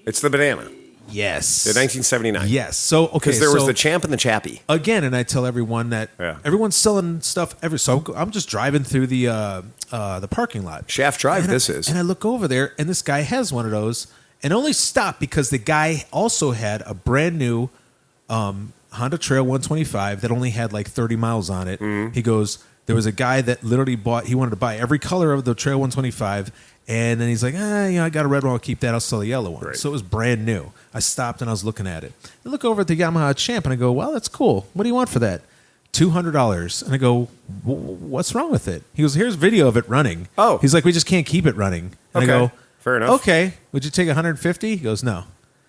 It's the banana. Yes. The 1979. Yes. So okay. Because there was so- the Champ and the Chappie. again, and I tell everyone that everyone's selling stuff so I'm just driving through the parking lot. Shaft Drive, And this is. And I look over there, and this guy has one of those, and only stopped because the guy also had a brand new Honda Trail 125 that only had like 30 miles on it. Mm-hmm. He goes, there was a guy that literally he wanted to buy every color of the Trail 125. And then he's like, I got a red one. I'll keep that. I'll sell the yellow one. Right. So it was brand new. I stopped and I was looking at it. I look over at the Yamaha Champ and I go, well, that's cool. What do you want for that? $200. And I go, what's wrong with it? He goes, here's video of it running. Oh. He's like, we just can't keep it running. And Okay. I go, Fair enough. Okay, would you take 150? He goes, no.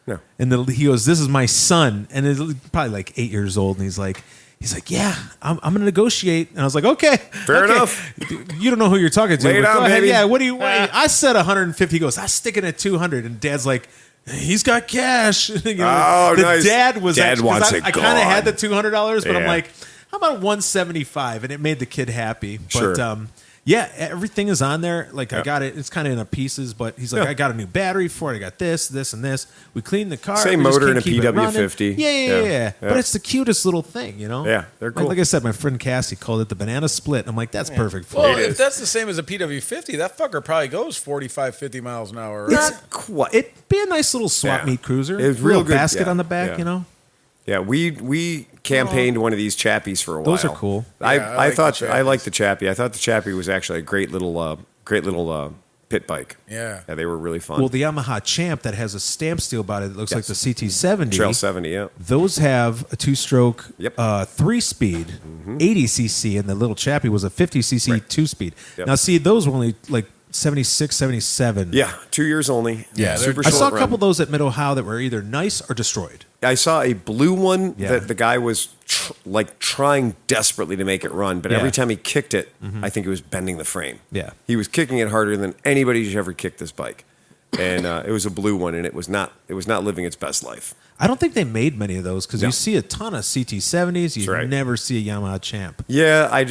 No. And he goes, this is my son. And he's probably like 8 years old. And he's like, yeah, I'm going to negotiate. And I was like, okay. Fair enough. You don't know who you're talking to. Lay it but on, go ahead. baby. Yeah, what do you I said 150. He goes, I stick it at 200. And Dad's like, he's got cash. You know, Oh, the nice. Dad was Dad actually, 'cause wants I it kind of had the gone. $200, but I'm Yeah. like, how about 175? And it made the kid happy. But Sure. yeah, everything is on there. Like I Yeah. got it. It's kind of in pieces, but he's like, Yeah. I got a new battery for it. I got this, and this. We cleaned the car. Same we just motor can't and a keep it running. PW50. Yeah. Yeah. But it's the cutest little thing, you know? Yeah, they're cool. Like I said, my friend Cassie called it the banana split. I'm like, that's perfect for Well, it. if that's the same as a PW50, that fucker probably goes 45, 50 miles an hour. Right? Not quite. It'd be a nice little swap Yeah. meet cruiser. It was real real good, basket yeah, on the back, yeah. you know? Yeah, we campaigned one of these chappies for a while. Those are cool. I Yeah, I like thought the I liked the chappie. I thought the chappie was actually a great little pit bike. Yeah. They were really fun. Well, the Yamaha Champ that has a stamp steel body that looks like the CT70. Trail 70, yeah. Those have a two-stroke, Yep. 3-speed, 80cc, and the little chappie was a 50cc Right. 2-speed. Yep. Now, see, those were only like 76, 77. Yeah, 2 years only. Yeah, super I short saw a run. couple of those at Mid-Ohio that were either nice or destroyed. I saw a blue one Yeah. that the guy was trying desperately to make it run, but Yeah. every time he kicked it, I think it was bending the frame. Yeah. He was kicking it harder than anybody's ever kicked this bike. And it was a blue one, and it was not living its best life. I don't think they made many of those because No. you see a ton of CT70s. You That's right. never see a Yamaha Champ. Yeah, it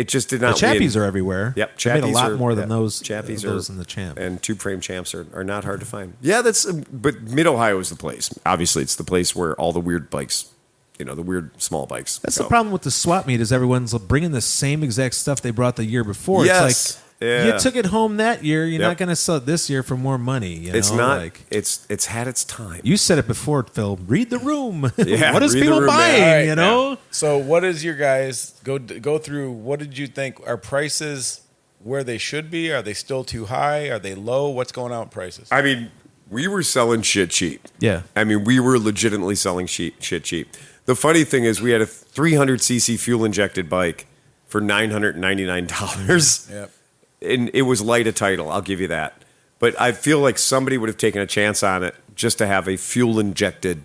just did The not Chappies win. are everywhere. Yep, They made a Chappies lot are- more than yeah, those. Chappies those are, in the Champ. and tube frame champs are not hard to find. Yeah, but Mid Ohio is the place. Obviously, it's the place where all the weird bikes, the weird small bikes. That's go. the problem with the swap meet is everyone's bringing the same exact stuff they brought the year before. Yes. It's like Yeah. you took it home that year. You're Yep. not going to sell it this year for more money. You It's know? not. Like, It's had its time. you said it before, Phil. Read the room. Yeah, what is read the people room, man. buying? All right, you know. So, what is your guys go through? What did you think? Are prices where they should be? Are they still too high? Are they low? What's going on with prices? I mean, we were selling shit cheap. Yeah. I mean, we were legitimately selling shit cheap. The funny thing is, we had a 300cc fuel injected bike for $999. Yep. And it was light a title, I'll give you that. But I feel like somebody would have taken a chance on it just to have a fuel injected,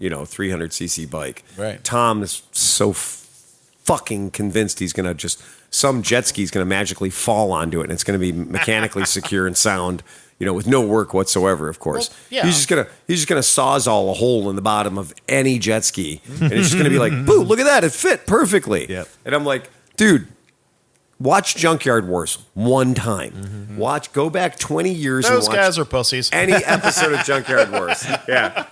300cc bike. Right. Tom is so fucking convinced he's going to some jet ski is going to magically fall onto it and it's going to be mechanically secure and sound, with no work whatsoever, of course. Well, yeah. He's just going to sawzall a hole in the bottom of any jet ski and it's just going to be like, boo, look at that, it fit perfectly. Yep. And I'm like, dude, watch Junkyard Wars one time. Go back 20 years Those and watch guys are pussies. any episode of Junkyard Wars. Yeah.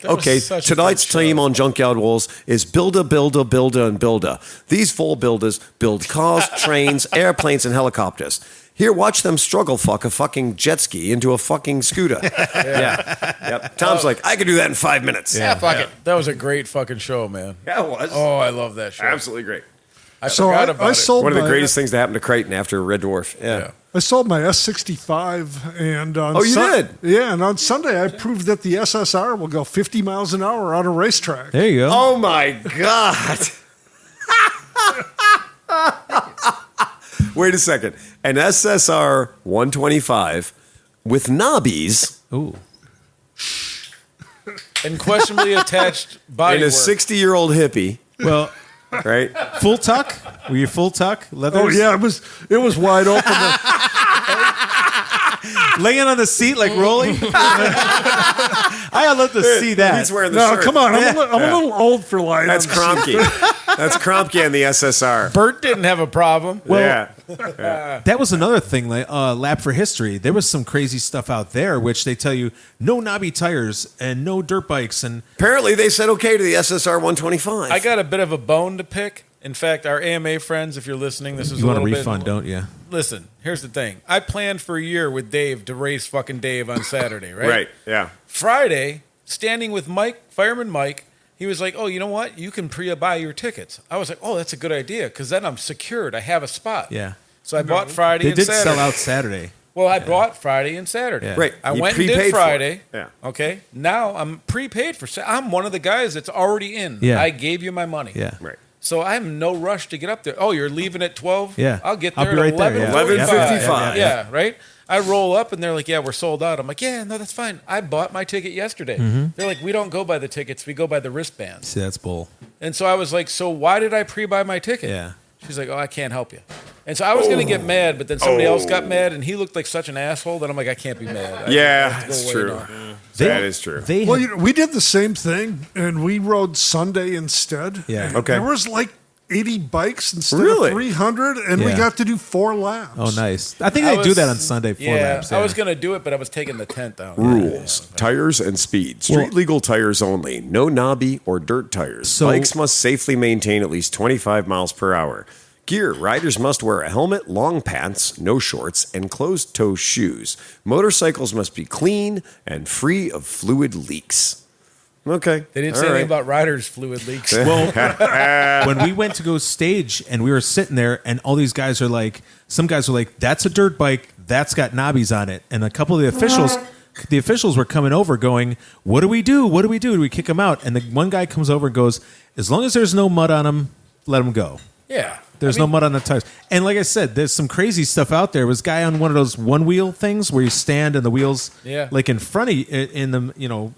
Okay, was such a tonight's good show. team on Junkyard Wars is Builder, and Builder. These 4 builders build cars, trains, airplanes, and helicopters. Here, watch them struggle fuck a fucking jet ski into a fucking scooter. Yeah. Yep. Tom's like, I could do that in 5 minutes. Yeah, fuck it. That was a great fucking show, man. Yeah, it was. Oh, I love that show. Absolutely great. I So forgot I about it. sold One of the my- greatest things to happen to Crichton after Red Dwarf. Yeah. I sold my S65, and on Oh, you did? Yeah, and on Sunday I proved that the SSR will go 50 miles an hour on a racetrack. There you go. Oh my God. Wait a second. An SSR 125 with knobbies Ooh. And questionably attached body and a work. 60-year-old hippie, Well, right? full tuck. Were you full tuck? Leathers? Oh yeah, it was wide open. Laying on the seat like rolling. I love to see that. He's wearing the No, shirt. come on, I'm a little old for lying. That's on the seat. Kromke. That's Kromke and the SSR. Bert didn't have a problem. Yeah. That was another thing, like Lap for History. There was some crazy stuff out there, which they tell you no knobby tires and no dirt bikes, and Apparently they said okay to the SSR 125. I got a bit of a bone to pick. In fact, our AMA friends, if you're listening, this is you a want a little refund, bit. don't you? Listen, here's the thing. I planned for a year with Dave to race fucking Dave on Saturday, right? Right, yeah. Friday, standing with Fireman Mike, he was like, oh, you know what? You can pre-buy your tickets. I was like, oh, that's a good idea because then I'm secured. I have a spot. Yeah. So I bought Friday They and did Saturday. sell out Saturday. Well, I bought Friday and Saturday. Yeah. Right. I You went and prepaid did for it. Friday. Yeah. Okay. Now I'm prepaid for. I'm one of the guys that's already in. Yeah. I gave you my money. Yeah. Right. So I have no rush to get up there. Oh, you're leaving at 12? Yeah. I'll get I'll there be at right there, 11:45. yeah. Yeah, right? I roll up and they're like, yeah, we're sold out. I'm like, yeah, no, that's fine. I bought my ticket yesterday. They're like, we don't go by the tickets. We go by the wristbands. See, that's bull. And so I was like, so why did I pre-buy my ticket? Yeah. She's like, oh, I can't help you. And so I was going to get mad, but then somebody else got mad, and he looked like such an asshole that I'm like, I can't be mad. Yeah, I have to go that's away true. now. That is true. They Well, we did the same thing, and we rode Sunday instead. Yeah. And Okay. There was like 80 bikes instead Really? of 300, and we Yeah. got to do 4 laps. Oh, nice. I think I they do was- that on Sunday 4 laps. I was going to do it, but I was taking the tent down. Rules: tires and speed. Street legal tires only. No knobby or dirt tires. So- Bikes must safely maintain at least 25 miles per hour. Gear: riders must wear a helmet, long pants, no shorts, and closed-toe shoes. Motorcycles must be clean and free of fluid leaks. Okay. They didn't All say right. anything about riders' fluid leaks. When we went to go stage and we were sitting there and all these guys are like, some guys were like, that's a dirt bike, that's got knobbies on it. And a couple of the officials were coming over going, what do we do? What do we do? Do we kick them out? And the one guy comes over and goes, as long as there's no mud on them, let them go. Yeah. There's no mud on the tires. And like I said, there's some crazy stuff out there. There was a guy on one of those one wheel things where you stand and the wheels like in front of you in the, you know,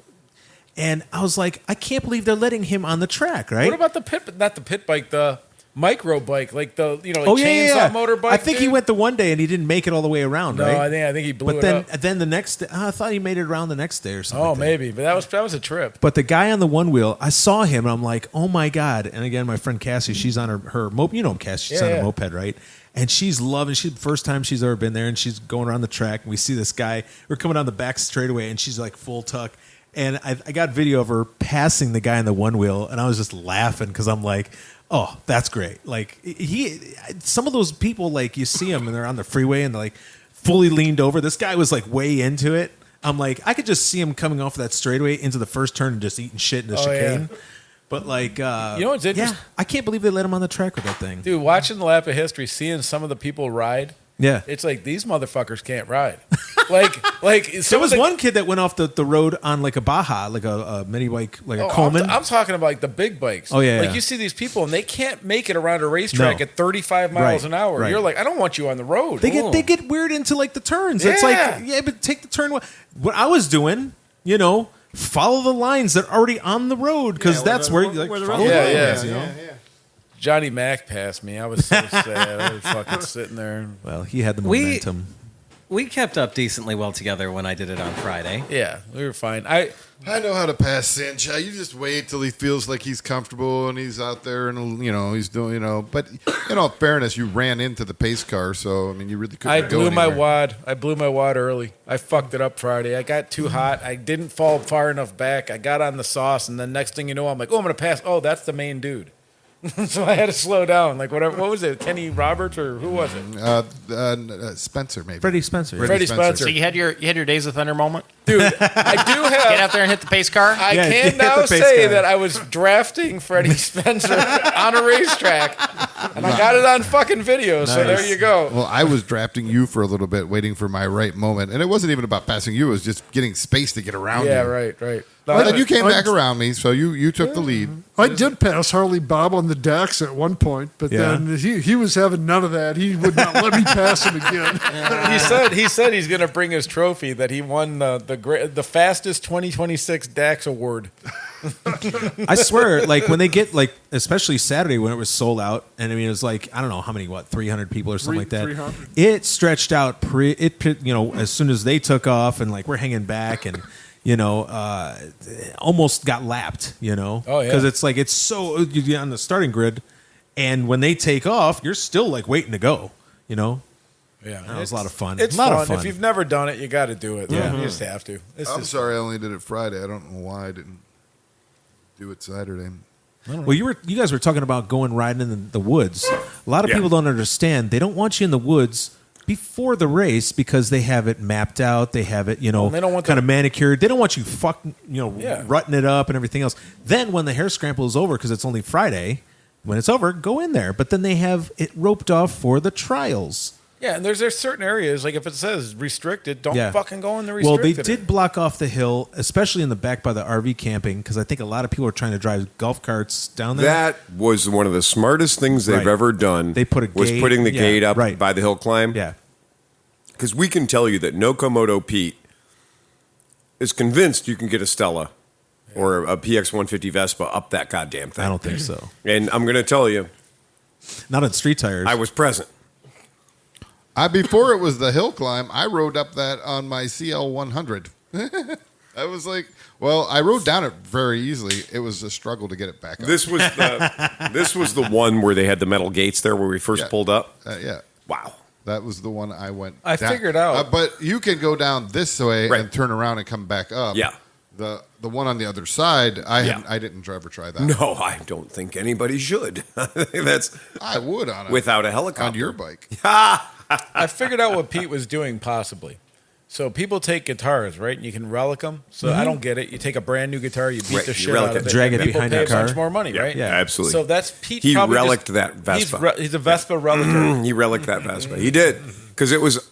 and I was like, I can't believe they're letting him on the track, right? What about the pit? Not the pit bike, the micro bike, like the chainsaw motorbike. I think he dude? went the one day and he didn't make it all the way around, No, right? I think he blew But it then up. the next day, I thought he made it around the next day or something. Oh, like that. maybe, but that was a trip. But the guy on the one wheel, I saw him and I'm like, oh my God. And again, my friend Cassie, she's on her moped. You know Cassie, she's on a moped, right? And she's loving, she's the first time she's ever been there and she's going around the track. And we see this guy, we're coming down the back straightaway and she's like full tuck. And I got video of her passing the guy on the one wheel and I was just laughing because I'm like, oh, that's great. Like some of those people, like you see them and they're on the freeway and they're like fully leaned over. This guy was like way into it. I'm like, I could just see him coming off that straightaway into the first turn and just eating shit in the chicane. Yeah. But like, You know what's interesting? I can't believe they let him on the track with that thing. Dude, watching the lap of history, seeing some of the people ride, Yeah. it's like these motherfuckers can't ride. like There some was of the, one kid that went off the road on like a Baja, like a mini bike, like a Coleman. I'm talking about like the big bikes. Oh, yeah, like yeah. you see these people and they can't make it around a racetrack No. at 35 miles Right, an hour. right. You're like, I don't want you on the road. They get weird into like the turns. It's Yeah. like, yeah, but take the turn. What I was doing, you know, follow the lines that are already on the road because that's where you like where the follow road the is. lines, Yeah, you know? Johnny Mac passed me. I was so sad. I was fucking sitting there. Well, he had the We- momentum. We kept up decently well together when I did it on Friday. Yeah, we were fine. I know how to pass Cinch. You just wait till he feels like he's comfortable and he's out there and he's doing But in all fairness, you ran into the pace car, so I mean you really couldn't. blew go my anywhere. wad. I blew my wad early. I fucked it up Friday. I got too hot. I didn't fall far enough back. I got on the sauce, and then next thing you know, I'm like, oh, I'm gonna pass. Oh, that's the main dude. So I had to slow down. Like whatever. What was it? Kenny Roberts or who was it? Spencer, maybe. Freddie Spencer. Freddie Spencer. So you had your days of thunder moment. Dude, I do have. Get out there and hit the pace car. I Yeah, can hit now the pace say car. that I was drafting Freddie Spencer on a racetrack, and I got it on fucking video. So there you go. Well, I was drafting you for a little bit, waiting for my right moment, and it wasn't even about passing you; it was just getting space to get around Yeah, you. right. But then you came back around me, so you took the lead. I did pass Harley Bob on the decks at one point, but Yeah. then he was having none of that. He would not let me pass him again. He said he's going to bring his trophy that he won the fastest 2026 DAX award. I swear, like when they get like, especially Saturday when it was sold out, and I mean it was like I don't know how many 300 people or something like that. 300. It stretched out as soon as they took off and like we're hanging back and almost got lapped. Oh, yeah. Because it's like it's so you get on the starting grid, and when they take off, you're still like waiting to go. Yeah, That was a lot of fun. It's a lot fun. of fun. If you've never done it, you got to do it. Yeah. You just have to. It's I'm just, sorry, I only did it Friday. I don't know why I didn't do it Saturday. Well, you guys were talking about going riding in the woods. A lot of people don't understand. They don't want you in the woods before the race because they have it mapped out. They have it, they don't want kind of manicured. They don't want you Yeah. rutting it up and everything else. Then when the hair scramble is over, because it's only Friday, when it's over, go in there. But then they have it roped off for the trials. Yeah, and there's certain areas, like if it says restricted, don't Yeah. fucking go in the Well, restricted. they did block off the hill, especially in the back by the RV camping, because I think a lot of people are trying to drive golf carts down there. That was one of the smartest things they've Right. ever done. They put a was gate- putting the yeah, gate up right. by the hill climb. Yeah. Because we can tell you that Nokomoto Pete is convinced you can get a Stella or a PX 150 Vespa up that goddamn thing. I don't think so. And I'm going to tell you, Not on street tires. I was present. Before it was the hill climb, I rode up that on my CL 100. I was like, well, I rode down it very easily. It was a struggle to get it back up. This was the one where they had the metal gates there where we first Yeah. pulled up. Yeah. Wow. That was the one I went. I down. figured out. But you can go down this way Right. and turn around and come back up. Yeah. The one on the other side, I Yeah. didn't ever try that. No, I don't think anybody should. That's I would on without a helicopter. on your bike. I figured out what Pete was doing possibly. So people take guitars, right? And you can relic them. So I don't get it. You take a brand new guitar, you beat Right, the you shit relic out of it, it, drag and it people behind pay your a bunch car. more money, right? Yeah, absolutely. So that's Pete. He probably relicked just- that Vespa. He's a Vespa relicer. He relicked that Vespa. He did because it was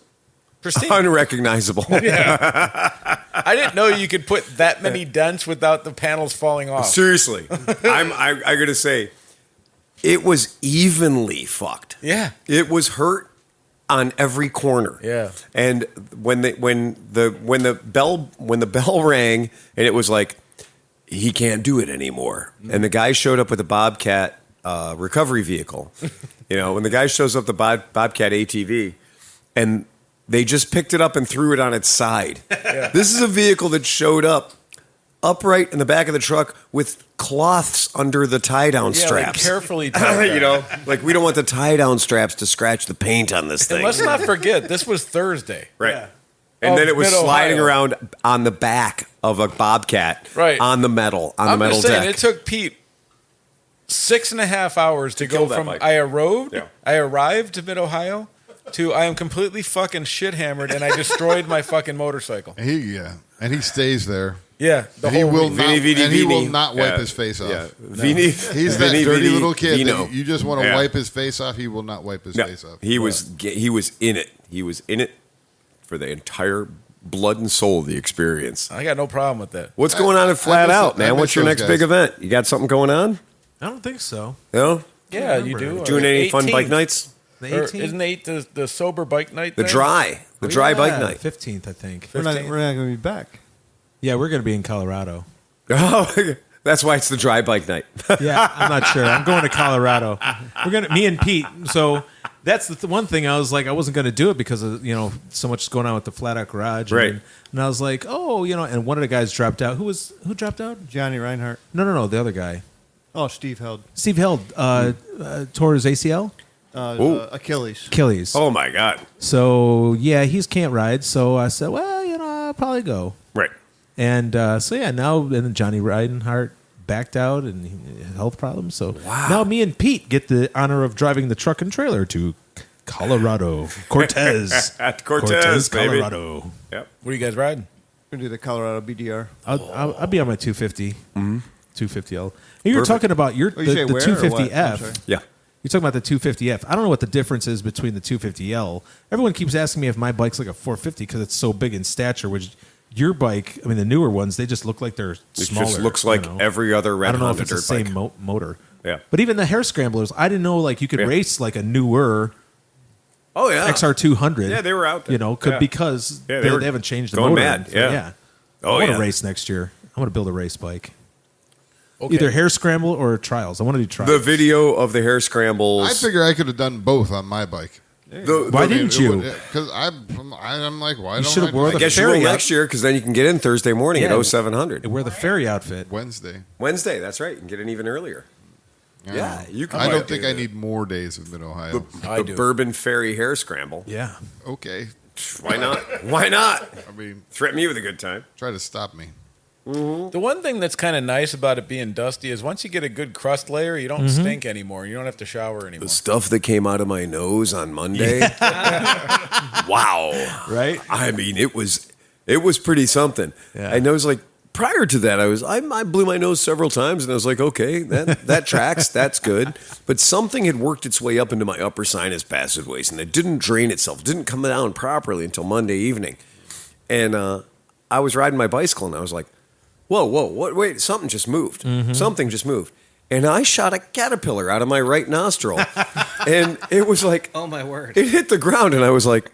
Pristine. unrecognizable. I didn't know you could put that many dents without the panels falling off. Seriously, I gotta say, it was evenly fucked. Yeah. It was hurt on every corner. Yeah. And when the bell rang and it was like he can't do it anymore, and the guy showed up with a Bobcat recovery vehicle. When the guy shows up the Bobcat ATV, and they just picked it up and threw it on its side. Yeah. This is a vehicle that showed up upright in the back of the truck with cloths under the tie-down Yeah, straps. like carefully tied. Like we don't want the tie-down straps to scratch the paint on this thing. And let's not forget, this was Thursday. Right. Yeah. And Of then it was Mid-Ohio. sliding around on the back of a Bobcat, Right. on the metal I'm deck. just saying, it took Pete 6.5 hours to go kill that from bike. I arrived Yeah. to Mid-Ohio to I am completely fucking shit hammered and I destroyed my fucking motorcycle. And he stays there. Yeah, the And he whole will week. not. Vini, And he will Vini. not wipe Yeah. his face off. Yeah. Vini, He's that Vini, dirty Vini, little kid Vino. that you just want to Yeah. wipe his face off. He will not wipe his No, face off. he was in it. He was in it for the entire blood and soul of the experience. I got no problem with that. What's going on at Flat miss Out, it. I man? miss What's your those next guys. big event? You got something going on? I don't think so. No? Yeah, you do. Doing any fun 18th. bike nights? The Or 18th? isn't the sober bike night? The thing? dry bike night. 15th, I think. We're not going to be back. Yeah, we're going to be in Colorado. Oh, that's why it's the dry bike night. Yeah, I'm not sure. I'm going to Colorado. Me and Pete. So that's the one thing I was like, I wasn't going to do it because of so much going on with the Flat Out Garage. Right. And I was like, and one of the guys dropped out. Who dropped out? Johnny Reinhardt. No, the other guy. Oh, Steve Held. Steve Held tore his ACL, Achilles. Achilles. Oh my God. So yeah, he can't ride. So I said, well, I'll probably go. Right. And now and Johnny Reinhardt backed out and he had health problems. So now me and Pete get the honor of driving the truck and trailer to Colorado, Cortez, At Cortez, baby. Colorado. Yep. What are you guys riding? We're going to do the Colorado BDR. I'll be on my 250, 250L. And you were talking about you say the where or what? I'm 250F. sorry. Yeah. You're talking about the 250F. I don't know what the difference is between the 250L. Everyone keeps asking me if my bike's like a 450 because it's so big in stature, which your bike, the newer ones, they just look like they're It smaller. just looks like every other I red don't know if Honda it's the dirt same bike. motor. Yeah. But even the hair scramblers, I didn't know you could Yeah. race like a newer Oh yeah. XR200. Yeah, they were out there. Yeah. Because Yeah, they were haven't changed the going motor. mad. Yeah. I Oh want yeah. to race next year. I want to build a race bike. Okay. Either hair scramble or trials. I want to do trials. The video of the hair scrambles. I figure I could have done both on my bike. Why didn't you? Because I'm like, why You don't should've I? wore I the guess you will ferry next year because then you can get in Thursday morning Yeah. at 0700. Wear the ferry outfit. Wednesday. Wednesday, that's right. You can get in even earlier. Yeah, you can. I don't think I need more days of Mid Ohio. the Bourbon Ferry hair scramble. Yeah. Okay, Why not? Why not? I mean, Threaten me with a good time. try to stop me. The one thing that's kind of nice about it being dusty is once you get a good crust layer, you don't stink anymore. You don't have to shower anymore. The stuff that came out of my nose on Monday. Wow. Right? I mean, it was pretty something. Yeah. I know it's like prior to that, I blew my nose several times, and I was like, okay, that tracks, that's good. But something had worked its way up into my upper sinus passageways, and it didn't drain itself, it didn't come down properly until Monday evening. And I was riding my bicycle, and I was like, whoa, wait, something just moved. Something just moved. And I shot a caterpillar out of my right nostril. And it was like, Oh, my word. it hit the ground, and I was like,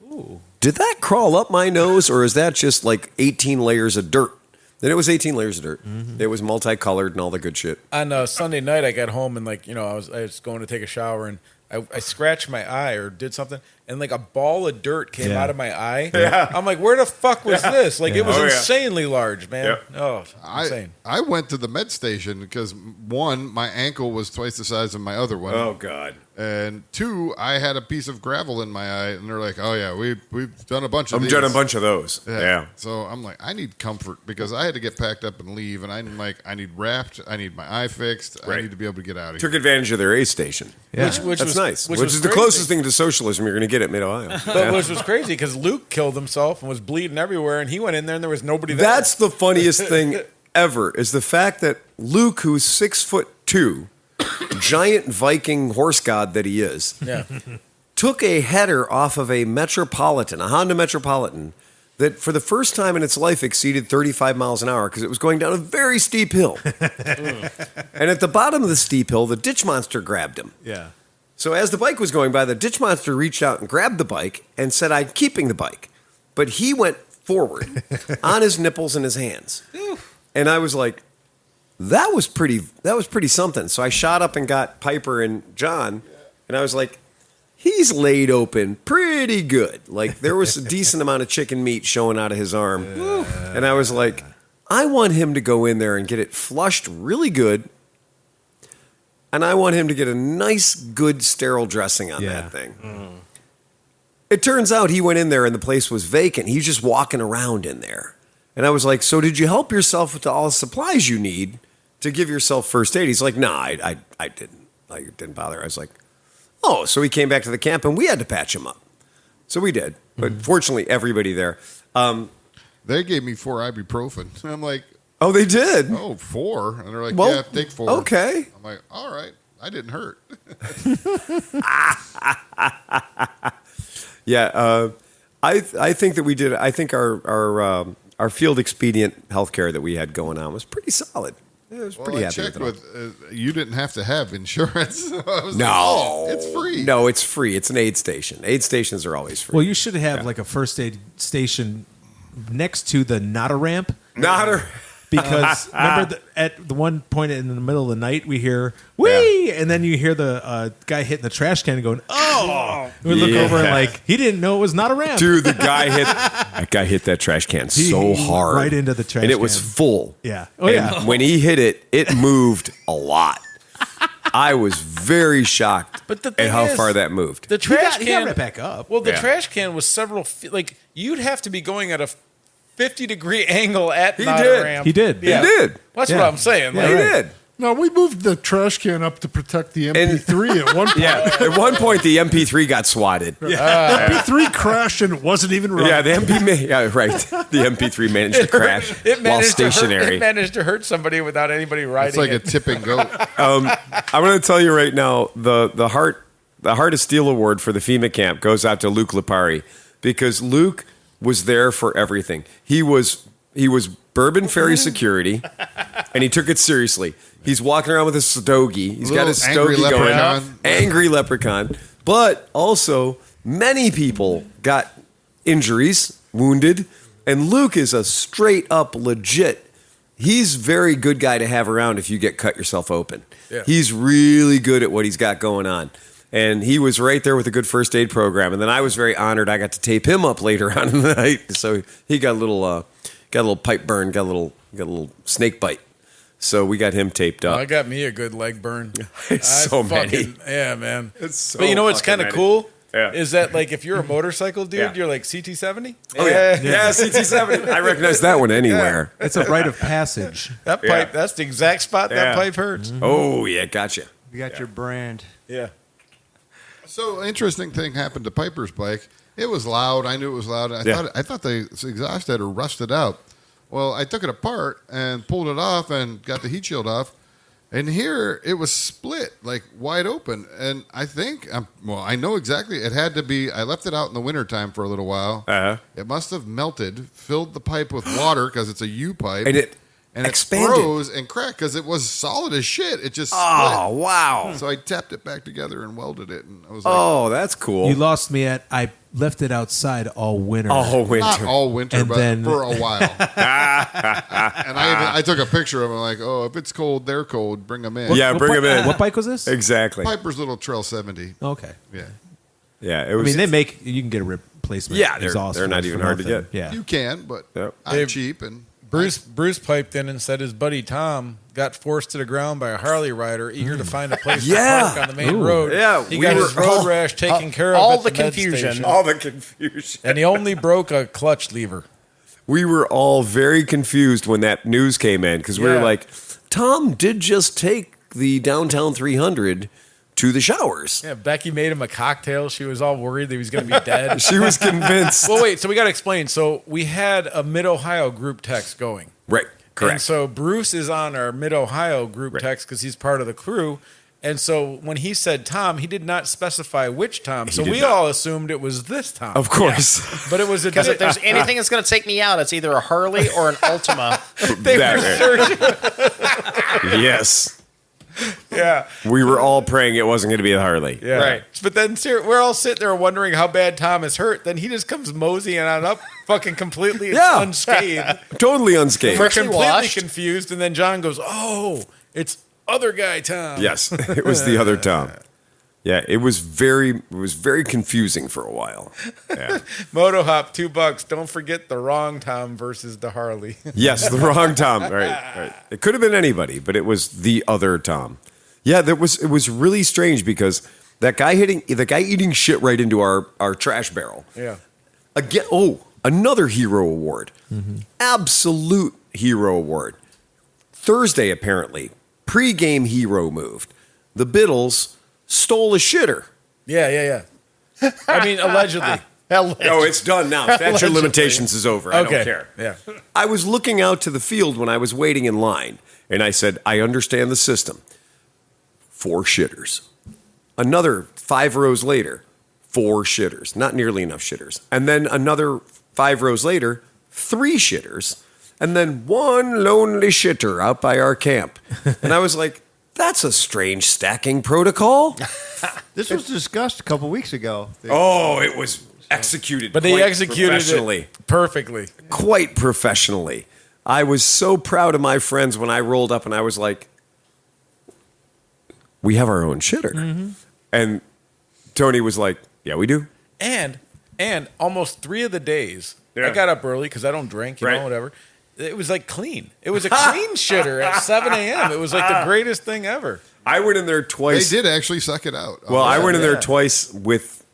ooh, did that crawl up my nose, or is that just like 18 layers of dirt? Then it was 18 layers of dirt. It was multicolored and all the good shit. On Sunday night, I got home and I was going to take a shower and I scratched my eye or did something and like a ball of dirt came out of my eye. Yeah. I'm like, where the fuck was this? Like it was insanely large, man. Yeah. Oh, insane. I went to the med station because, one, my ankle was twice the size of my other one. Oh, God. And two, I had a piece of gravel in my eye, and they're like, "Oh yeah, we've done a bunch of these." I've done a bunch of those. Yeah. So I'm like, I need comfort because I had to get packed up and leave, and I'm like, I need wrapped, I need my eye fixed, I need to be able to get out of Took here. advantage of their aid station. Yeah. Which That's was nice. Which was is the crazy. closest thing to socialism you're going to get at Mid-Ohio. But which was crazy because Luke killed himself and was bleeding everywhere, and he went in there and there was nobody there. That's the funniest thing ever is the fact that Luke, who's 6'2", giant Viking horse god that he is, took a header off of a Metropolitan, a Honda Metropolitan, that for the first time in its life exceeded 35 miles an hour because it was going down a very steep hill. And at the bottom of the steep hill, the ditch monster grabbed him. Yeah. So as the bike was going by, the ditch monster reached out and grabbed the bike and said, I'm keeping the bike. But he went forward on his nipples and his hands. And I was like, that was pretty something. So I shot up and got Piper and John, and I was like, he's laid open pretty good. Like there was a decent amount of chicken meat showing out of his arm. And I was like, I want him to go in there and get it flushed really good. And I want him to get a nice, good, sterile dressing on that thing. It turns out he went in there and the place was vacant. He was just walking around in there. And I was like, so did you help yourself with all the supplies you need to give yourself first aid? He's like, no, I didn't. I didn't bother. I was like, oh. So he came back to the camp and we had to patch him up. So we did. But fortunately, everybody there. They gave me 4 ibuprofen. And I'm like, oh, they did? oh, 4? And they're like, Well, yeah, take 4. okay. I'm like, all right. I didn't hurt. Yeah, I think that we did. I think our field expedient healthcare that we had going on was pretty solid. Yeah, I was pretty I happy checked with it. with you didn't have to have insurance. So I was No, like, oh, it's free. No, it's free. It's an aid station. Aid stations are always free. Well, you should have like a first aid station next to the not a ramp. Not a. Because remember, at the one point in the middle of the night, we hear "wee," and then you hear the guy hitting the trash can and going, "Oh!" And we look over and like he didn't know it was not a ramp. Dude, that guy hit that trash can so hard, right into the trash, and it can. was full. Yeah. Oh and yeah. When he hit it, it moved a lot. I was very shocked But the at thing how is, far that moved. The trash He can got right back up. Well, the Yeah. trash can was several like you'd have to be going at a 50-degree angle at He not did. a ramp. He did. Yeah. He did. That's Yeah. what I'm saying. Yeah, Like, He right. did. No, we moved the trash can up to protect the MP3 at one point. Yeah. At one point, the MP3 got swatted. MP3 crashed and it wasn't even running. Yeah, the The MP3 managed to crash It while managed to hurt, stationary. it managed to hurt somebody without anybody riding It's like a it. tip and go. I'm going to tell you right now, the Heart of Steel Award for the FEMA camp goes out to Luke Lipari because Luke was there for everything. He was Bourbon Ferry security, and he took it seriously. He's walking around with his stogie. He's got his Little angry stogie going. leprechaun. Angry leprechaun. But also, many people got injuries, wounded, and Luke is a straight up legit. He's a very good guy to have around if you get cut yourself open. Yeah. He's really good at what he's got going on. And he was right there with a good first aid program. And then I was very honored. I got to tape him up later on in the night. So he got a little pipe burn, got a little snake bite. So we got him taped up. I got me a good leg burn. It's so many. Yeah, man. It's so but you know what's fucking kind of many. cool? Yeah. Is that like if you're a motorcycle dude, Yeah. you're like CT70? Oh yeah, CT7. I recognize that one anywhere. It's a rite of passage. That Yeah. pipe, that's the exact spot Yeah. that pipe hurts. Oh yeah, gotcha. You got your brand. Yeah. So interesting thing happened to Piper's bike. It was loud. I knew it was loud. I thought the exhaust had rusted out. Well, I took it apart and pulled it off and got the heat shield off. And here it was split, like wide open. And I think, I know exactly. It had to be, I left it out in the wintertime for a little while. It must have melted, filled the pipe with water because it's a U pipe. And it expanded. It froze and cracked because it was solid as shit. It just split. Oh, wow. So I tapped it back together and welded it. And I was like, oh, that's cool. You lost me at I left it outside all winter. All winter. not all winter, And but then- for a while. And I took a picture of it like, oh, if it's cold, they're cold. Bring them in. Yeah, bring them in. What bike was this? Exactly. Piper's little Trail 70. Okay. Yeah. Yeah, it I was. mean, you can get a replacement. Yeah, exhaust they're not for even hard to nothing. get. Yeah. You can, but Yep. I'm Hey, cheap. And Bruce piped in and said his buddy Tom got forced to the ground by a Harley rider eager to find a place Yeah. to park on the main road. Yeah, he we got were his road rash taken care of. all at the med confusion. station. all the confusion. And he only broke a clutch lever. We were all very confused when that news came in because we were Yeah. like, Tom did just take the downtown 300 to the showers. Yeah, Becky made him a cocktail. She was all worried that he was going to be dead. She was convinced. Well, wait. So we got to explain. So we had a Mid-Ohio group text going. Right, correct. And so Bruce is on our Mid-Ohio group text because he's part of the crew. And so when he said Tom, he did not specify which Tom. So did we not. all assumed it was this Tom. Of course. But it was a Because if there's anything that's going to take me out, it's either a Harley or an Ultima. Yes. Yeah. We were all praying it wasn't going to be a Harley. Yeah. Right. But then we're all sitting there wondering how bad Tom is hurt. Then he just comes moseying on up fucking completely Yeah. unscathed. Totally unscathed. We're Freshly completely washed. confused. And then John goes, oh, it's other guy Tom. Yes, it was the other Tom. Yeah, it was very confusing for a while. Yeah. Moto Hop, $2. Don't forget the wrong Tom versus the Harley. Yes, the wrong Tom. Right. It could have been anybody, but it was the other Tom. Yeah, it was really strange because the guy eating shit right into our trash barrel. Yeah. Again, another hero award. Absolute hero award. Thursday, apparently, pre-game hero moved. The Biddles stole a shitter. Yeah. I mean, allegedly. No, it's done now. Statute of limitations is over. I Okay. don't care. Yeah. I was looking out to the field when I was waiting in line, and I said, I understand the system. 4 shitters. Another 5 rows later, 4 shitters. Not nearly enough shitters. And then another 5 rows later, 3 shitters. And then 1 lonely shitter out by our camp. And I was like, that's a strange stacking protocol. This was discussed a couple weeks ago. Oh, it was executed. But they quite executed professionally. it perfectly. Quite professionally. I was so proud of my friends when I rolled up and I was like, we have our own shitter. And Tony was like, yeah, we do. And almost 3 of the days, Yeah. I got up early because I don't drink, Right. whatever. It was like clean. It was a clean shitter at 7 a.m. It was like the greatest thing ever. I went in there they twice. did actually suck it out. Well, I went in there yeah. twice with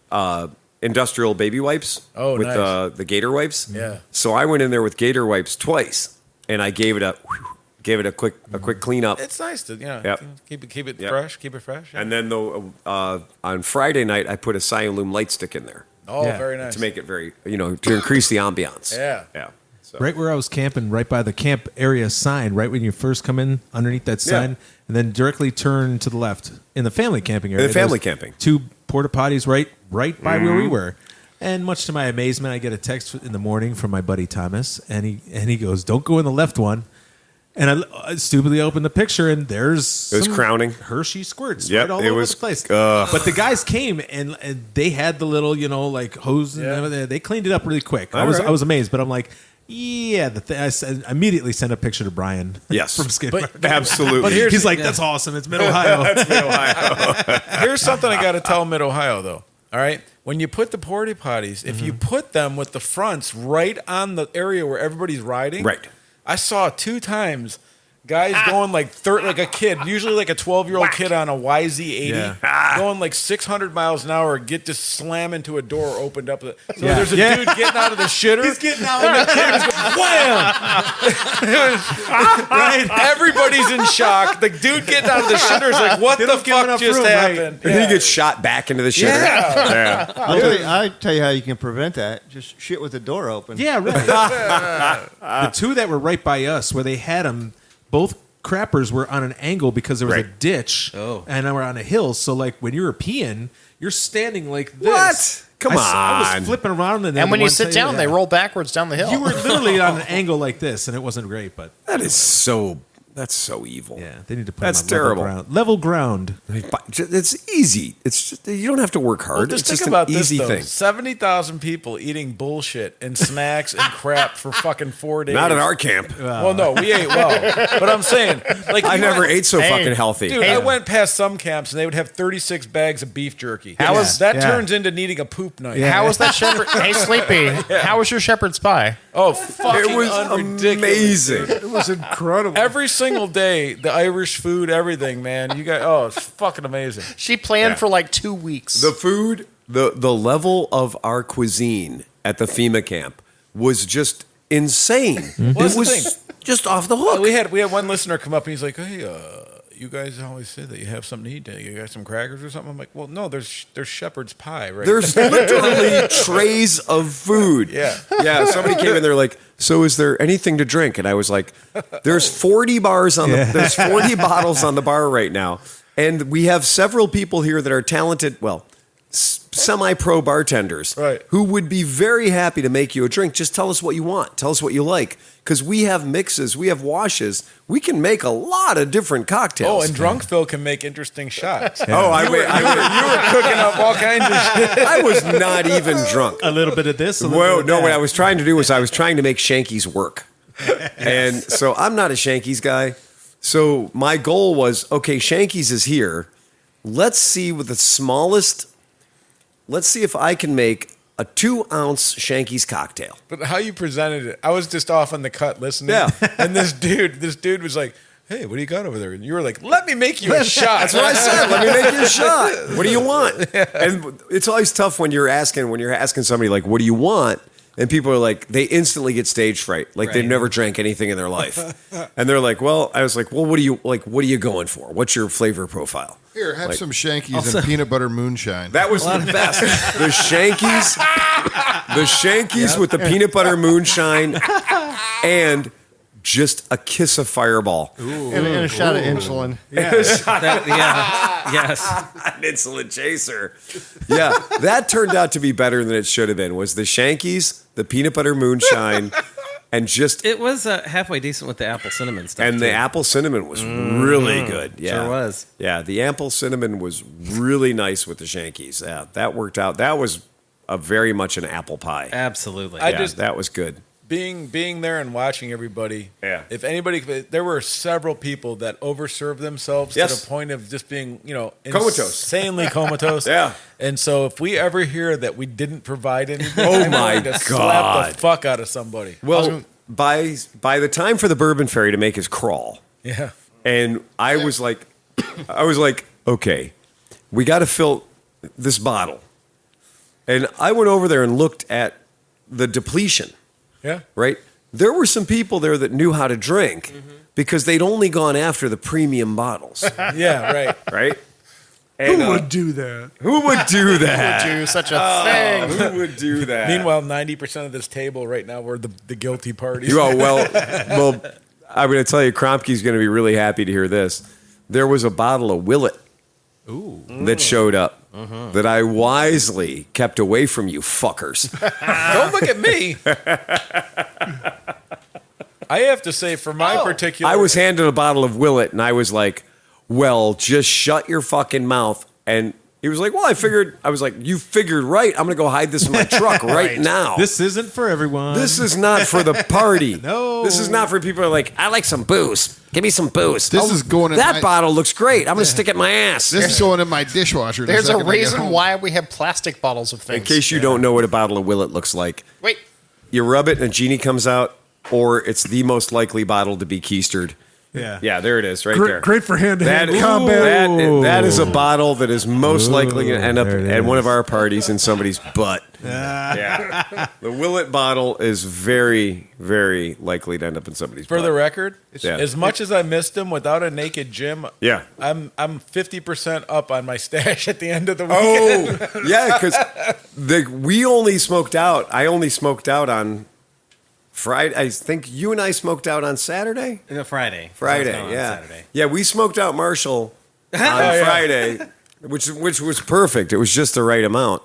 industrial baby wipes. Oh, with nice. the Gator wipes. Yeah. So I went in there with Gator wipes twice, and I gave it a quick cleanup. It's nice to Yep. keep it Yep. fresh, keep it fresh. Yeah. And then on Friday night, I put a Cyalume light stick in there Oh, Yeah. very nice. to make it very, to increase the ambiance. Yeah. Yeah. So. Right where I was camping, right by the camp area sign, right when you first come in underneath that sign, and then directly turn to the left in the family camping area. In the family There's camping. 2 porta potties right by where we were. And much to my amazement, I get a text in the morning from my buddy Thomas, and he goes, "Don't go in the left one." And I stupidly opened the picture, and there's It was some crowning. Hershey squirts Yep, right all it over was- the place. ugh. But the guys came and they had the little, like hose and Yeah. everything. They cleaned it up really quick. I All was right. I was amazed, but I'm like, yeah. I immediately sent a picture to Brian. Yes. from Skid But- Row. Absolutely. But here's- He's like, that's awesome. It's Mid Ohio. Here's something I got to tell Mid-Ohio, though. All right? When you put the porta potties, if you put them with the fronts right on the area where everybody's riding, Right. I saw 2 times Guys going like a kid, usually like a 12-year-old kid on a YZ80, going like 600 miles an hour, get to slam into a door opened up. So there's a dude getting out of the shitter. He's getting out. And the kid is going, wham! Right? Everybody's in shock. The dude getting out of the shitter is like, what the fuck just happened? And he gets shot back into the shitter. Yeah. I'll tell you how you can prevent that. Just shit with the door open. Yeah, right. The two that were right by us, where they had them, both crappers were on an angle because there was a ditch, and they were on a hill. So, like, when you were peeing, you're standing like this. What? Come on. I was flipping around, And when you sit down, they roll backwards down the hill. You were literally on an angle like this, and it wasn't great. But That's so evil. yeah, they need to put That's them on terrible. Level ground. It's easy. It's just, you don't have to work hard. Well, it's just just think about an this, easy though. thing. 70,000 people eating bullshit and snacks and crap for fucking 4 days. Not at our camp. Well, no, we ate well. But I'm saying, like, I never ate so fucking healthy. Dude, I went past some camps and they would have 36 bags of beef jerky. That turns into needing a poop night. Yeah. How was that shepherd? Hey, Sleepy, how was your shepherd's pie? Oh, fucking It was amazing. It was incredible. Every single day, the Irish food, everything, man. You got it's fucking amazing. She planned for like 2 weeks. The food, the level of our cuisine at the FEMA camp was just insane. Well, It was just off the hook. We had one listener come up and he's like, hey, you guys always say that you have something to eat. You got some crackers or something? I'm like, well, no, there's shepherd's pie, right? There's literally trays of food. Yeah. Yeah. Somebody came in, they're like, so is there anything to drink? And I was like, there's 40 bars on there's 40 bottles on the bar right now. And we have several people here that are talented, semi-pro bartenders who would be very happy to make you a drink. Just tell us what you want. Tell us what you like. Because we have mixes, we have washes. We can make a lot of different cocktails. Oh, and Drunk Phil can make interesting shots. Oh, you were cooking up all kinds of shit. I was not even drunk. A little bit of this. Well, no, what I was trying to do was I was trying to make Shanky's work. And so I'm not a Shanky's guy. So my goal was, okay, Shanky's is here. Let's see with the smallest, let's see if I can make a 2-ounce Shanky's cocktail. But how you presented it, I was just off on the cut listening. Yeah. And this dude was like, hey, what do you got over there? And you were like, let me make you a shot. That's what I said. Let me make you a shot. What do you want? And it's always tough when you're asking somebody like, what do you want? And people are like, they instantly get stage fright. Like they've never drank anything in their life. And they're like, I was like, what are you going for? What's your flavor profile? Here, have some Shankies and peanut butter moonshine. That was the best. The Shankies with the peanut butter moonshine and just a kiss of Fireball. And a shot of insulin. Yes. An insulin chaser. Yeah, that turned out to be better than it should have been. Was the Shankies, the peanut butter moonshine, and just It was halfway decent with the apple cinnamon stuff. and too. the apple cinnamon was really good. Yeah, Sure was. Yeah, the apple cinnamon was really nice with the Shankies. Yeah, that worked out. That was very much an apple pie. Absolutely. That was good. Being there and watching everybody. Yeah. If anybody, there were several people that overserved themselves to the point of just being, Comatose. insanely comatose. Yeah. And so if we ever hear that we didn't provide anything, Oh I'm my going to God. slap the fuck out of somebody. Well, by the time for the Bourbon Fairy to make his crawl, Yeah. and I was like, okay, we got to fill this bottle. And I went over there and looked at the depletion. Yeah. Right? There were some people there that knew how to drink because they'd only gone after the premium bottles. Yeah, right. Right? And, Who would do that? Who would do that? Do such a thing. Who would do that? Meanwhile, 90% of this table right now were the guilty parties. Oh, well, I'm going to tell you, Kromke's going to be really happy to hear this. There was a bottle of Willet that showed up that I wisely kept away from you fuckers. Don't look at me. I have to say, for my particular... I was handed a bottle of Willet, and I was like, well, just shut your fucking mouth. And he was like, well, I was like, you figured right. I'm going to go hide this in my truck right now. This isn't for everyone. This is not for the party. No. This is not for people who are like, I like some booze. Give me some booze. This is going in That my- bottle looks great. I'm going to stick it in my ass. This is going in my dishwasher. There's a the second I get reason home. why we have plastic bottles of things. In case you don't know what a bottle of Willet looks like, Wait. you rub it and a genie comes out, or it's the most likely bottle to be keistered. Yeah. Yeah, there it is, right there. Great for hand-to-hand That is- combat. that is a bottle that is most likely going to end up there it at one is. of our parties in somebody's butt. Yeah. The Willet bottle is very, very likely to end up in somebody's For butt. the record, Yeah. as much as I missed him without a naked Jim, Yeah. I'm 50% up on my stash at the end of the weekend. Oh, yeah, because we only smoked out. I only smoked out on Friday. I think you and I smoked out on Saturday? Friday. Friday, So it's yeah. on Saturday. Yeah, we smoked out Marshall on Friday, which was perfect. It was just the right amount.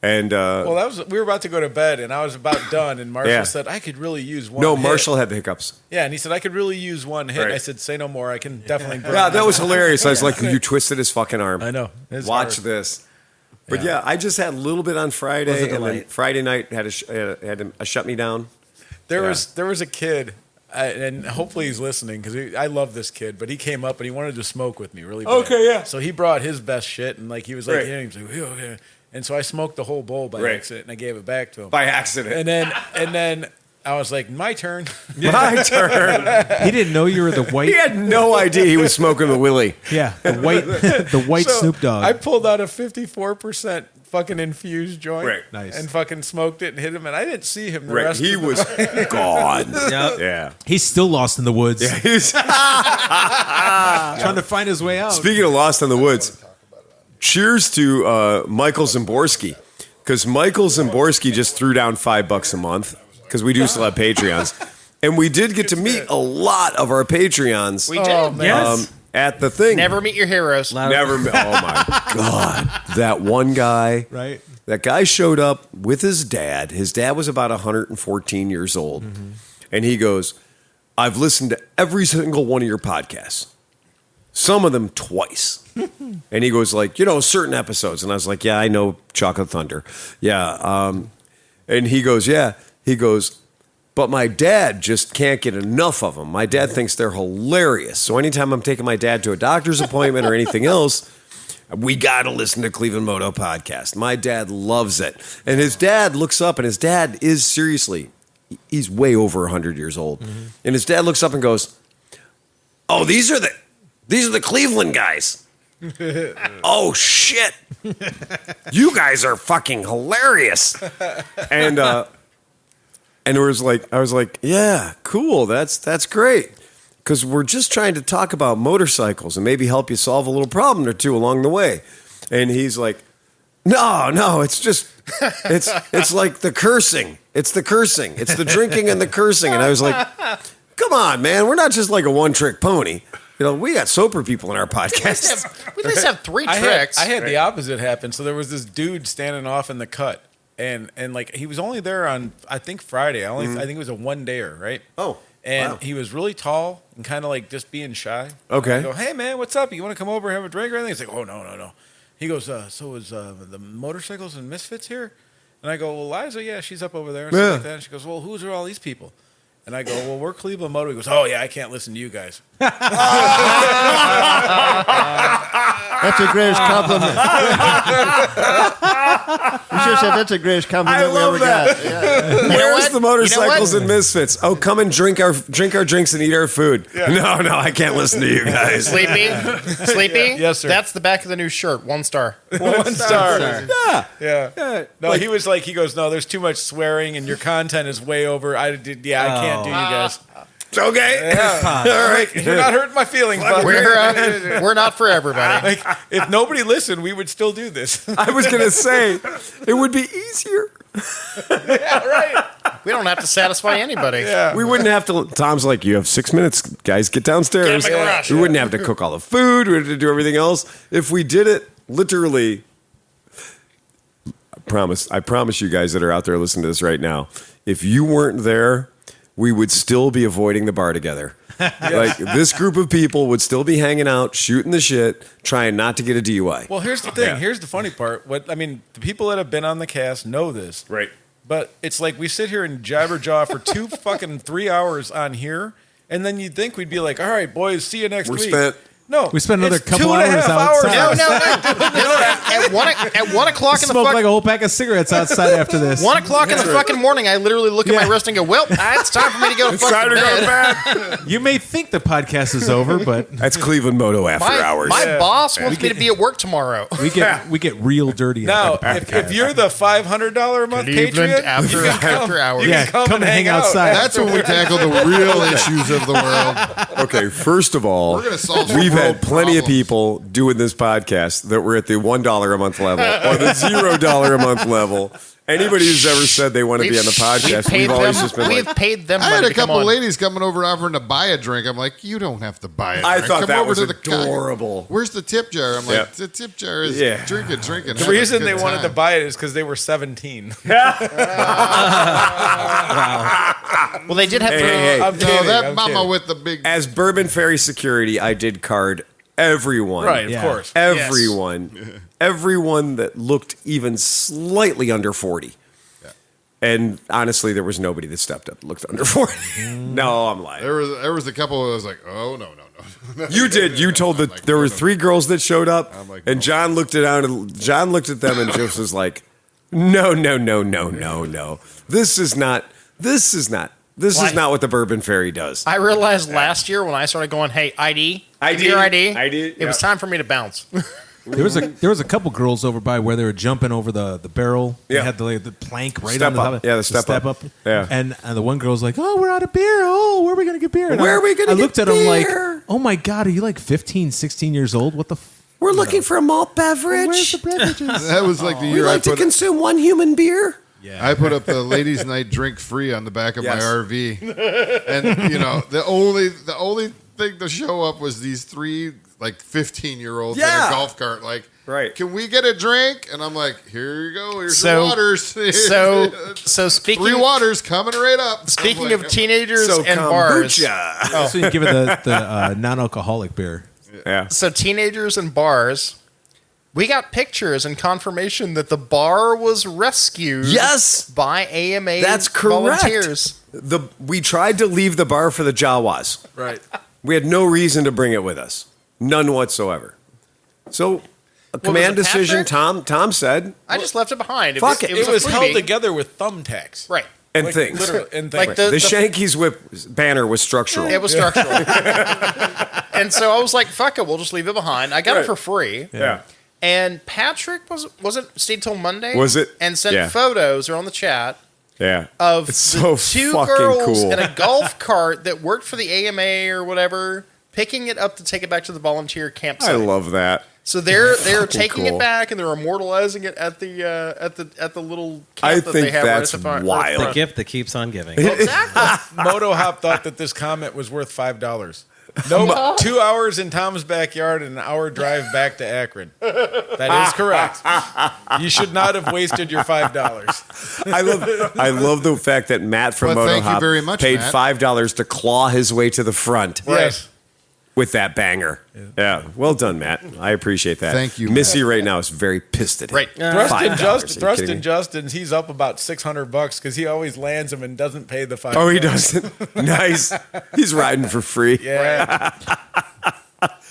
And Well, we were about to go to bed, and I was about done, and Marshall Yeah. said, I could really use one no, hit. Marshall had the hiccups. Yeah, and he said, I could really use one hit. Right. I said, say no more. I can definitely burn Yeah, it." that was hilarious. I was like, you twisted his fucking arm. I know. It's Watch hard. this. But yeah, I just had a little bit on Was Friday, a and then delight. Friday night had a shut me down. There Yeah. was a kid, and hopefully he's listening because I love this kid. But he came up and he wanted to smoke with me really bad. Okay, yeah. So he brought his best shit, and like he was like, Right. yeah, he was like, "Yeah, okay." And so I smoked the whole bowl by Right. accident, and I gave it back to him. By accident. And then I was like, my turn. My turn. He didn't know you were the white. He had no idea he was smoking the Willie. Yeah, the white, the white So Snoop Dogg. I pulled out a 54% fucking infused joint, Right. Nice. and fucking smoked it and hit him, and I didn't see him the Right. rest He of the was gone. Yep. Yeah. He's still lost in the woods, He's- trying to find his way out. Speaking of Lost in the Woods, cheers to Michael Zimborski. Because Michael Zimborski just threw down $5 a month, because we do still have Patreons. And we did get to meet a lot of our Patreons We did. Yes. at the thing. Never meet your heroes. Never. Oh my God. That one guy. Right. That guy showed up with his dad. His dad was about 114 years old. And he goes, I've listened to every single one of your podcasts. Some of them twice. And he goes like, certain episodes. And I was like, yeah, I know Chocolate Thunder. Yeah. And he goes, yeah. He goes, but my dad just can't get enough of them. My dad thinks they're hilarious. So anytime I'm taking my dad to a doctor's appointment or anything else, we got to listen to ClevelandMoto podcast. My dad loves it. And his dad looks up, and his dad is seriously, he's way over 100 years old. And his dad looks up and goes, oh, these are the Cleveland guys. Oh, shit. You guys are fucking hilarious. And it was like, I was like, yeah, cool. That's great. Because we're just trying to talk about motorcycles and maybe help you solve a little problem or two along the way. And he's like, no, it's just, it's like the cursing. It's the cursing. It's the drinking and the cursing. And I was like, come on, man. We're not just like a one-trick pony. We got sober people in our podcast. We just have three I tricks. had the opposite happen. So there was this dude standing off in the cut, and like he was only there on I think Friday. I think it was a one-dayer, right? Oh, and wow. he was really tall and kind of like just being shy. Okay. I go, hey man, what's up? You want to come over and have a drink or anything? He's like, oh no. He goes, so is the motorcycles and misfits here? And I go, well, Liza, yeah, she's up over there and stuff like that. And she goes, well, who's are all these people? And I go, well, we're ClevelandMoto. He goes, oh yeah, I can't listen to you guys. That's the greatest compliment. You should have said that's the greatest compliment we ever got. Yeah. Where's what? the motorcycles You know and misfits? Oh, come and drink our drinks and eat our food. No, I can't listen to you guys. Sleepy? Yes, sir. That's the back of the new shirt. 1 star. 1 star. Yeah. Yeah. No, he was like, he goes, no, there's too much swearing and your content is way over. I can't do you guys. It's okay. All right. You're not hurting my feelings, bud. We're not for everybody. Like, if nobody listened, we would still do this. I was going to say, it would be easier. Yeah, right. We don't have to satisfy anybody. Yeah. We wouldn't have to. Tom's like, you have 6 minutes, guys. Get downstairs. Get in the garage. We wouldn't have to cook all the food. We would have to do everything else. If we did it literally, I promise you guys that are out there listening to this right now, if you weren't there, we would still be avoiding the bar together. Like this group of people would still be hanging out, shooting the shit, trying not to get a DUI. Well, here's the thing. Yeah. Here's the funny part. The people that have been on the cast know this. Right. But it's like we sit here and jabberjaw for 3 hours on here, and then you'd think we'd be like, all right, boys, see you next week. Spent. No, We spent another it's couple 2.5 hours outside. No. at 1 o'clock in the Smoke fuck, like a whole pack of cigarettes outside after this. 1 o'clock in the fucking morning, I literally look at my wrist and go, "Well, it's time for me to go to fucking bed." You may think the podcast is over, but That's Cleveland Moto after hours. My boss wants me to be at work tomorrow. we get real dirty. Now, after the if you're the $500 a month Cleveland Patreon, after you can come, hours. you Yeah, can come and and hang out. outside. That's when we tackle the real issues of the world. Okay, first of all, We're gonna solve some we've world had plenty of problems. people doing this podcast that were at the $1 a month level or the $0 a month level. Anybody who's ever said they want to be on the podcast, we've always just been we've like, paid them I money had a to come couple on. ladies coming over offering to buy a drink. I'm like, you don't have to buy a drink. I thought Come that over was to the adorable. Where's the tip jar? I'm like, Yeah. the tip jar is Yeah. drink it. The have a reason good they wanted to time. buy it is because they were 17. Well, they did have to. Hey, I'm No, kidding, that I'm mama kidding. with the big. as Bourbon Ferry security, I did card everyone. Right, of Yeah. course. Everyone. Everyone that looked even slightly under 40. And honestly, there was nobody that stepped up that looked under 40. No, I'm lying. There was a couple that was like, oh no. You did. You told that Like, there were no. 3 girls that showed up, I'm like, and no. John looked at them and just was like, "No. This is not what the Bourbon Fairy does." I realized last year when I started going, "Hey, ID, ID, your ID, ID, it was time for me to bounce." There was a couple girls over by where they were jumping over the barrel. They Yeah. had the plank right Step on the up. top. Yeah, the step up. Yeah. And the one girl's like, "Oh, we're out of beer. Oh, where are we gonna get beer?" And Where are we gonna I get looked at him like, beer? "Oh my god, are you like 15, 16 years old? What the? We're looking for a malt Where's beverage. the beverages?" That was like the We year like to consume one human beer. I put up the ladies' night drink free on the back of my Yes. RV, and the only thing to show up was these 3 like 15-year-olds in Yeah. a golf cart. Like, Right. can we get a drink? And I'm like, here you go. Here's So- some waters. So 3 waters coming right up. speaking I'm like, of teenagers So and bars, kombucha. So you give it the non-alcoholic beer. Yeah. so teenagers and bars, we got pictures and confirmation that the bar was rescued. Yes. by AMA. That's correct. Volunteers. We tried to leave the bar for the Jawas. Right. We had no reason to bring it with us. None whatsoever. So, a command was it, decision, Patrick? Tom said, I just left it behind. Fuck it. It was a held freebie. together with thumbtacks. Right. and Like, things. literally, and Like things. the Shanky's Whip banner was structural. It was structural. And so I was like, fuck it, we'll just leave it behind. I got it for free. Yeah. And Patrick wasn't stayed till Monday. Was it? And sent Yeah. photos or on the chat Yeah. of It's the so 2 fucking girls cool. in a golf cart that worked for the AMA or whatever, picking it up to take it back to the volunteer campsite. I love that. So they're Fucking taking cool. it back and they're immortalizing it at the little camp I that they think have that's right at the front. wild. The gift that keeps on giving. Exactly. Moto Hop thought that this comment was worth $5. No, 2 hours in Tom's backyard and an hour drive back to Akron. That is correct. You should not have wasted your $5. I love the fact that Matt from Well, Moto thank you Hop very much, paid Matt. $5 to claw his way to the front Yes. with that banger. Yeah. Well done, Matt. I appreciate that. Thank you, Missy right now is very pissed at him. Right. Thrustin Justin's, he's up about $600 because he always lands them and doesn't pay the $5. Oh, he doesn't? Nice. He's riding for free. Yeah.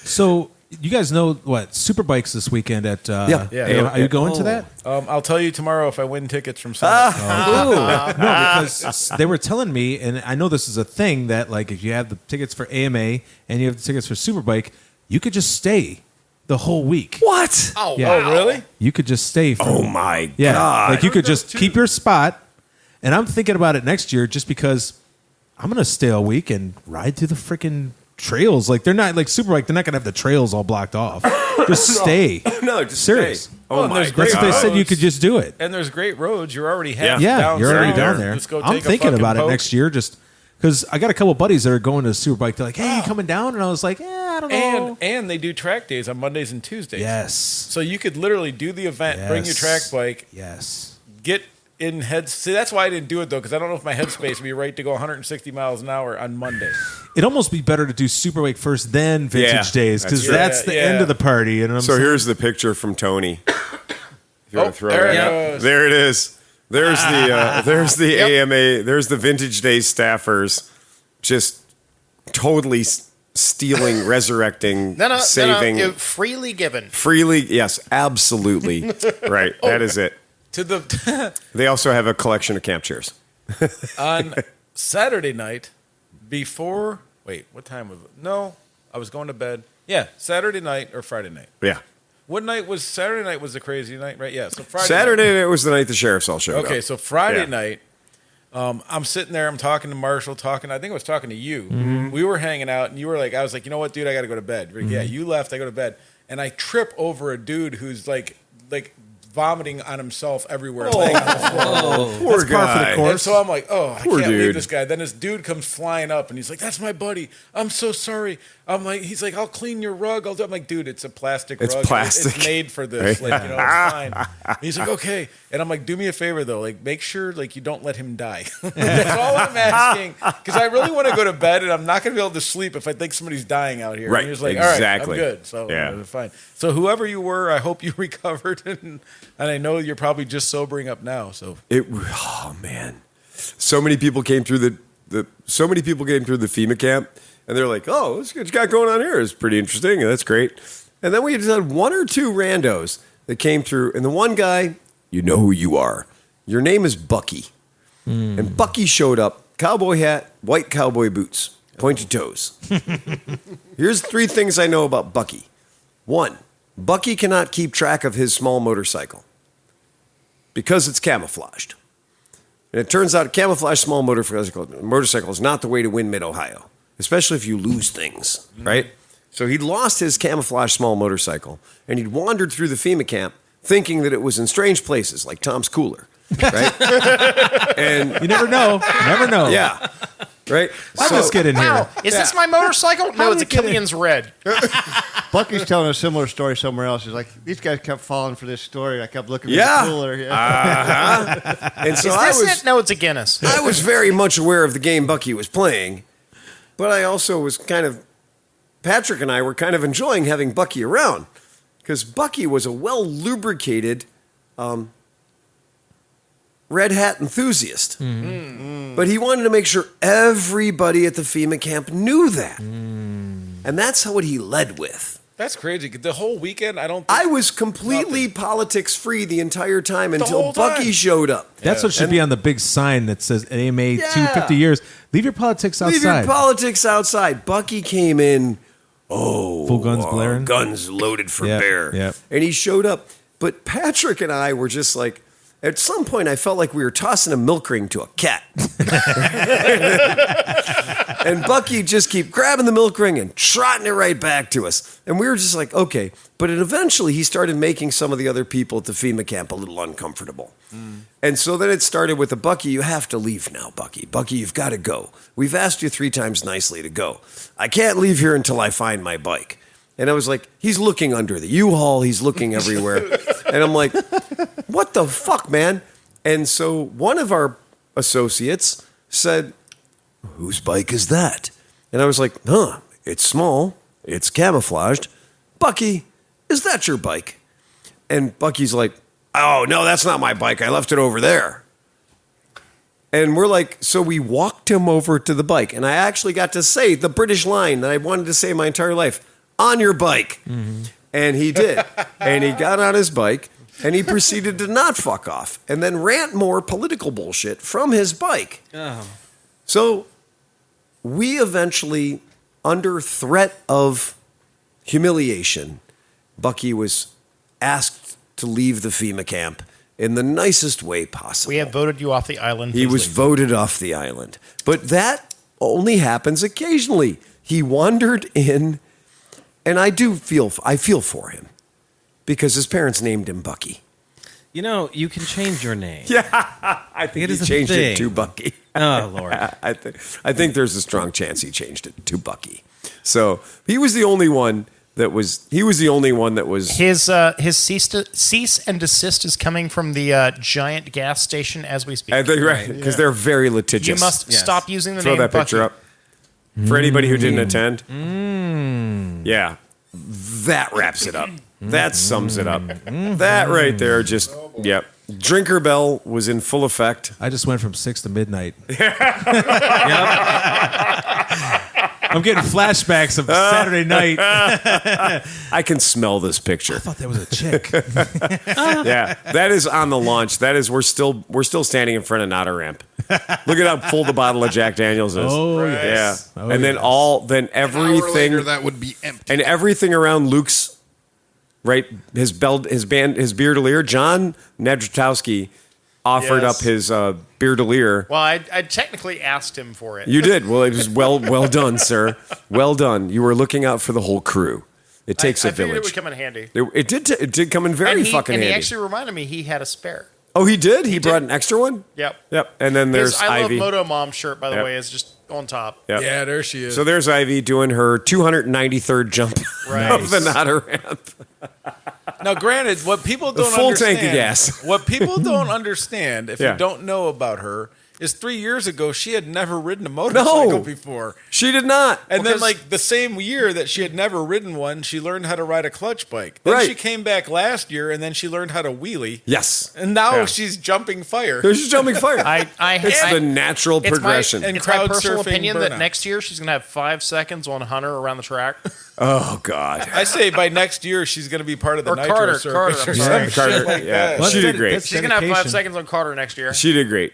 So you guys know what Superbikes this weekend at? Yeah. Are you going to that? I'll tell you tomorrow if I win tickets from Summit. No, because they were telling me, and I know this is a thing that like if you have the tickets for AMA and you have the tickets for Superbike, you could just stay the whole week. What? Oh, Yeah. wow. Oh, really? You could just stay. For, Oh, my yeah, God. like you could just keep your spot. And I'm thinking about it next year just because I'm gonna stay a week and ride through the freaking trails. Like they're not like Superbike. They're not gonna have the trails all blocked off. Just stay. No, just Serious. stay. Well, Oh, and my there's God. great That's what they said. You roads. could just do it. And there's great roads. You're already half Yeah, down you're already there. down there. Just go I'm take a thinking fucking about it poke. next year, just because I got a couple buddies that are going to Superbike. They're like, "Hey, you coming down?" And I was like, "I don't know." And they do track days on Mondays and Tuesdays. Yes, So you could literally do the event, bring your track bike, yes. get in heads. See, that's why I didn't do it though, because I don't know if my headspace would be right to go 160 miles an hour on Monday. It'd almost be better to do Superbike first, then Vintage Yeah, Days, because that's- that's the Yeah, end yeah. of the party. And I'm So saying- here's the picture from Tony. If you want to throw there that it up. goes. There it is. There's the AMA. There's the Vintage Days staffers, just totally stealing, resurrecting, saving. Freely given. Freely, yes, absolutely. Right, that is it. To the They also have a collection of camp chairs. on Saturday night before. Wait, what time was it? No, I was going to bed. Yeah, Saturday night or Friday night. Yeah. What night was Saturday night? Was the crazy night, right? Yeah. So Friday. Saturday night was the night the sheriff's all showed up. Okay, so Friday Yeah. night, I'm sitting there. I'm talking to Marshall. I think I was talking to you. Mm-hmm. We were hanging out, and you were like, I was like, you know what, dude, I got to go to bed. You're like, yeah, you left. I go to bed, and I trip over a dude who's like vomiting on himself everywhere. laying on the floor. Poor guy. And so I'm like, oh, I Poor can't leave dude. this guy. Then this dude comes flying up, and he's like, that's my buddy. I'm so sorry. I'm like, he's like, I'll clean your rug. I'm like, dude, it's a plastic It's rug. plastic. It's made for this. Right? Like, you know, it's fine. And he's like, okay. And I'm like, do me a favor though. Like, make sure like you don't let him die. That's all I'm asking. Because I really want to go to bed, and I'm not going to be able to sleep if I think somebody's dying out here. Right. And he's like, Exactly. all right, I'm good. So Yeah. fine. So whoever you were, I hope you recovered, and I know you're probably just sobering up now. So Oh man, so many people came through the FEMA camp, and they're like, "Oh, what you got going on here is pretty interesting, and that's great." And then we just had one or two randos that came through, and the one guy, you know who you are. Your name is Bucky, and Bucky showed up, cowboy hat, white cowboy boots, pointy toes. Here's 3 things I know about Bucky. 1, Bucky cannot keep track of his small motorcycle because it's camouflaged. And it turns out a camouflaged small motorcycle is not the way to win Mid-Ohio, especially if you lose things, right? So he'd lost his camouflaged small motorcycle, and he'd wandered through the FEMA camp thinking that it was in strange places, like Tom's Cooler, right? And You never know. Never know. yeah, right? Why just get in Wow, here? is this my motorcycle? No, it's a Killian's Red. Bucky's telling a similar story somewhere else. He's like, these guys kept falling for this story. I kept looking Yeah. at the cooler. Yeah. And so Is this it? No, it's a Guinness. I was very much aware of the game Bucky was playing, but I also was Patrick and I were kind of enjoying having Bucky around because Bucky was a well lubricated red hat enthusiast. But he wanted to make sure everybody at the FEMA camp knew that. And that's what he led with. that's crazy. The whole weekend, I don't think I was completely politics free the entire time until whole time. Bucky showed up. That's what should be on the big sign that says AMA Yeah. 250 years. Leave your politics outside. Leave your politics outside. Bucky came in, Full guns blaring. guns loaded for Yep, bear. yep. And he showed up. But Patrick and I were just like, at some point, I felt like we were tossing a milk ring to a cat. And Bucky just keep grabbing the milk ring and trotting it right back to us. And we were just like, okay. But eventually, he started making some of the other people at the FEMA camp a little uncomfortable. And so then it started with the Bucky, you have to leave now, Bucky. Bucky, you've got to go. We've asked you 3 times nicely to go. I can't leave here until I find my bike. And I was like, he's looking under the U-Haul. He's looking everywhere. And I'm like, what the fuck, man? And so one of our associates said, whose bike is that? And I was like, it's small. It's camouflaged. Bucky, is that your bike? And Bucky's like, oh, no, that's not my bike. I left it over there. And we're like, so we walked him over to the bike. And I actually got to say the British line that I wanted to say my entire life, on your bike. And he did. And he got on his bike and he proceeded to not fuck off and then rant more political bullshit from his bike. So we eventually, under threat of humiliation, Bucky was asked to leave the FEMA camp in the nicest way possible. We have voted you off the island. He Please was leave. voted off the island. But that only happens occasionally. He wandered in, and I feel for him because his parents named him Bucky. You know, you can change your name. Yeah, I think It he is a changed thing. it to Bucky. Oh, Lord. I think there's a strong chance he changed it to Bucky. So he was the only one that was. His cease and desist is coming from the giant gas station as we speak. I think right because they're very litigious. You must stop using the throw name that picture Bucky. up for anybody who didn't attend. Yeah, that wraps it up. That sums it up. That right there, just yep. Drinker bell was in full effect. I just went from 6 to midnight. I'm getting flashbacks of Saturday night. I can smell this picture. I thought that was a chick. Yeah, that is on the launch. That is we're still standing in front of Not a Ramp. Look at how full the bottle of Jack Daniels is. Oh, yes. Yeah, Oh, and then yes. then An hour everything later, that would be empty. and everything around Luke's right his beardelier. John Nedrotowski offered Yes. up his beardelier. Well, I technically asked him for it. You did. Well, it was well done, sir. Well done. You were looking out for the whole crew. It takes I a figured village. it would come in handy. It did come in very and he, fucking and handy. he actually reminded me he had a spare. Oh, he did? He brought an extra one? Yep. Yep. And then there's His I Ivy. Love Moto Mom shirt, by the Yep. way, is just on top. Yep. Yeah, there she is. So there's Ivy doing her 293rd jump Right. of the Nada ramp. Now, granted, what people don't full understand, tank of gas. what people don't understand, if Yeah. you don't know about her, is 3 years ago she had never ridden a motorcycle No. before. She did not. And then, Because- like the same year that she had never ridden one, she learned how to ride a clutch bike. Then Right. she came back last year, and then she learned how to wheelie. Yes. And now Yeah. she's jumping fire. She's jumping fire. It's the natural progression. And It's my crowd personal surfing opinion burnout. that next year she's going to have 5 seconds on Hunter around the track. Oh, God. I say by next year she's going to be part of the Or Nitro Carter, Circus Carter, or I'm some sorry. shit Carter, like yeah. that. Well, she did great. She's going to have 5 dedication. seconds on Carter next year. She did great.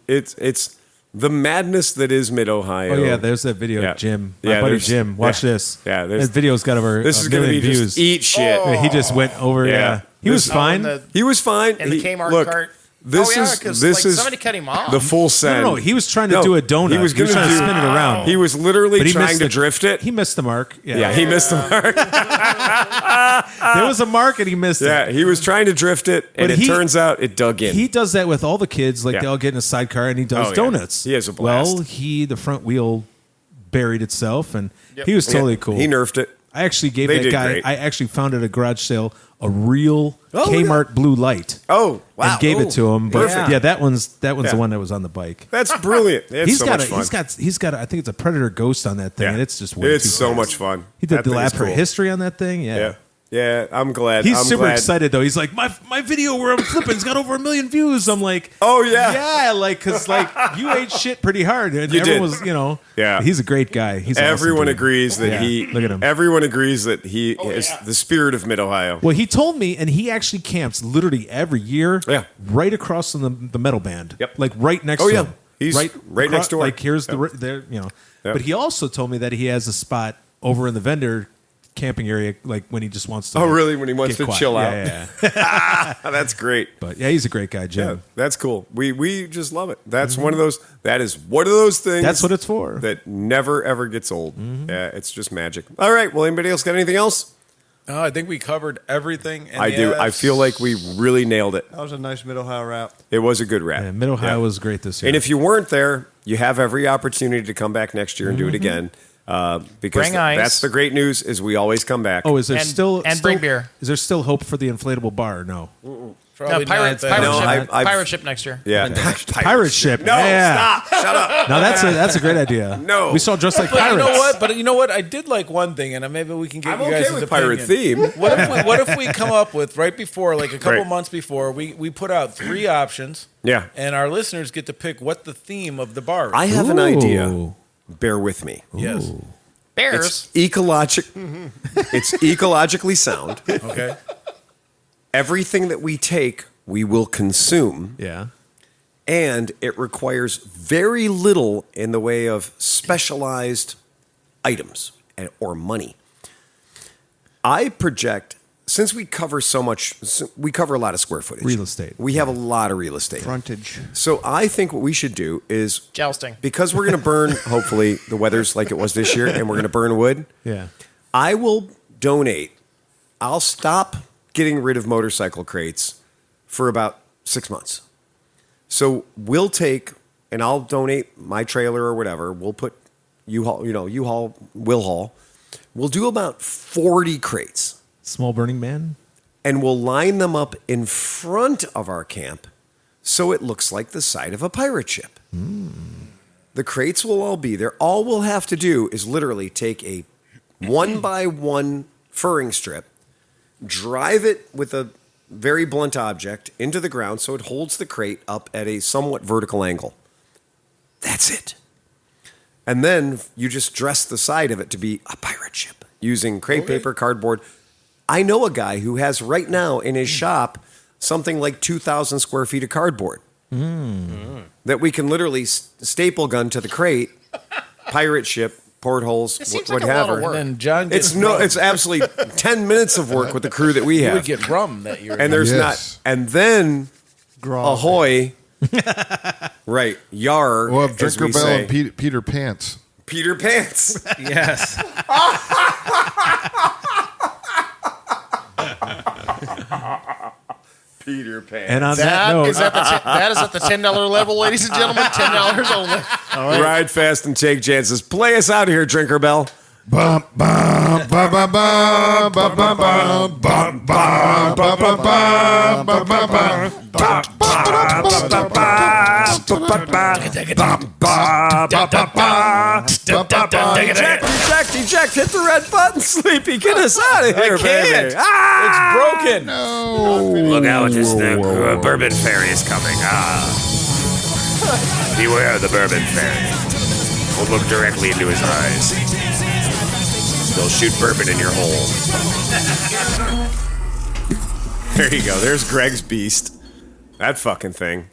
It's the madness that is Mid-Ohio. Oh yeah, there's that video Yeah. of Jim. Yeah, My buddy there's- Jim. Watch yeah. this. Yeah, That video's got over This is a going to be million views. just eat shit. Oh. He just went over. Yeah. Yeah, he was This- fine. He was fine. And the He- Kmart look, cart. This oh, yeah, is 'cause, this like, is somebody cut him off. the full send. No, he was trying to do a donut. He was going trying to to spin it around. He was literally But he trying missed to the- drift it. He missed the mark. Yeah, he missed the mark. There was a mark and he missed it. Yeah, he was trying to drift it, and But it turns out it dug in. He does that with all the kids. Like Yeah. they all get in a sidecar and he does Oh, yeah. donuts. He has a blast. Well, the front wheel buried itself and he was totally cool. He nerfed it. I actually gave They that did guy. great. I actually found at a garage sale a real Oh, Kmart blue light. Oh, wow. And gave it to him. But Perfect. yeah, that one's Yeah. the one that was on the bike. That's brilliant. It's He's so got much fun. he's got I think it's a Predator Ghost on that thing, Yeah. and it's just way It's too so fast. much fun. He did That the thing lap is for cool. history on that thing. Yeah. Yeah, I'm glad. He's I'm super glad. excited though. He's like, my video where I'm flipping's got over 1 million views. I'm like, Oh, yeah. yeah, like because like you ate shit pretty hard, and You everyone did. was, Yeah. he's a great guy. He's awesome, Everyone dude. agrees that Yeah, he. look at him. Everyone agrees that he is the spirit of Mid Ohio. Well, he told me, and he actually camps literally every year. Yeah. right across from the metal band. Yep. like right next Oh, to yeah. him. He's right next door. Like here's Yep. there. Yep. But he also told me that he has a spot over in the vendor camping area, like when he just wants to. Oh, really? When he wants get to quiet. chill out? Yeah. That's great. But yeah, he's a great guy, Jim. Yeah, that's cool. We just love it. That's one of those. That is one of those things. That's what it's for. That never ever gets old. Yeah, it's just magic. All right. Well, anybody else got anything else? Oh, I think we covered everything. And I do. I feel like we really nailed it. That was a nice Mid-Ohio wrap. It was a good rap. Yeah, Mid Ohio Yeah. was great this year. And if you weren't there, you have every opportunity to come back next year and do it again. Because Bring ice. that's the great news is we always come back. oh, is there And- still and bring beer. Is there still hope for the inflatable bar? No, Probably pirate, not pirate, No, ship, I've- pirate ship next year. yeah. pirate ship. No, yeah. stop. Shut up. No, that's a great idea. No. we saw dressed like But pirates. you know what? But you know what? I did like one thing, and maybe we can get I'm you okay guys' with pirate opinion. theme. What if we come up with right before, like a couple Right. months before, we put out 3 options. Yeah. And our listeners get to pick what the theme of the bar is. I have an Ooh. idea. Bear with me. Yes. Bears. It's ecologically sound. Okay. Everything that we take, we will consume, Yeah. and it requires very little in the way of specialized items or money. I project, since we cover so much, we cover a lot of square footage. Real estate. We have a lot of real estate. Frontage. So I think what we should do is, Jousting. because we're going to burn, hopefully, the weather's like it was this year, and we're going to burn wood, Yeah. I will donate. I'll stop getting rid of motorcycle crates for about 6 months. So we'll take, and I'll donate my trailer or whatever. We'll put U-Haul, U-Haul, will haul. We'll do about 40 crates, Small Burning Man. and we'll line them up in front of our camp so it looks like the side of a pirate ship. The crates will all be there. All we'll have to do is literally take a 1x1 furring strip, drive it with a very blunt object into the ground so it holds the crate up at a somewhat vertical angle. That's it. And then you just dress the side of it to be a pirate ship using crepe paper, cardboard. I know a guy who has right now in his shop something like 2,000 square feet of cardboard that we can literally staple gun to the crate, pirate ship, portholes, whatever. And John gets it's absolutely 10 minutes of work with the crew that we You have. would get rum that year. And there's Yes. not, and then ahoy, right? Yar. We'll have as we Drinker Bell say. and Peter Pants. Peter Pants. Yes. Peter Pants. And on that That note, is at the $10 level, ladies and gentlemen. $10 only. Ride fast and take chances. Play us out of here, Drinker Bell. Bum bum bum bum bum bum bum bum bum bum bum bum bum bum bum Eject, hit the red button, Sleepy. Get us out of here, can't. baby. Ah! It's broken. Look out, the Bourbon Fairy is coming. Beware the Bourbon Fairy. We'll look directly into his eyes. They'll shoot bourbon in your hole. There you go. There's Greg's beast. That fucking thing.